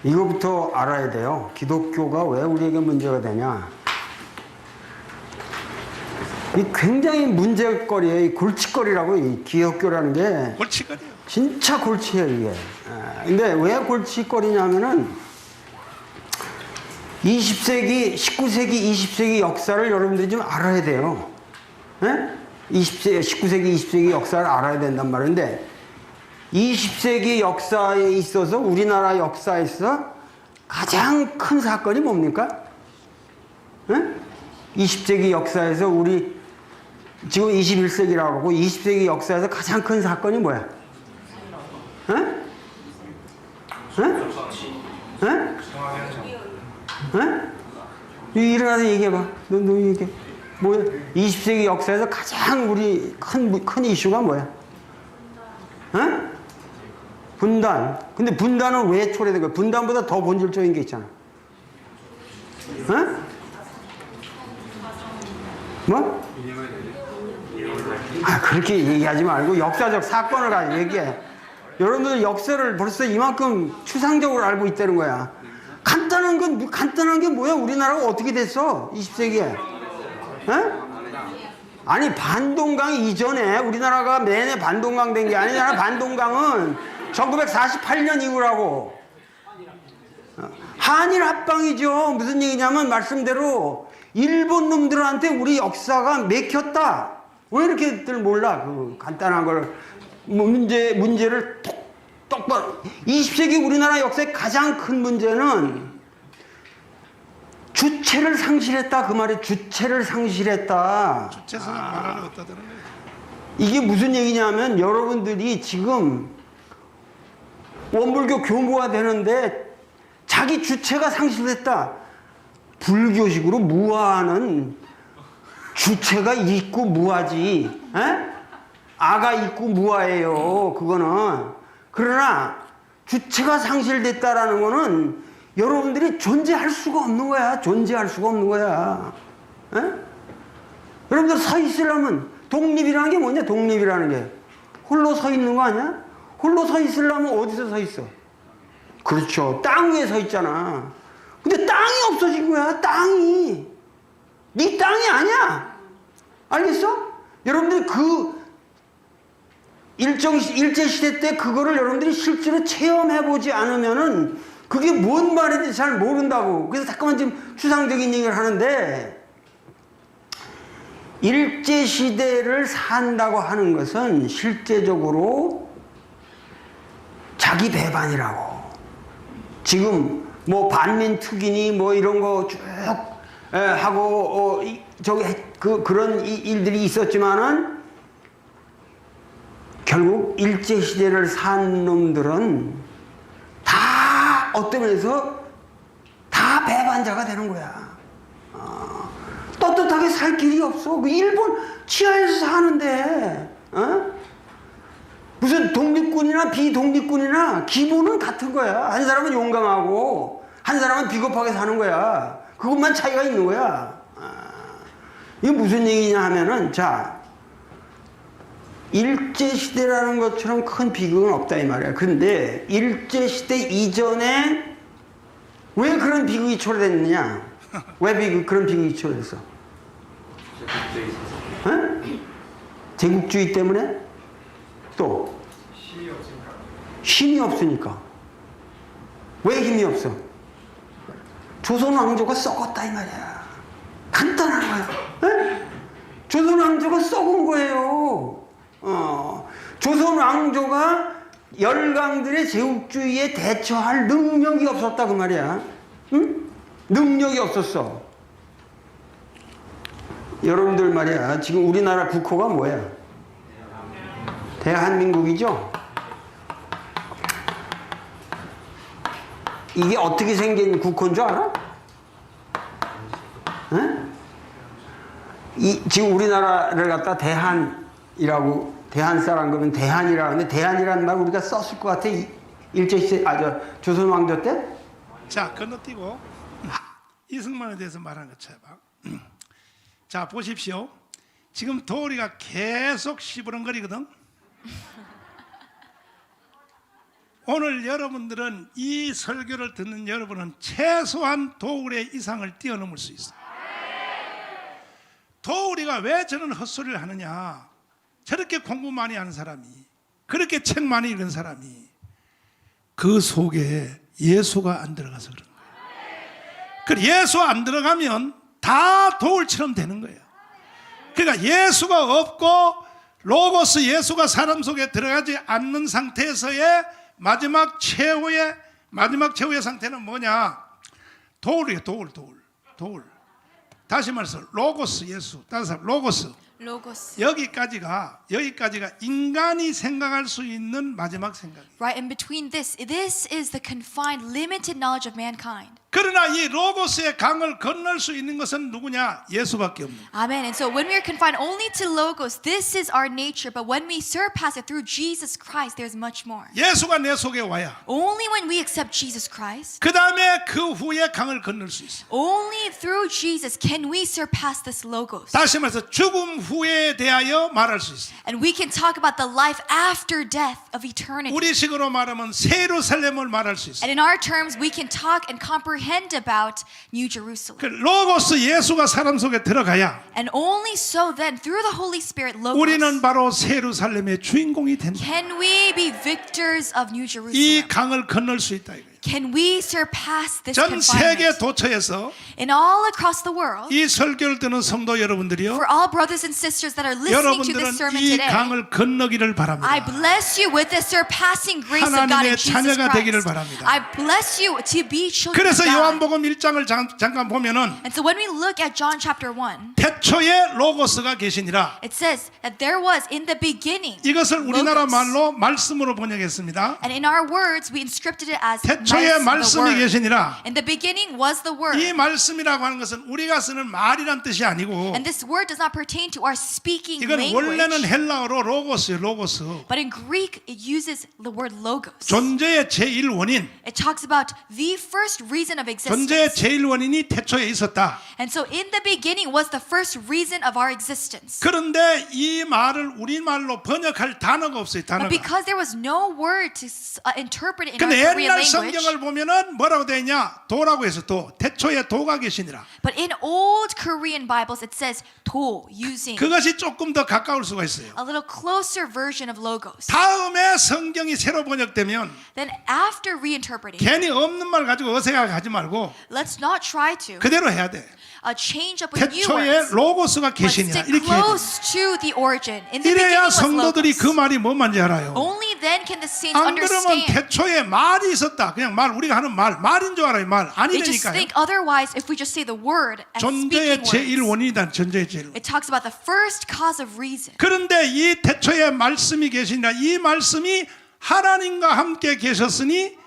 S3: 이거부터 알아야 돼요. 기독교가 왜 우리에게 문제가 되냐? 이 굉장히 문제거리예요. 이 골칫거리라고 이 기독교라는 게
S1: 골칫거리요.
S3: 진짜 골치예요 이게. 근데 왜 골칫거리냐면은 20세기, 19세기, 20세기 역사를 여러분들이 좀 알아야 돼요. 예? 19세기, 20세기 역사를 알아야 된단 말인데 20세기 역사에 있어서 우리나라 역사에 있어 가장 큰 사건이 뭡니까? 예? 20세기 역사에서 우리 지금 21세기라고 하고 20세기 역사에서 가장 큰 사건이 뭐야? 예? 예? 예? 일어나서 얘기해봐. 너 얘기해. 뭐야? 20세기 역사에서 가장 우리 큰 이슈가 뭐야? 어? 분단. 근데 분단은 왜 초래된 거야? 분단보다 더 본질적인 게 있잖아. 어? 뭐? 아, 그렇게 얘기하지 말고 역사적 사건을 가지고 얘기해. 여러분들 역사를 벌써 이만큼 추상적으로 알고 있다는 거야. 간단한 게 뭐야? 우리나라가 어떻게 됐어? 20세기에. 에? 아니, 반동강 이전에 우리나라가 내내 반동강 된 게 아니잖아. 반동강은 1948년 이후라고. 한일 합방이죠. 무슨 얘기냐면 말씀대로 일본 놈들한테 우리 역사가 맥혔다. 왜 이렇게들 몰라? 그 간단한 걸 문제를 똑바로. 20세기 우리나라 역사의 가장 큰 문제는 주체를 상실했다. 그 말이 주체를 상실했다.
S1: 주체성을 말하려 어디다 드는 거예요?
S3: 이게 무슨 얘기냐면 여러분들이 지금 원불교 교무가 되는데 자기 주체가 상실됐다. 불교식으로 무아는 주체가 있고 무아지. 에? 아가 있고 무아예요. 그거는. 그러나 주체가 상실됐다라는 거는 여러분들이 존재할 수가 없는 거야. 존재할 수가 없는 거야. 에? 여러분들 서 있으려면 독립이라는 게 뭐냐? 독립이라는 게 홀로 서 있는 거 아니야? 홀로 서 있으려면 어디서 서 있어? 그렇죠. 땅 위에 서 있잖아. 근데 땅이 없어진 거야. 땅이. 네 땅이 아니야. 알겠어? 여러분들이 그 일제시대 때 그거를 여러분들이 실제로 체험해보지 않으면은 그게 뭔 말인지 잘 모른다고. 그래서 잠깐만 지금 추상적인 얘기를 하는데, 일제시대를 산다고 하는 것은 실제적으로 자기 배반이라고. 지금 뭐 반민특위니 뭐 이런 거 쭉 하고 그런 일들이 있었지만은 결국 일제시대를 산 놈들은 다 어떤 면에서 다 배반자가 되는 거야. 떳떳하게 살 길이 없어. 그 일본 치하에서 사는데 무슨 독립군이나 비독립군이나 기본은 같은 거야. 한 사람은 용감하고 한 사람은 비겁하게 사는 거야. 그것만 차이가 있는 거야. 이게 무슨 얘기냐 하면은, 자, 일제시대라는 것처럼 큰 비극은 없다 이 말이야. 근데 일제시대 이전에 왜 그런 비극이 초래됐느냐? 왜 그런 비극이 초래됐어? 제국주의 때문에? 또 힘이 없으니까. 왜 힘이 없어? 조선 왕조가 썩었다 이 말이야. 간단한 거야. 에? 조선 왕조가 썩은 거예요. 조선 왕조가 열강들의 제국주의에 대처할 능력이 없었다 그 말이야. 응? 능력이 없었어. 여러분들 말이야, 지금 우리나라 국호가 뭐야? 대한민국이죠? 이게 어떻게 생긴 국호인 줄 알아? 지금 우리나라를 갖다 대한이라고, 대한사람 그러면 대한이라 하는데, 대한이라는 말 우리가 썼을 것 같아. 일제시대, 조선 왕조 때?
S1: 자, 건너뛰고 이승만에 대해서 말하는 거 쳐봐. 자, 보십시오. 지금 도우리가 계속 시부렁거리거든. 오늘 여러분들은, 이 설교를 듣는 여러분은 최소한 도우리의 이상을 뛰어넘을 수 있어요. 도우리가 왜 저런 헛소리를 하느냐? 저렇게 공부 많이 하는 사람이, 그렇게 책 많이 읽은 사람이 그 속에 예수가 안 들어가서 그런 거예요. 그 예수 안 들어가면 다 도울처럼 되는 거예요. 그러니까 예수가 없고 로고스 예수가 사람 속에 들어가지 않는 상태에서의 마지막 최후의 상태는 뭐냐? 도울이에요. 도울. 다시 말해서 로고스 예수. 다시 로고스. 여기까지가 인간이 생각할 수 있는 마지막 생각이에요.
S2: Right in between this is the confined, limited knowledge of mankind.
S1: 그러나 이 로고스의 강을 건널 수 있는 것은 누구냐? 예수밖에 없는 거예요.
S2: Amen. And so when we are confined only to Logos, this is our nature. But when we surpass it through Jesus Christ, there's much more.
S1: 예수가 내 속에 와야
S2: Only when we accept Jesus Christ,
S1: 그 다음에 그 후에 강을 건널 수 있어요.
S2: only through Jesus can we surpass this Logos.
S1: 다시 말해서 죽음 후에 대하여 말할 수 있어요.
S2: And we can talk about the life after death of eternity.
S1: 우리식으로 말하면 새 예루살렘을 말할 수 있어요.
S2: And in our terms, we can talk and comprehend about New Jerusalem.
S1: 그 로고스 예수가 사람 속에 들어가야
S2: And only so then, through the Holy Spirit,
S1: 우리는
S2: Logos,
S1: 바로 새 예루살렘의 주인공이 된다.
S2: can we be victors of New
S1: 이
S2: Jerusalem.
S1: 강을 건널 수 있다 이거예요.
S2: Can we surpass this
S1: 전 세계
S2: confinement?
S1: 도처에서
S2: In all across the world,
S1: 이 설교를 듣는 성도 여러분들이요,
S2: for all brothers and sisters that are listening to this sermon
S1: 여러분들은 이
S2: today,
S1: 강을 건너기를
S2: I
S1: 바랍니다.
S2: bless you with the surpassing grace of God
S1: 하나님의
S2: in Jesus
S1: 자녀가 되기를
S2: Christ.
S1: 바랍니다.
S2: I bless you to be children of
S1: 그래서
S2: God.
S1: 요한복음 1장을 잠깐 보면은
S2: And so when we look at John chapter 1,
S1: 태초에 로고스가 계시니라.
S2: it says that there was in the beginning
S1: 이것을 우리나라
S2: Logos.
S1: 말로 말씀으로 번역했습니다.
S2: And in our words, we inscripted it as
S1: 태초에
S2: the
S1: 말씀이
S2: word.
S1: 계시니라.
S2: In the beginning was the word.
S1: 이 말씀이라고 하는 것은 우리가 쓰는 말이란 뜻이 아니고
S2: And this word does not pertain to our speaking
S1: 이건 원래는
S2: language.
S1: 헬라어로 로고스예요. 로고스.
S2: But in Greek, it uses the word logos.
S1: 존재의 제1원인.
S2: It talks about the first reason of
S1: 존재의
S2: existence.
S1: 제1원인이 태초에 있었다.
S2: And so in the beginning was the first reason of our existence.
S1: 그런데 이 말을 우리말로 번역할 단어가 없어요.
S2: But
S1: 단어가.
S2: because there was no word to interpret it in our
S1: 근데
S2: Korean
S1: 옛날
S2: language.
S1: 성경을 보면은 뭐라고 되어 있냐? 도라고 해서 도. 태초에 도가 계시니라.
S2: But in old Korean Bibles, it says 도, using
S1: 그것이 조금 더 가까울 수가 있어요.
S2: a little closer version of logos.
S1: 다음에 성경이 새로 번역되면
S2: Then after reinterpreting,
S1: 괜히 없는 말 가지고 어색하게 하지 말고
S2: let's not try to
S1: 그대로 해야 돼.
S2: change up with new
S1: 태초에
S2: words.
S1: 로고스가
S2: But
S1: 계시니라.
S2: stick
S1: 이렇게 해야 돼.
S2: close to the origin. In the beginning
S1: 이래야
S2: was
S1: 성도들이 그
S2: logos.
S1: 말이 뭔 말인지 알아요.
S2: Only then can the saints
S1: 안 그러면
S2: understand.
S1: 태초에 말이 있었다. 그냥 말 우리가 하는 말인 줄 알아요. 말
S2: They just
S1: 아니라니까요.
S2: think otherwise if we just say the word as
S1: 존재의
S2: speaking words.
S1: 제1원인이다. 존재의 제1원.
S2: It talks about the first cause of reason.
S1: 그런데 이 태초에 말씀이 계시니라. 이 말씀이 하나님과 함께 계셨으니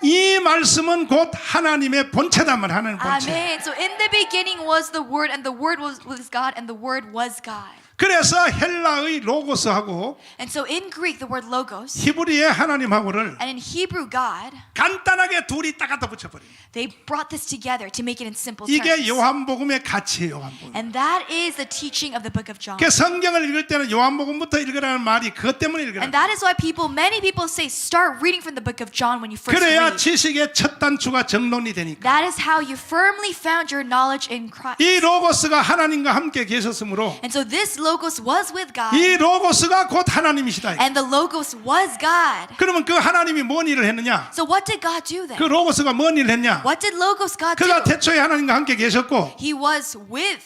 S1: 이 말씀은 곧 하나님의 본체다만 하나님 본체.
S2: Amen. So in the beginning was the word, and the word was God, and the word was God.
S1: 그래서 헬라의 로고스하고
S2: And so in Greek, the word logos,
S1: 히브리의 하나님하고를
S2: and in Hebrew, God,
S1: 간단하게 둘이 딱 갖다 붙여버려요.
S2: they brought this together to make it in simple
S1: 이게
S2: terms.
S1: 요한복음의 가치예요. 요한복음.
S2: And that is the teaching of the book of John.
S1: 그 성경을 읽을 때는 요한복음부터 읽으라는 말이 그것 때문에 읽으라.
S2: And that is why many people say, start reading from the book of John when you first
S1: 그래야
S2: read.
S1: 지식의 첫 단추가 정론이 되니까.
S2: That is how you firmly found your knowledge in Christ.
S1: 이 로고스가 하나님과 함께 계셨으므로
S2: And so this logos was with God,
S1: 이 로고스가 곧 하나님이시다.
S2: and the logos was God.
S1: 그러면 그 하나님이 뭔 일을 했느냐?
S2: So what did God do then?
S1: 그 로고스가 뭔 일을 했냐?
S2: What did logos God
S1: 그가
S2: do?
S1: 태초에 하나님과 함께 계셨고
S2: He was with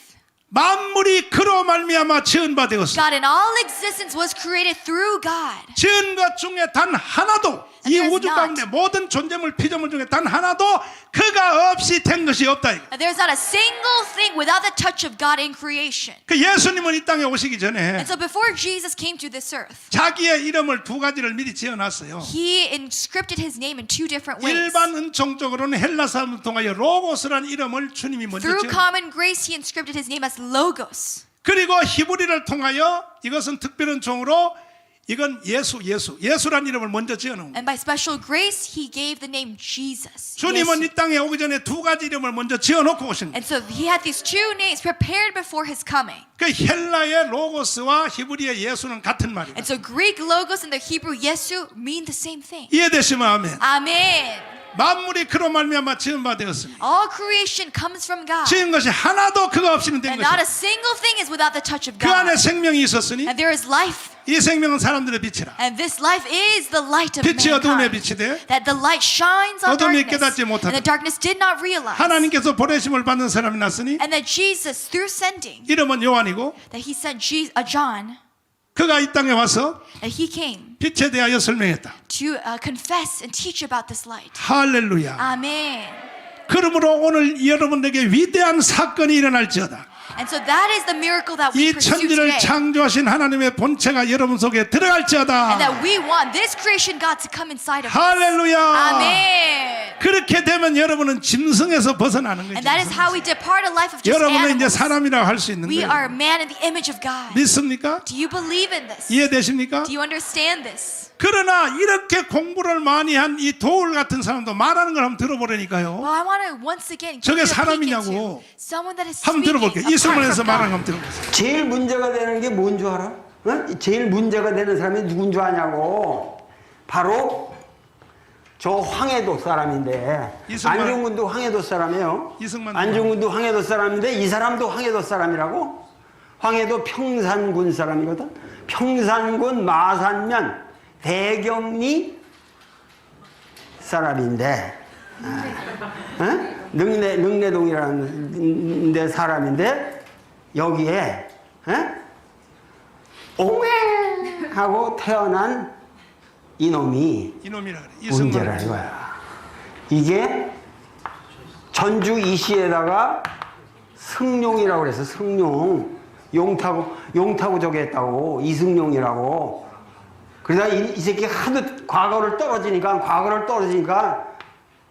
S1: 만물이 그로 말미암아 지은 바 되었어.
S2: God, and all existence was created through God.
S1: 지은 것 중에 단 하나도 이
S2: And there's
S1: 우주
S2: not.
S1: 가운데 모든 존재물 피조물 중에 단 하나도 그가 없이 된 것이 없다. 이거.
S2: And there's not a single thing without the touch of God in creation.
S1: 그 예수님은 이 땅에 오시기 전에
S2: And so before Jesus came to this earth,
S1: 자기의 이름을 두 가지를 미리 지어놨어요.
S2: he inscripted his name in two different ways.
S1: 일반 은총적으로는 헬라 사람을 통하여 로고스란 이름을 주님이 먼저
S2: Through
S1: 지어.
S2: common grace, he inscripted his name as Logos.
S1: 그리고 히브리를 통하여 이것은 특별 은총으로 이건 예수란 이름을 먼저 지어놓은 거예요.
S2: And by special grace, he gave the name Jesus.
S1: 주님은
S2: 예수.
S1: 이 땅에 오기 전에 두 가지 이름을 먼저 지어놓고 오신 거예요.
S2: And so he had these two names prepared before his coming.
S1: 그 헬라의 로고스와 히브리의 예수는 같은 말이에요.
S2: And so Greek Logos and the Hebrew Yesu mean the same thing.
S1: 이해되시면 아멘.
S2: Amen.
S1: 만물이 그로 말미암아 지은 바 되었습니다.
S2: All creation comes from God.
S1: 지은 것이 하나도 그가 없이는 된
S2: And not
S1: 것이다.
S2: a single thing is without the touch of
S1: 그 안에
S2: God.
S1: 생명이 있었으니
S2: And there is life.
S1: 이 생명은 사람들의 빛이라.
S2: And this life is the light of
S1: 빛이 어둠에
S2: mankind.
S1: 비치되
S2: That the light shines on
S1: 어둠이
S2: darkness.
S1: 깨닫지 못하다.
S2: And the darkness did not realize.
S1: 하나님께서 보내심을 받는 사람이 났으니
S2: And that Jesus, through sending,
S1: 이름은 요한이고
S2: that he sent John,
S1: 그가 이 땅에 와서
S2: that he came
S1: 빛에 대하여 설명했다.
S2: to confess and teach about this light.
S1: 할렐루야.
S2: Amen.
S1: 그러므로 오늘 여러분에게 위대한 사건이 일어날지어다.
S2: And so that is the miracle that we
S1: 이
S2: pursue
S1: 천지를
S2: today.
S1: 창조하신 하나님의 본체가 여러분 속에
S2: And
S1: 들어갈지어다.
S2: that we want this creation God to come inside of us.
S1: 할렐루야.
S2: Amen.
S1: 그렇게 되면 여러분은 짐승에서 벗어나는 거죠.
S2: And that is how we depart a life of just
S1: 여러분은 이제
S2: animals.
S1: 사람이라고 할 수 있는
S2: We are
S1: 거예요.
S2: man in the image of God.
S1: 믿습니까?
S2: Do you believe in this?
S1: 이해되십니까?
S2: Do you understand this?
S1: 그러나 이렇게 공부를 많이 한 이 도울 같은 사람도 말하는 걸 한번 들어보라니까요.
S2: Well, I want to once again give
S1: 저게
S2: you a peek
S1: 사람이냐고.
S2: into someone that is
S1: 한번 들어볼게요.
S2: speaking
S1: 이승만에서
S2: apart
S1: 말하는 거
S2: from
S1: 한번 들어보세요.
S3: 제일 문제가 되는 게 뭔 줄 알아? 어? 제일 문제가 되는 사람이 누군 줄 아냐고. 바로 저 황해도 사람인데
S1: 이승만.
S3: 안중근도 황해도 사람이에요.
S1: 이승만.
S3: 안중근도 황해도 사람인데 이 사람도 황해도 사람이라고? 황해도 평산군 사람이거든. 평산군 마산면 대경리 사람인데 능내동이라는 데 사람인데 여기에 옹해 하고 태어난 이놈이
S1: 이놈이라 그래.
S3: 문제라
S1: 이승만.
S3: 이거야. 이게 전주 이시에다가 승룡이라고 그래서 승룡 용타고 저기 했다고 이승룡이라고. 그러다 이 새끼 하도 과거를 떨어지니까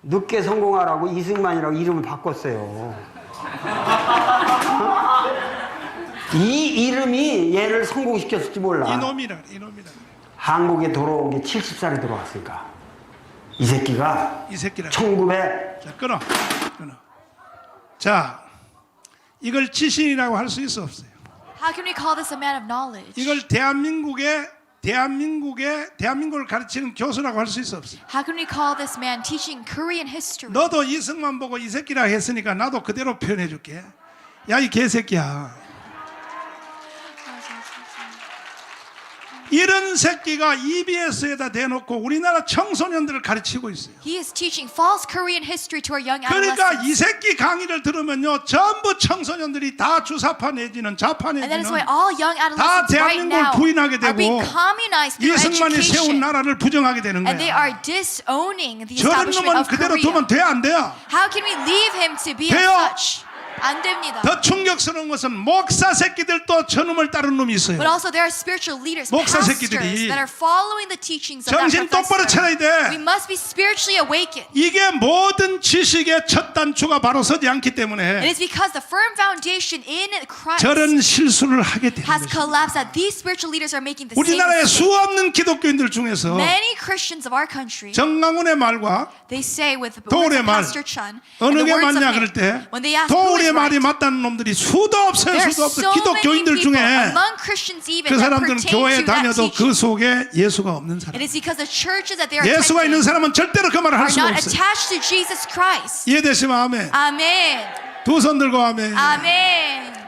S3: 늦게 성공하라고 이승만이라고 이름을 바꿨어요. 이 이름이 얘를 성공시켰을지 몰라.
S1: 이놈이라 그래. 이놈이라 그래.
S3: 한국에 돌아온 게 70살에 들어왔으니까. 이 새끼가
S1: 이 새끼라.
S3: 1900
S1: 자, 끊어. 자, 이걸 지신이라고 할 수 있어 없어요?
S2: How can we call this a man of knowledge?
S1: 이걸 대한민국을 가르치는 교수라고 할 수 있어 없어요?
S2: How can we call this man teaching Korean history?
S1: 너도 이승만 보고 이 새끼라 했으니까 나도 그대로 표현해 줄게. 야, 이 개새끼야. 이런 새끼가 EBS에다 대놓고 우리나라 청소년들을 가르치고 있어요.
S2: He is teaching false Korean history to our young
S1: 그러니까 이
S2: adolescents.
S1: 새끼 강의를 들으면요 전부 청소년들이 다 주사파 내지는 좌파
S2: And that is why
S1: 내지는
S2: all young
S1: 다
S2: adolescents right
S1: 대한민국을
S2: now
S1: 부인하게
S2: are being
S1: 되고
S2: communized through
S1: 이승만이 세운
S2: education.
S1: 나라를 부정하게 되는
S2: And they
S1: 거야.
S2: are disowning the
S1: 저런
S2: establishment
S1: 놈은
S2: of
S1: 그대로
S2: Korea.
S1: 두면 돼 안 돼요?
S2: How can we leave him to be as
S1: 돼요.
S2: such? 안 됩니다.
S1: 더 충격스러운 것은 목사 새끼들도 저놈을 따르는 놈이 있어요.
S2: But also there are spiritual leaders,
S1: 목사
S2: pastors
S1: 새끼들이
S2: that are following the teachings of that
S1: 정신 똑바로 차려야
S2: professor.
S1: 돼.
S2: We must be spiritually awakened.
S1: 이게 모든 지식의 첫 단추가 바로 서지 않기
S2: It
S1: 때문에
S2: is because the firm foundation in Christ
S1: 저런 실수를 하게 되는
S2: has
S1: 거죠.
S2: collapsed that these spiritual leaders are making the same
S1: 우리나라의
S2: mistake.
S1: 수없는 기독교인들 중에서
S2: Many Christians of our country,
S1: 정강훈의 말과
S2: they say with the
S1: 도울의
S2: words of
S1: 말
S2: Pastor Chun,
S1: 어느
S2: and the
S1: 게
S2: words of
S1: 맞냐
S2: him,
S1: 그럴 때
S2: when they ask who is
S1: 도울의 말이
S2: right,
S1: 맞다는 놈들이 수도 없어요.
S2: there are
S1: 수도 없어.
S2: so many
S1: 기독교인들
S2: people
S1: 중에
S2: among Christians even
S1: 그
S2: that
S1: 사람들은
S2: pertain
S1: 교회
S2: to that
S1: 다녀도 그
S2: teaching.
S1: 속에 예수가 없는
S2: It
S1: 사람.
S2: is because the churches that they are
S1: 예수가 있는
S2: attending
S1: 사람은 절대로 그 말을 할
S2: are
S1: 수가
S2: not
S1: 없어요.
S2: attached to Jesus Christ.
S1: 이해되시면 아멘.
S2: Amen.
S1: 두 손 들고 아멘.
S2: Amen.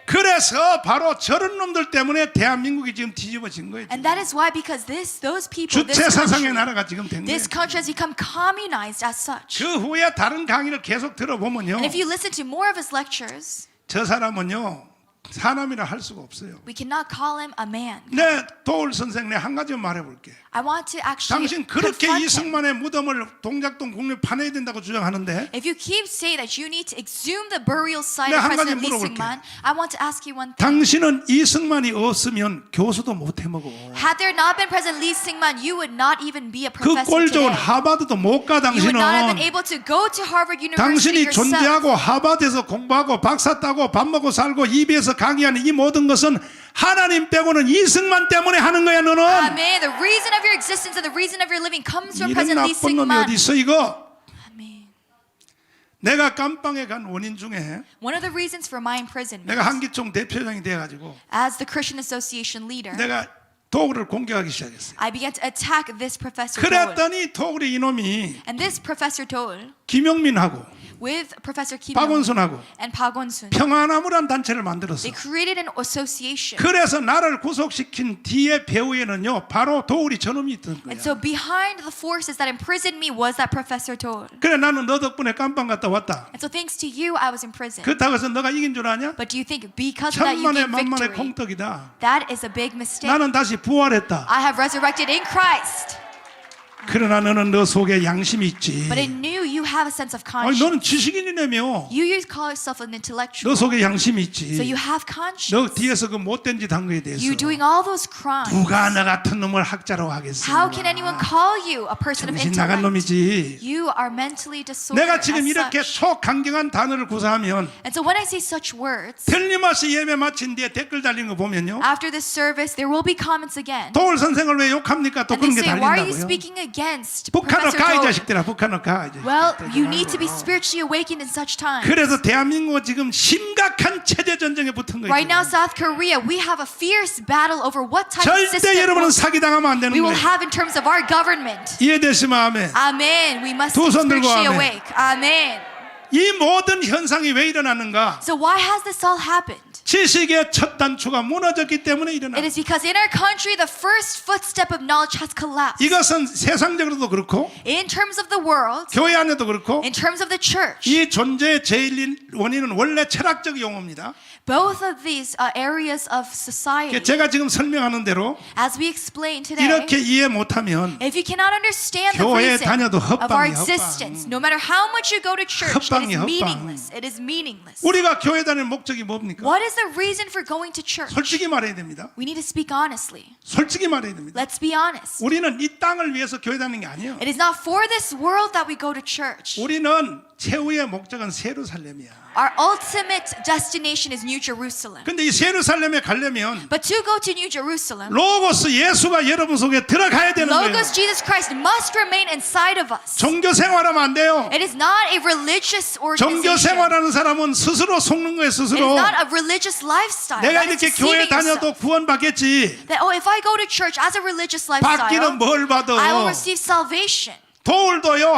S1: 그래서 바로 저런 놈들 때문에 대한민국이 지금 뒤집어진 거예요.
S2: And that is why, because those people,
S1: 주체 사상의
S2: country,
S1: 나라가 지금 된 거예요.
S2: this country has become communized as such.
S1: 그 후에 다른 강의를 계속 들어보면요,
S2: And if you listen to more of his lectures,
S1: 저 사람은요 사람이라 할 수가 없어요.
S2: we cannot call him a man.
S1: 내 도울 선생 내 한 가지만 말해볼게.
S2: I want to actually
S1: 당신 그렇게
S2: confront him.
S1: 이승만의 무덤을 동작동 국립 파내야 된다고 주장하는데
S2: If you keep saying that you need to exhume the burial site
S1: 내가
S2: of
S1: 한 가지
S2: President Lee
S1: 물어볼게.
S2: Syngman, I want to ask you one thing.
S1: 당신은 이승만이 없으면 교수도 못 해먹어.
S2: Had there not been President Lee Syngman, you would not even be a
S1: 그
S2: professor
S1: 꼴 좋은
S2: today.
S1: 하버드도 못 가.
S2: You would not have been
S1: 당신은
S2: able to go to Harvard University
S1: 당신이
S2: yourself.
S1: 존재하고 하버드에서 공부하고 박사 따고 밥 먹고 살고 EBS 강의하는 이 모든 것은 하나님 빼고는 이승만 때문에 하는 거야 너는.
S2: Amen. The reason of your existence and the reason of your living comes from
S1: 이런
S2: President Lee
S1: 나쁜 놈이
S2: Syngman.
S1: 어디 있어 이거.
S2: Amen.
S1: 내가 깜빵에 간 원인 중에
S2: One of the reasons for my imprisonment,
S1: 내가 한기총 대표장이 돼가지고
S2: as the Christian Association leader,
S1: 내가 도구를 공격하기 시작했어요.
S2: I began to attack this Professor Dole.
S1: 그랬더니 도구리 이놈이
S2: And this Professor Dole,
S1: 김용민하고
S2: with Professor Kim
S1: 박원순하고
S2: and Park Won-sun,
S1: 평화나무란 단체를 만들었어.
S2: they created an association.
S1: 그래서 나를 구속시킨 뒤에 배후에는요 바로 도울이 저놈이 있던 거야.
S2: And so behind the forces that imprisoned me was that Professor Dole.
S1: 그래 나는 너 덕분에 깜빵 갔다 왔다.
S2: And so thanks to you, I was imprisoned.
S1: 그렇다고 해서 너가 이긴 줄 아냐?
S2: But do you think because of that you
S1: 천만의
S2: gained
S1: 만만의
S2: victory?
S1: 공덕이다.
S2: That is a big mistake.
S1: 나는 다시 부활했다.
S2: I have resurrected in Christ.
S1: 그러나 너는 너 속에 양심이 있지.
S2: But I knew you have a sense of
S1: 아니,
S2: conscience.
S1: 너는 지식인이라며.
S2: You call yourself an intellectual.
S1: 너 속에 양심이
S2: So you
S1: 있지.
S2: have conscience.
S1: 너 뒤에서 그 못된 짓 한 거에 대해서
S2: You doing all those crimes.
S1: 누가 나 같은 놈을 학자라고 하겠어.
S2: How can anyone call you a person of
S1: 정신 나간
S2: intellect?
S1: 놈이지.
S2: You are mentally disordered
S1: 내가
S2: as
S1: 지금 이렇게
S2: such.
S1: 초강경한 단어를 구사하면
S2: And so when I say such words,
S1: 틀림없이 예배 마친 뒤에 댓글 달린 거 보면요.
S2: after this service, there will be comments again.
S1: 도울 선생을 왜 욕합니까? 또
S2: And they
S1: 그런 게
S2: say, why are you
S1: 달린다고요.
S2: speaking against
S1: 북한으로
S2: Professor
S1: 가 이
S2: Dole?
S1: 자식들아. 북한으로 가. 이 자식들아.
S2: Well, you need to be spiritually awakened in such times.
S1: 그래서 대한민국은 지금 심각한 체제 전쟁에 붙은 거예요.
S2: Right now, South Korea, we have a fierce battle over what type of
S1: 절대
S2: system
S1: 여러분은 사기당하면 안 되는
S2: we will
S1: 거예요.
S2: have in terms of our government.
S1: 이해되시면 아멘.
S2: Amen. We must
S1: 두
S2: be
S1: 손 들고
S2: spiritually
S1: 아멘.
S2: awake. Amen.
S1: 이 모든 현상이 왜 일어나는가?
S2: So why has this all happened?
S1: 지식의 첫 단추가 무너졌기 때문에
S2: It
S1: 일어나.
S2: is because in our country, the first footstep of knowledge has collapsed.
S1: 이것은 세상적으로도 그렇고
S2: In terms of the world,
S1: 교회 안에도 그렇고
S2: in terms of the church,
S1: 이 존재의 제일 원인은 원래 철학적 용어입니다.
S2: both of these areas of society,
S1: 제가 지금 설명하는 대로
S2: as we explained today,
S1: 이렇게 이해 못하면
S2: if you cannot understand the
S1: 교회에
S2: reason
S1: 다녀도
S2: of our
S1: 헛방이야,
S2: existence, no matter how much you go to church, it
S1: 헛방이야,
S2: is
S1: 헛방.
S2: meaningless. It is meaningless.
S1: 우리가 교회 다니는 목적이 뭡니까?
S2: What is the reason for going to church?
S1: 솔직히 말해야 됩니다.
S2: We need to speak honestly.
S1: 솔직히 말해야 됩니다.
S2: Let's be honest.
S1: 우리는 이 땅을 위해서 교회 다니는 게 아니에요.
S2: It is not for this world that we go to church.
S1: 우리는 최후의 목적은 세루살렘이야.
S2: Our ultimate destination is New Jerusalem.
S1: 근데 이 세루살렘에 가려면
S2: But to go to New Jerusalem,
S1: 로고스 예수가 여러분 속에 들어가야 되는 거예요.
S2: Logos Jesus Christ must remain inside of us.
S1: 종교 생활하면 안 돼요.
S2: It is not a religious
S1: 종교
S2: organization.
S1: 생활하는 사람은 스스로 속는 거예요.
S2: It is
S1: 스스로.
S2: not a religious lifestyle.
S1: 내가
S2: That is
S1: 이렇게 교회
S2: deceiving
S1: 다녀도
S2: yourself.
S1: 구원받겠지.
S2: That, oh, if I go to church as a religious
S1: 받기는
S2: lifestyle,
S1: 뭘 받아?
S2: I will receive salvation.
S1: 도울도요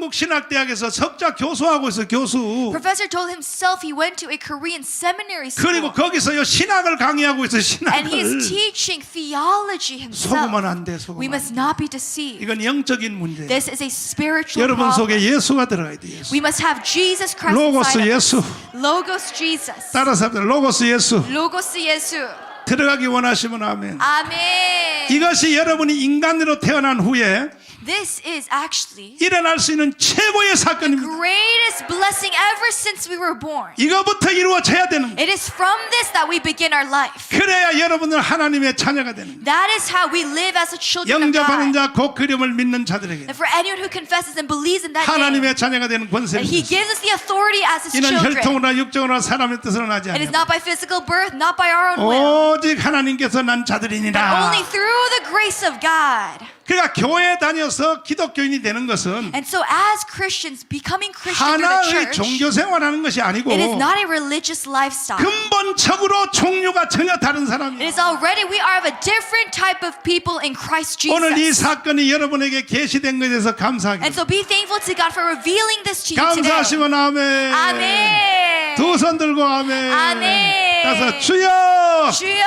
S1: 한국신학대학에서 석자 교수하고 있어. 교수.
S2: Professor told himself he went to a Korean seminary
S1: 그리고
S2: school.
S1: 거기서요 신학을 강의하고 있어.
S2: And he is
S1: 신학을.
S2: teaching theology
S1: 속으면
S2: himself.
S1: 안 돼. 속으면
S2: We
S1: 안
S2: must
S1: 돼.
S2: not be deceived.
S1: 이건 영적인 문제예요.
S2: This is a spiritual
S1: 여러분 속에
S2: problem.
S1: 예수가 들어가야 돼. 예수.
S2: We must have Jesus Christ
S1: 로고스
S2: inside of us.
S1: 예수.
S2: Logos Jesus.
S1: 따라서 합니다. 로고스 예수.
S2: Logos 예수.
S1: 들어가기 원하시면 아멘.
S2: 아멘.
S1: 이것이 여러분이 인간으로 태어난 후에
S2: This is actually
S1: 일어날 수 있는 최고의 사건입니다.
S2: greatest blessing ever since we were born.
S1: 이거부터 이루어져야 되는 거예요.
S2: It is from this that we begin our life.
S1: 그래야 여러분은 하나님의 자녀가 되는 거예요.
S2: That is how we live as a children of
S1: 영접하는
S2: God.
S1: 자 곧 그림을 믿는 자들에게
S2: And for anyone who confesses and believes in that name,
S1: 하나님의 자녀가 되는 권세를
S2: and He
S1: 주셨어요.
S2: gives us the authority as His
S1: 이는
S2: children.
S1: 혈통으로나 육정으로나 사람의 뜻으로 나지
S2: It is
S1: 않냐.
S2: not by physical birth, not by our own will,
S1: 오직 하나님께서 난
S2: but
S1: 자들이니라.
S2: only through the grace of God.
S1: 그러니까 교회에 다녀서 기독교인이 되는 것은
S2: And so as Christians, becoming Christian through the
S1: 하나의
S2: church,
S1: 종교 생활하는 것이 아니고
S2: it is not a religious lifestyle.
S1: 근본적으로 종류가 전혀 다른
S2: It
S1: 사람이에요.
S2: is already, we are of a different type of people in Christ
S1: 오늘 이
S2: Jesus.
S1: 사건이 여러분에게 계시된 것에 대해서 감사하기
S2: And so be thankful to God for revealing this to you today.
S1: 감사하시면 아멘.
S2: 아멘.
S1: 두 손 들고 아멘.
S2: 아멘.
S1: 따라서 주여
S2: 주여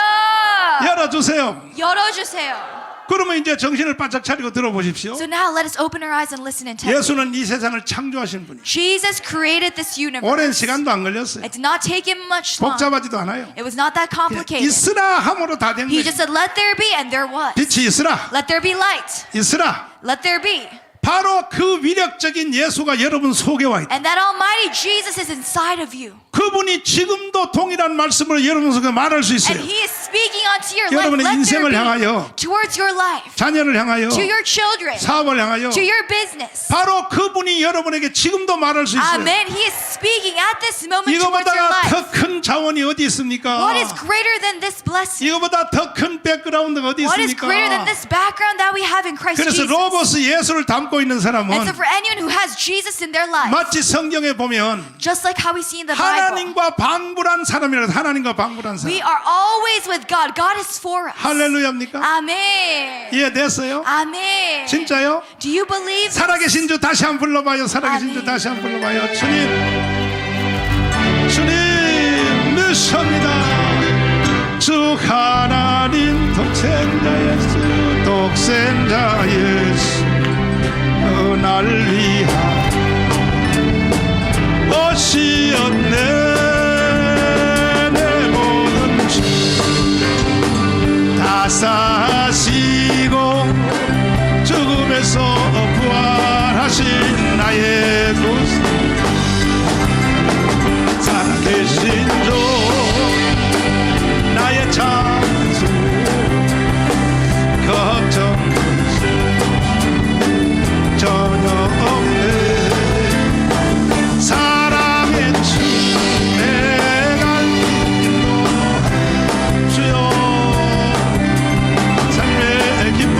S1: 열어주세요.
S2: 열어주세요.
S1: 그러면 이제 정신을 바짝 차리고 들어보십시오.
S2: So now let us open our eyes and listen intently.
S1: 예수는 이 세상을 창조하신 분이에요.
S2: Jesus created this universe.
S1: 오랜 시간도 안 걸렸어요.
S2: It did not take him much long.
S1: 복잡하지도 않아요.
S2: It was not that
S1: 그냥
S2: complicated.
S1: 있으라 함으로 다 된
S2: He
S1: 거예요.
S2: just said, let there be, and there was.
S1: 빛이 있으라.
S2: Let there be light.
S1: 있으라.
S2: Let there be.
S1: 바로 그 위력적인 예수가 여러분 속에 와 있다.
S2: And that almighty Jesus is inside of you.
S1: 그분이 지금도 동일한 말씀으로 여러분 속에 말할 수 있어요.
S2: And he is speaking onto your life.
S1: 여러분의
S2: Let there
S1: 인생을
S2: be.
S1: 향하여,
S2: Towards your life.
S1: 자녀를 향하여,
S2: To your children.
S1: 사업을 향하여
S2: To your business.
S1: 바로 그분이 여러분에게 지금도 말할 수 있어요.
S2: Amen. He is speaking at this moment towards your
S1: 이거보다
S2: life.
S1: 더 큰 자원이 어디 있습니까?
S2: What is greater than this blessing?
S1: 이거보다 더 큰 백그라운드가 어디
S2: What is
S1: 있습니까?
S2: greater than this background that we have in Christ
S1: 그래서
S2: Jesus?
S1: 로고스 예수를 담고 있는
S2: And so
S1: 사람은
S2: for anyone who has Jesus in their life,
S1: 마치 성경에 보면
S2: just like how we see in the Bible,
S1: 하나님과 방불한 사람이라서 하나님과 방불한
S2: we
S1: 사람.
S2: are always with God. God is for us.
S1: 할렐루야입니까?
S2: Amen.
S1: 이해됐어요?
S2: Amen.
S1: 진짜요?
S2: Do you believe this?
S1: 살아계신 주 다시 한번 불러봐요. 살아계신 주
S2: 아멘.
S1: 다시 한번 불러봐요. 주님 믿습니다. 주 하나님 독생자 예수 독생자 예수 날 위하여 오시었네. 내 모든 죄 다 사시고 죽음에서 나의 구속 살아계신 주 나의 찬송 걱정 전혀 없네 사랑의 주 내가 주여 삶의 기쁨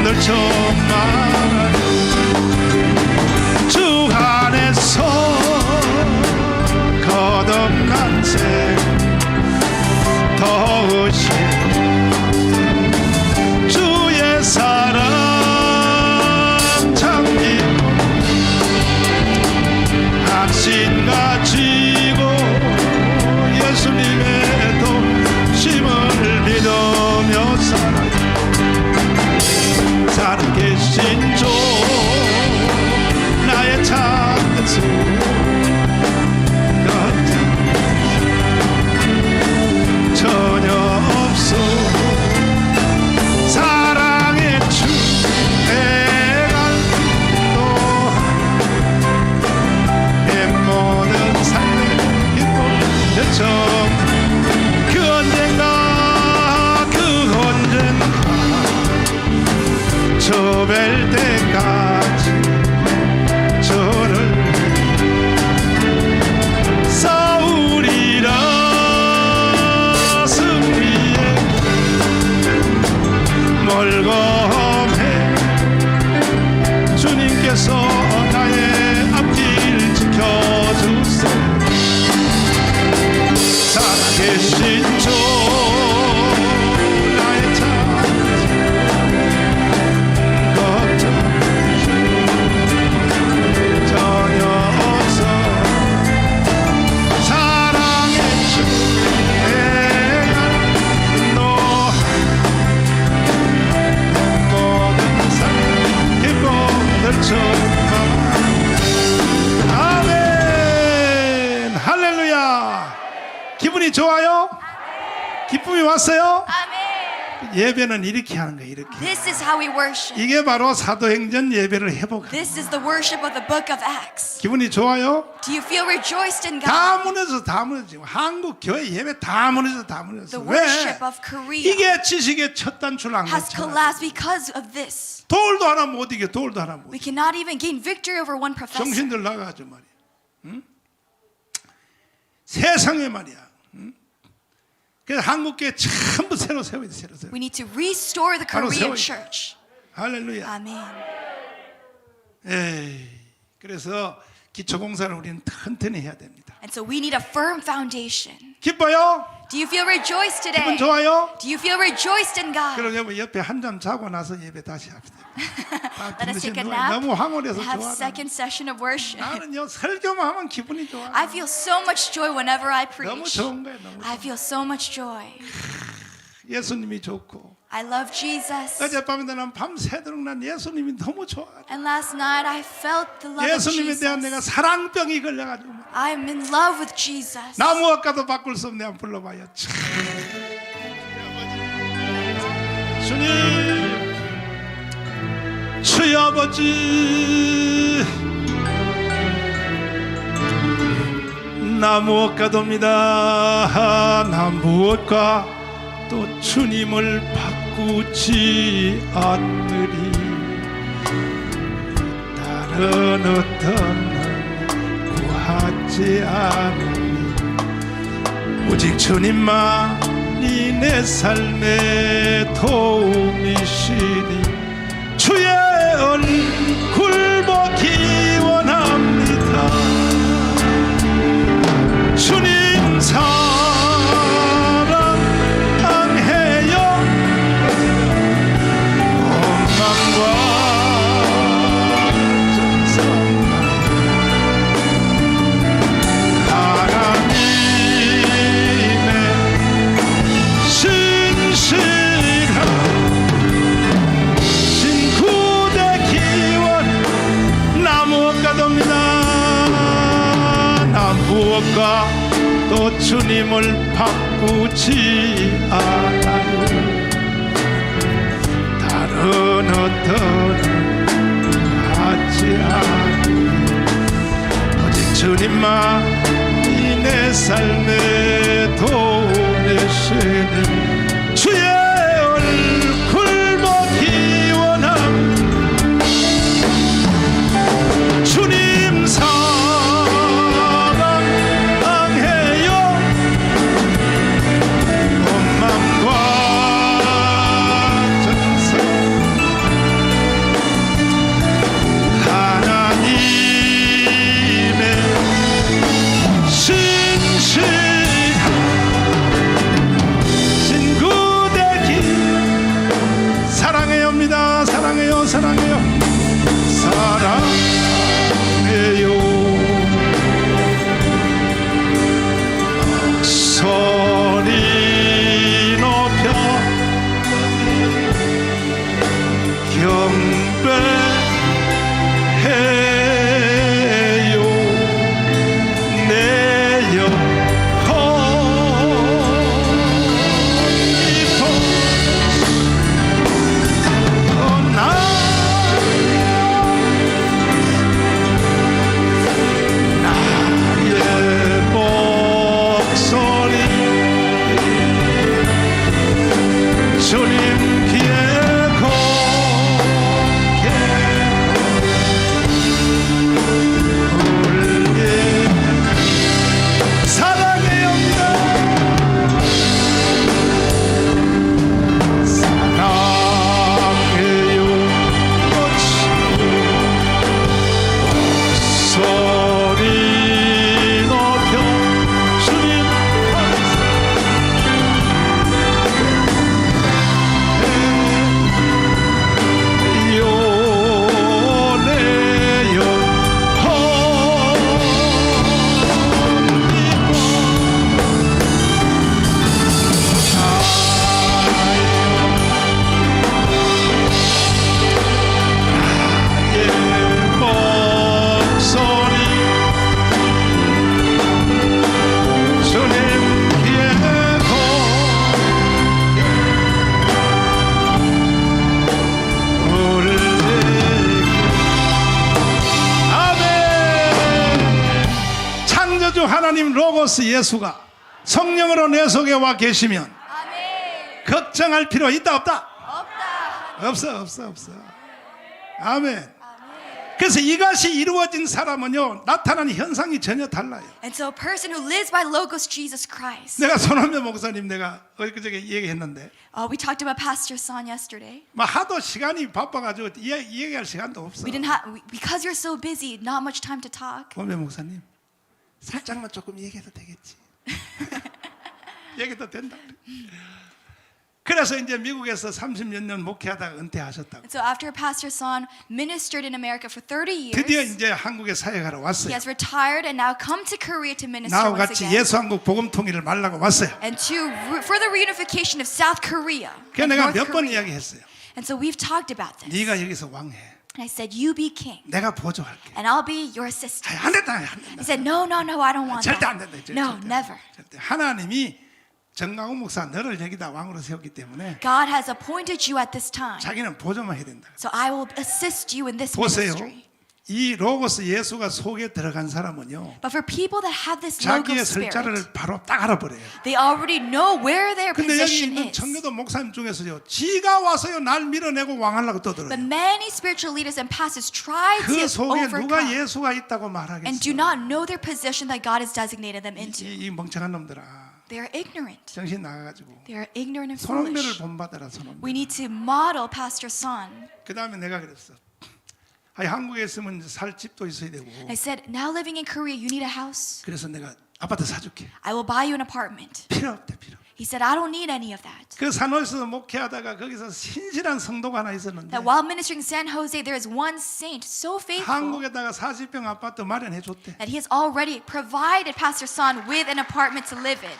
S1: 늘 충만한 주 안에서 거듭난 새 더우신 주의 사랑 참 기뻐 확신 가지고 예수님의 도심을 믿으며 살아계신 주 나의 찬송 전혀 없어 사랑의 주 내가 또내 모든 삶의 기쁨 요청 그 언젠가 저뵐 때까지 저를 싸우리라 승리에 멀거해 주님께서 나의 앞길 지켜주세요 살아계신 주 나의 찬송 걱정 전혀 없어 사랑의 주 내가 너 모든 삶 기쁨을 충만 아멘 할렐루야 기분이 좋아요? 기쁨이 왔어요?
S2: Amen.
S1: 예배는 이렇게 하는 거예요 이렇게
S2: This is how we worship.
S1: 이게 바로 사도행전 예배를 회복하는
S2: This is the worship of the book of Acts.
S1: 기분이 좋아요?
S2: Do you feel rejoiced in
S1: 다
S2: God?
S1: 무너져 다 무너지고 한국 교회 예배 다 무너져 다
S2: The
S1: 무너졌어
S2: worship
S1: 왜?
S2: of Korea
S1: 이게 지식의 첫 단추를 안
S2: has
S1: 거쳐
S2: collapsed because of this.
S1: 돌도 하나 못 이겨 돌도 하나 못
S2: We
S1: 이겨
S2: cannot even gain victory over one professor.
S1: 정신들 나가죠 말이야 응? 세상에 말이야 응? 그래서 한국교회 전부 새로 세워야 돼 새로 세워
S2: We need to restore the
S1: 바로
S2: Korean
S1: 세워야 돼.
S2: church.
S1: 할렐루야
S2: Amen.
S1: 에이, 그래서 기초공사를 우리는 튼튼히 해야 됩니다
S2: And so we need a firm foundation.
S1: 기뻐요?
S2: Do you feel rejoiced
S1: 기분
S2: today?
S1: 좋아요?
S2: Do you feel rejoiced in God?
S1: 그럼 여러분 옆에 한 잠 자고 나서 예배 다시 합시다
S2: Let us take a
S1: 너무
S2: nap.
S1: 너무 황홀해서
S2: Have
S1: 좋아
S2: second session of worship.
S1: 나는요 설교만 하면 기분이 좋아
S2: I feel so much joy whenever I
S1: 너무
S2: preach.
S1: 좋은 거예요 너무
S2: I
S1: 좋아.
S2: feel so much joy.
S1: 예수님이 좋고
S2: I love Jesus.
S1: 어젯밤에 나는 밤새도록 난 예수님이 너무 좋아
S2: And last night I felt the love of
S1: 예수님에 대한 내가
S2: Jesus.
S1: 사랑병이 걸려가지고
S2: I'm in love with Jesus.
S1: 나무엇과도 바꿀 수 없네 한번 불러봐요 참. 주님 주여 아버지 나 무엇과도입니다 나 무엇과 또 주님을 바꾸지 않으리 다른 어떤 구하지 않으리 오직 주님만이 내 삶의 도움이시니 주의 얼굴 보기 원합니다 주님 사랑해요 원망과 전성만 하나님의 신실한 신구대 기원 나 무엇과도입니다 나 무엇과 또 주님을 바꾸지 않아요 다른 어떤 하지 않아요 주님만이 내 삶에 도우시는 주의 얼굴 보기 원함 주님 사랑해요 온 맘과 전성 하나님의 신실한 친구 되기 사랑해요입니다. 사랑해요 사랑해요 사랑해요 소리 높여 경배해요 내 영혼이 나의 목소리 주님 귀에 고개 울게 사랑해요입니다. 사랑해요 소리 높여 주님 요내 목소리 주님 귀에 아멘. 창조주 하나님 로고스 예수가 성령으로 내 속에 와 계시면
S2: 아멘.
S1: 걱정할 필요 있다 없다?
S2: 없다.
S1: 없어. 아멘. 그래서 이것이 이루어진 사람은요 나타나는 현상이 전혀 달라요.
S2: And so a person who lives by Logos Jesus Christ.
S1: 내가 손원배 목사님 내가 엊그저께 얘기했는데
S2: We talked about Pastor Son yesterday.
S1: 막 하도 시간이 바빠가지고 얘기할 시간도 없어.
S2: Because you're so busy, not much time to talk.
S1: 원배 목사님 살짝만 조금 얘기해도 되겠지. 얘기도 된다. 그래서 이제 미국에서 30몇 년 목회하다가 은퇴하셨다고.
S2: And so after Pastor Son ministered in America for 30
S1: 드디어
S2: years,
S1: 이제 한국에 사역하러
S2: he
S1: 왔어요.
S2: has retired and now come to Korea to minister
S1: 나와
S2: once
S1: 같이
S2: again.
S1: 예수한국 복음 통일을 말라고 왔어요.
S2: And for the reunification of South Korea.
S1: 그래서
S2: and
S1: 내가
S2: North
S1: 몇 번
S2: Korea.
S1: 이야기했어요.
S2: And so we've talked about this.
S1: 네가 여기서 왕해.
S2: And I said, you be king,
S1: 내가 보조할게.
S2: and I'll be your assistant.
S1: 안 된다.
S2: He said, no, I don't want
S1: 절대 안
S2: that.
S1: 된다.
S2: No, never.
S1: 절대. 하나님이 정강훈 목사 너를 여기다 왕으로 세웠기 때문에
S2: God has appointed you at this time.
S1: 자기는 보조만 해야 된다.
S2: So I will assist you in this
S1: 보세요.
S2: ministry.
S1: 이 로고스 예수가 속에 들어간 사람은요.
S2: But for people that have this
S1: 자기의
S2: Logos spirit,
S1: 설자를 바로 딱 알아버려요.
S2: they already know where their
S1: 근데 여기
S2: position
S1: 있는
S2: is.
S1: 청교도 목사님 중에서요. 지가 와서요 날 밀어내고 왕하려고
S2: But
S1: 떠들어요.
S2: many spiritual leaders and pastors try
S1: 그
S2: to
S1: 속에 누가
S2: overcome
S1: 예수가 있다고
S2: and do
S1: 말하겠어.
S2: not know their position that God has designated them into.
S1: 이 멍청한 놈들아.
S2: They are ignorant.
S1: 정신 나가가지고
S2: They are ignorant and
S1: 손흥배를
S2: foolish.
S1: 본받아라 손흥배.
S2: We need to model Pastor Son.
S1: 그 다음에 내가 그랬어. 아니 한국에 있으면 살 집도 있어야 되고.
S2: I said, now living in Korea, you need a house.
S1: 그래서 내가 아파트 사줄게.
S2: I will buy you an apartment.
S1: 필요 없대 필요.
S2: He said, I don't need any of that.
S1: 그 산호에서 목회하다가 거기서 신실한 성도가 하나 있었는데
S2: That while ministering in San Jose, there is one saint so faithful
S1: 한국에다가 40평 아파트 마련해 줬대.
S2: that he has already provided Pastor Son with an apartment to live in.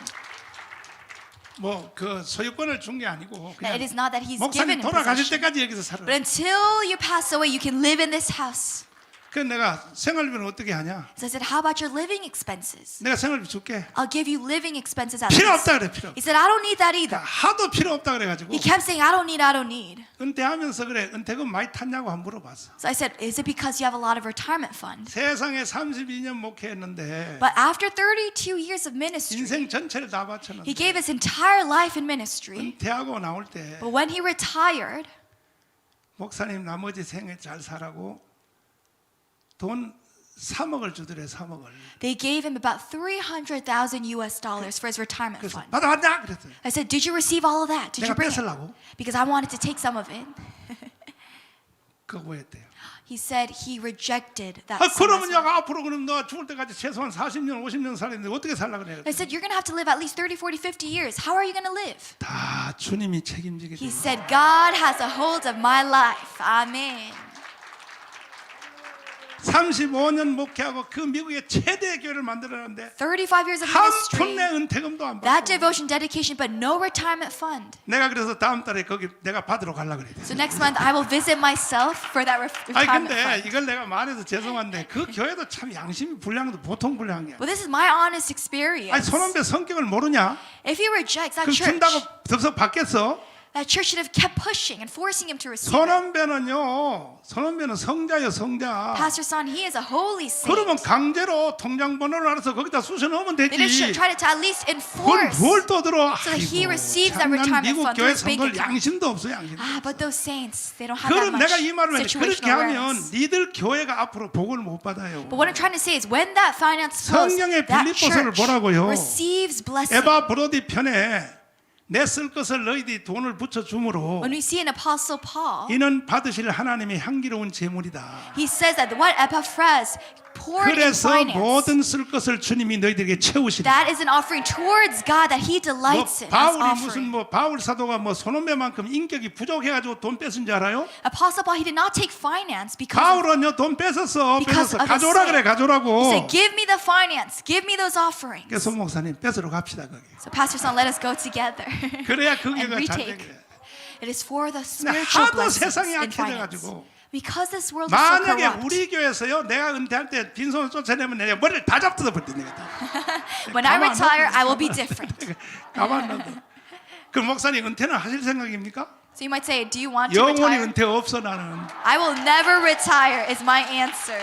S1: 뭐 그 소유권을 준 게 아니고
S2: That it is not that he's
S1: 목사님
S2: given in
S1: 돌아가실
S2: possession.
S1: 때까지 여기서 살아.
S2: But until you pass away, you can live in this house.
S1: 그 내가 생활비는 어떻게 하냐?
S2: So I said, how about your living expenses?
S1: 내가 생활비 줄게.
S2: I'll give you living expenses at
S1: 필요
S2: least.
S1: 없다 그래 필요.
S2: He said, I don't need that either.
S1: 하도 필요 없다 그래가지고
S2: He kept saying, I don't need.
S1: 은퇴하면서 그래 은퇴금 많이 탔냐고 한 물어봤어.
S2: So I said, is it because you have a lot of retirement fund?
S1: 세상에 32년 목회했는데
S2: But after 32 years of ministry,
S1: 인생 전체를 다
S2: he
S1: 바쳤는데
S2: gave his entire life in ministry.
S1: 은퇴하고 나올 때
S2: But when he retired,
S1: 목사님 나머지 생애 잘 살라고 돈 3억을 주더래 3억을.
S2: they gave him about $300,000 for his retirement
S1: 그래서
S2: fund.
S1: 받아왔냐? 그랬어요.
S2: I said, did you receive all of that? Did you
S1: 내가
S2: bring it?
S1: 뺏으려고
S2: Because I wanted to take some of it.
S1: 그거 뭐였대요?
S2: He said he rejected that.
S1: 아
S2: sum as
S1: 그러면
S2: well.
S1: 야 앞으로 그럼 너 죽을 때까지 최소한 40년 50년 살았는데 어떻게 살라 그래?
S2: I said, you're going to have to live at least 30, 40, 50 years. How are you going to live?
S1: 다 주님이 책임지게
S2: He
S1: 돼.
S2: said, God has a hold of my life. Amen.
S1: 35년 목회하고 그 미국의 최대 교회를 만들었는데
S2: 35 years of
S1: 한
S2: ministry.
S1: 푼의 은퇴금도 안
S2: That
S1: 받고
S2: devotion, dedication, but no retirement fund.
S1: 내가 그래서 다음 달에 거기 내가 받으러 가려 그래.
S2: So next month I will visit myself for that
S1: 아니
S2: retirement
S1: 근데
S2: fund.
S1: 이걸 내가 말해서 죄송한데 그 교회도 참 양심이 불량도 보통 불량이야.
S2: Well, this is my honest
S1: 아니
S2: experience.
S1: 손원배 성격을 모르냐?
S2: If he rejects that
S1: 그
S2: church,
S1: 준다고 덥석 받겠어?
S2: that church should have kept pushing and forcing him to receive it.
S1: 손원배는 성자요 성자.
S2: Pastor Son, he is a holy saint.
S1: 그러면 강제로 통장 번호를 알아서 거기다 쑤셔 넣으면
S2: They just
S1: 되지.
S2: try to at least
S1: 그걸
S2: enforce.
S1: 뭘 떠들어?
S2: So that he
S1: 아이고,
S2: receives that
S1: 참, 난
S2: retirement
S1: 미국
S2: fund
S1: 교회
S2: through his bank
S1: 성도들
S2: account.
S1: 양심도 없어 양심.
S2: Ah, but those saints, they don't have that
S1: 그럼 내가 이
S2: much
S1: 말을 왜 그렇게
S2: situational
S1: 하면
S2: awareness.
S1: 니들 교회가 앞으로 복을 못 받아요.
S2: But what I'm trying to say is when that finance flows,
S1: 성경의
S2: that
S1: 빌립보서를
S2: church
S1: 보라고요.
S2: receives blessing.
S1: 에바 브로디 편에 내 쓸 것을 너희들이 돈을 붙여 줌으로
S2: When we see in Apostle Paul,
S1: 이는 받으실 하나님의 향기로운 제물이다.
S2: he says that what Epaphras poured in
S1: 그래서
S2: finance,
S1: 모든 쓸 것을 주님이 너희들에게 채우시리라.
S2: that is an offering towards God that he delights in as
S1: 바울이 무슨
S2: offering.
S1: 바울 사도가 손원배만큼 인격이 부족해가지고 돈 뺏은 줄 알아요?
S2: Apostle Paul, he did not take finance because
S1: 바울은요 돈 뺏었어.
S2: because
S1: 뺏었어.
S2: of his
S1: 가져오라
S2: sin.
S1: 그래
S2: he
S1: 가져오라고.
S2: said, give me the finance, give me those offerings.
S1: 그래서 목사님 뺏으러 갑시다 거기.
S2: So Pastor Son, let us go together
S1: 그래야 그
S2: and
S1: 교회가 잘
S2: retake.
S1: 되게.
S2: It is for the
S1: 근데
S2: spiritual
S1: 하도
S2: blessings
S1: 세상이
S2: in finance.
S1: 약해져가지고
S2: Because this world is so
S1: 만약에
S2: corrupt.
S1: 우리 교회에서요 내가 은퇴할 때 빈손을 쫓아내면 내가 머리를 다 잡뜯어 버릴 내가 다.
S2: When I
S1: 가만 안
S2: retire,
S1: 놔둬.
S2: I will be different.
S1: 가만 안 놔둬. 그 목사님 은퇴는 하실 생각입니까?
S2: So you might say, do you want to
S1: 영원히
S2: retire?
S1: 은퇴 없어 나는.
S2: I will never retire is my answer.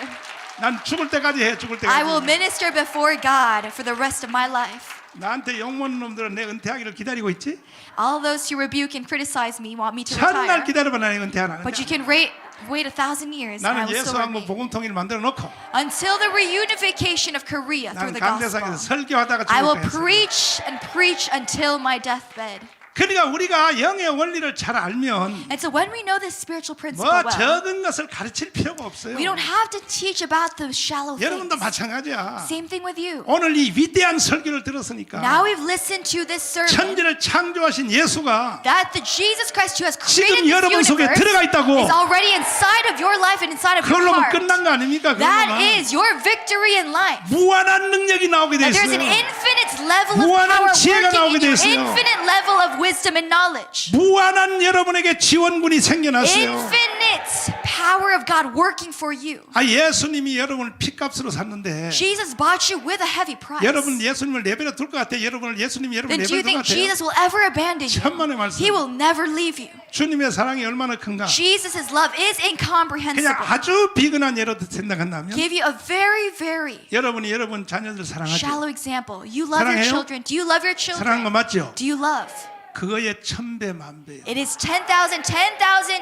S1: 난 죽을 때까지 해 죽을
S2: I will
S1: 때까지.
S2: minister before God for the rest of my life.
S1: 나한테 욕먹는 놈들은 내 은퇴하기를 기다리고 있지?
S2: All those who rebuke and criticize me want me to
S1: 천날
S2: retire.
S1: 기다려봐 나는 은퇴하나.
S2: But you can wait 1,000 years and I
S1: 나는
S2: will still
S1: 예수하고
S2: remain.
S1: 복음통일 만들어 놓고
S2: Until the reunification of Korea through
S1: 나는
S2: the
S1: 강대상에서
S2: gospel.
S1: 설교하다가
S2: I will
S1: 죽을 거야.
S2: preach and preach until my deathbed.
S1: 그러니까 우리가 영의 원리를 잘 알면
S2: And so when we know this spiritual principle
S1: 뭐
S2: well,
S1: 적은 것을 가르칠 필요가 없어요.
S2: we don't have to teach about the shallow
S1: 여러분도
S2: things.
S1: 마찬가지야.
S2: Same thing with you.
S1: 오늘 이 위대한 설교를 들었으니까
S2: Now we've listened to this sermon
S1: 천지를 창조하신 예수가
S2: that the Jesus Christ who has
S1: 지금
S2: created this
S1: 여러분 속에
S2: universe
S1: 들어가 있다고.
S2: is already inside of your life and inside of your
S1: 그걸로
S2: heart.
S1: 끝난 거 아닙니까?
S2: That
S1: 그거만.
S2: is your victory in life.
S1: 무한한 능력이 나오게 돼
S2: And there's
S1: 있어요.
S2: an infinite level of
S1: 무한한
S2: power
S1: 지혜가 나오게
S2: working
S1: 돼
S2: in your
S1: 있어요.
S2: infinite level of wisdom and knowledge.
S1: 무한한 여러분에게 지원군이 생겨났어요.
S2: Infinite power of God working for you.
S1: 아 예수님이 여러분을 피값으로 샀는데
S2: Jesus bought you with a heavy price.
S1: 여러분 예수님을 내버려 둘 것 같아요. 예수님이 여러분
S2: Then do
S1: 내버려 둘 것
S2: you think
S1: 같아요.
S2: Jesus will ever abandon you?
S1: 천만의 말씀.
S2: He will never leave you.
S1: 주님의 사랑이 얼마나 큰가.
S2: Jesus' love is
S1: 그냥
S2: incomprehensible.
S1: 아주 비근한 예로 생각한다면
S2: Give you a very, very
S1: 여러분이 여러분 자녀들 사랑하죠.
S2: shallow example. You love your
S1: 사랑해요?
S2: children. Do you love your
S1: 사랑한 거
S2: children?
S1: 맞죠?
S2: Do you love?
S1: 그거의 1000배 만배예요.
S2: It is 10,000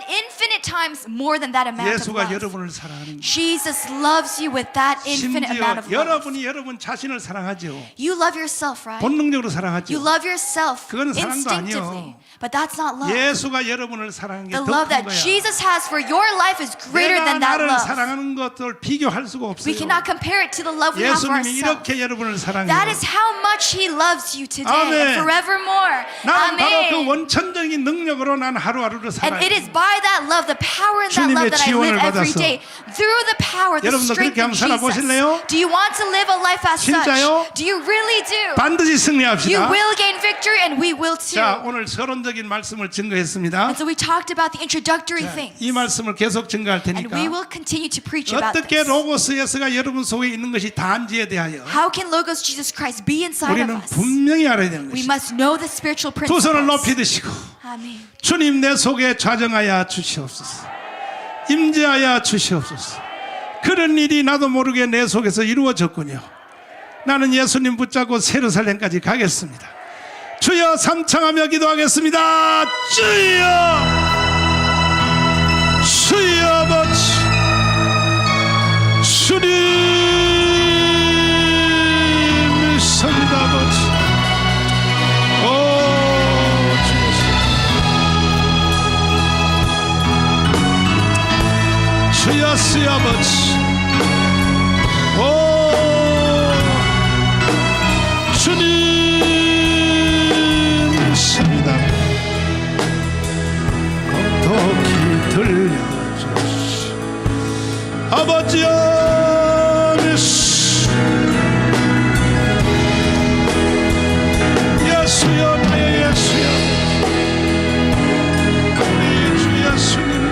S2: infinite times more than that amount of
S1: 예수가
S2: love.
S1: 여러분을 사랑하는 거예요.
S2: Jesus loves you with that infinite
S1: 심지어
S2: amount of love.
S1: 여러분이 여러분 자신을 사랑하죠.
S2: You love yourself, right?
S1: 본능적으로
S2: You
S1: 사랑하죠.
S2: love yourself
S1: 그건 사랑도
S2: instinctively.
S1: 아니에요.
S2: But that's not love.
S1: 예수가 여러분을 사랑하는 게
S2: The
S1: 더
S2: love
S1: 큰
S2: that
S1: 거야.
S2: Jesus has for your life is greater
S1: 내가
S2: than that
S1: 나를
S2: love.
S1: 사랑하는 것들 비교할 수가 없어요.
S2: We cannot compare it to the love we have for
S1: 예수님이
S2: ourselves.
S1: 이렇게 여러분을 사랑해요.
S2: That is how much He loves you today
S1: 아멘.
S2: and forevermore.
S1: 나는 바로 그
S2: Amen.
S1: 원천적인 능력으로 난 하루하루를
S2: And
S1: 살아요.
S2: it is by that love, the power in that love
S1: 주님의
S2: that I
S1: 지원을
S2: live every
S1: 받아서
S2: day. Through the power, the
S1: 여러분도
S2: strength
S1: 그렇게
S2: of
S1: 한번
S2: Jesus.
S1: 살아보실래요?
S2: Do you want to live a life as
S1: 진짜요?
S2: such? Do you really do?
S1: 반드시
S2: You
S1: 승리합시다.
S2: will gain victory and we will too.
S1: 자, 오늘 서론적인 말씀을 증거했습니다.
S2: And so we talked about the introductory
S1: 자,
S2: things.
S1: 이 말씀을 계속 증거할
S2: And
S1: 테니까
S2: we will continue to preach about
S1: 어떻게
S2: this.
S1: 로고스 예수가 여러분 속에 있는 것이 다인지에 대하여
S2: How can Logos Jesus Christ be inside of
S1: 우리는
S2: us?
S1: 분명히 알아야 되는
S2: We
S1: 것이다.
S2: must know the spiritual
S1: 두 손을
S2: principles.
S1: 높이 드시고
S2: Amen.
S1: 주님 내 속에 좌정하여 주시옵소서. 임재하여 주시옵소서. 그런 일이 나도 모르게 내 속에서 이루어졌군요. 나는 예수님 붙잡고 세루살렘까지 가겠습니다. 주여 삼창하며 기도하겠습니다. 주여, 주여 아버지, 주님 있습니다 아버지. 오 주여, 주여 주여 아버지. 오 주님 있습니다. 어떻게 들려주시 아버지여 미스 예수여 나의 예수여 우리 주 예수님의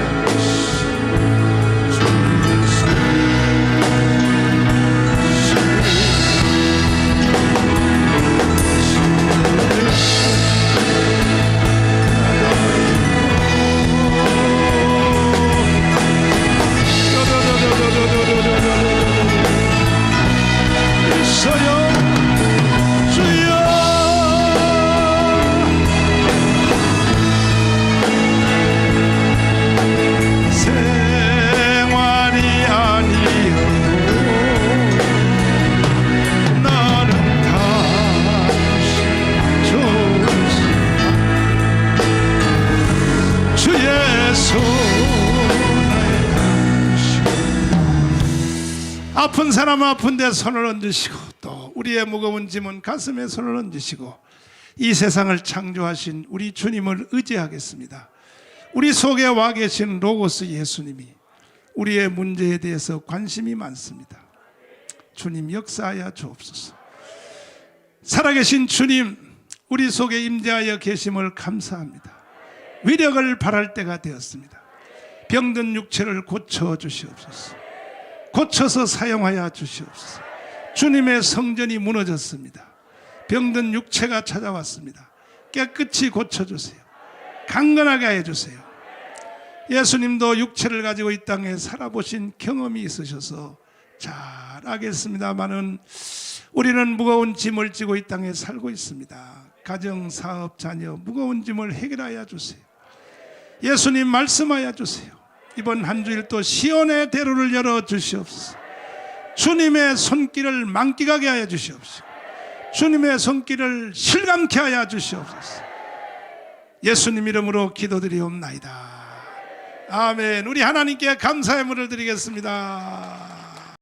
S1: 아픈 사람은 아픈데 손을 얹으시고 또 우리의 무거운 짐은 가슴에 손을 얹으시고 이 세상을 창조하신 우리 주님을 의지하겠습니다. 우리 속에 와 계신 로고스 예수님이 우리의 문제에 대해서 관심이 많습니다. 주님 역사하여 주옵소서. 살아계신 주님 우리 속에 임재하여 계심을 감사합니다. 위력을 발할 때가 되었습니다. 병든 육체를 고쳐 주시옵소서. 고쳐서 사용하여 주시옵소서. 주님의 성전이 무너졌습니다. 병든 육체가 찾아왔습니다. 깨끗이 고쳐주세요. 강건하게 해주세요. 예수님도 육체를 가지고 이 땅에 살아보신 경험이 있으셔서 잘 알겠습니다마는 우리는 무거운 짐을 지고 이 땅에 살고 있습니다. 가정, 사업, 자녀 무거운 짐을 해결하여 주세요. 예수님 말씀하여 주세요. 이번 한 주일 또 시온의 대로를 열어 주시옵소서. 주님의 손길을 만끽하게 하여 주시옵소서. 주님의 손길을 실감케 하여 주시옵소서. 예수님 이름으로 기도드리옵나이다. 아멘. 우리 하나님께 감사의 물을 드리겠습니다.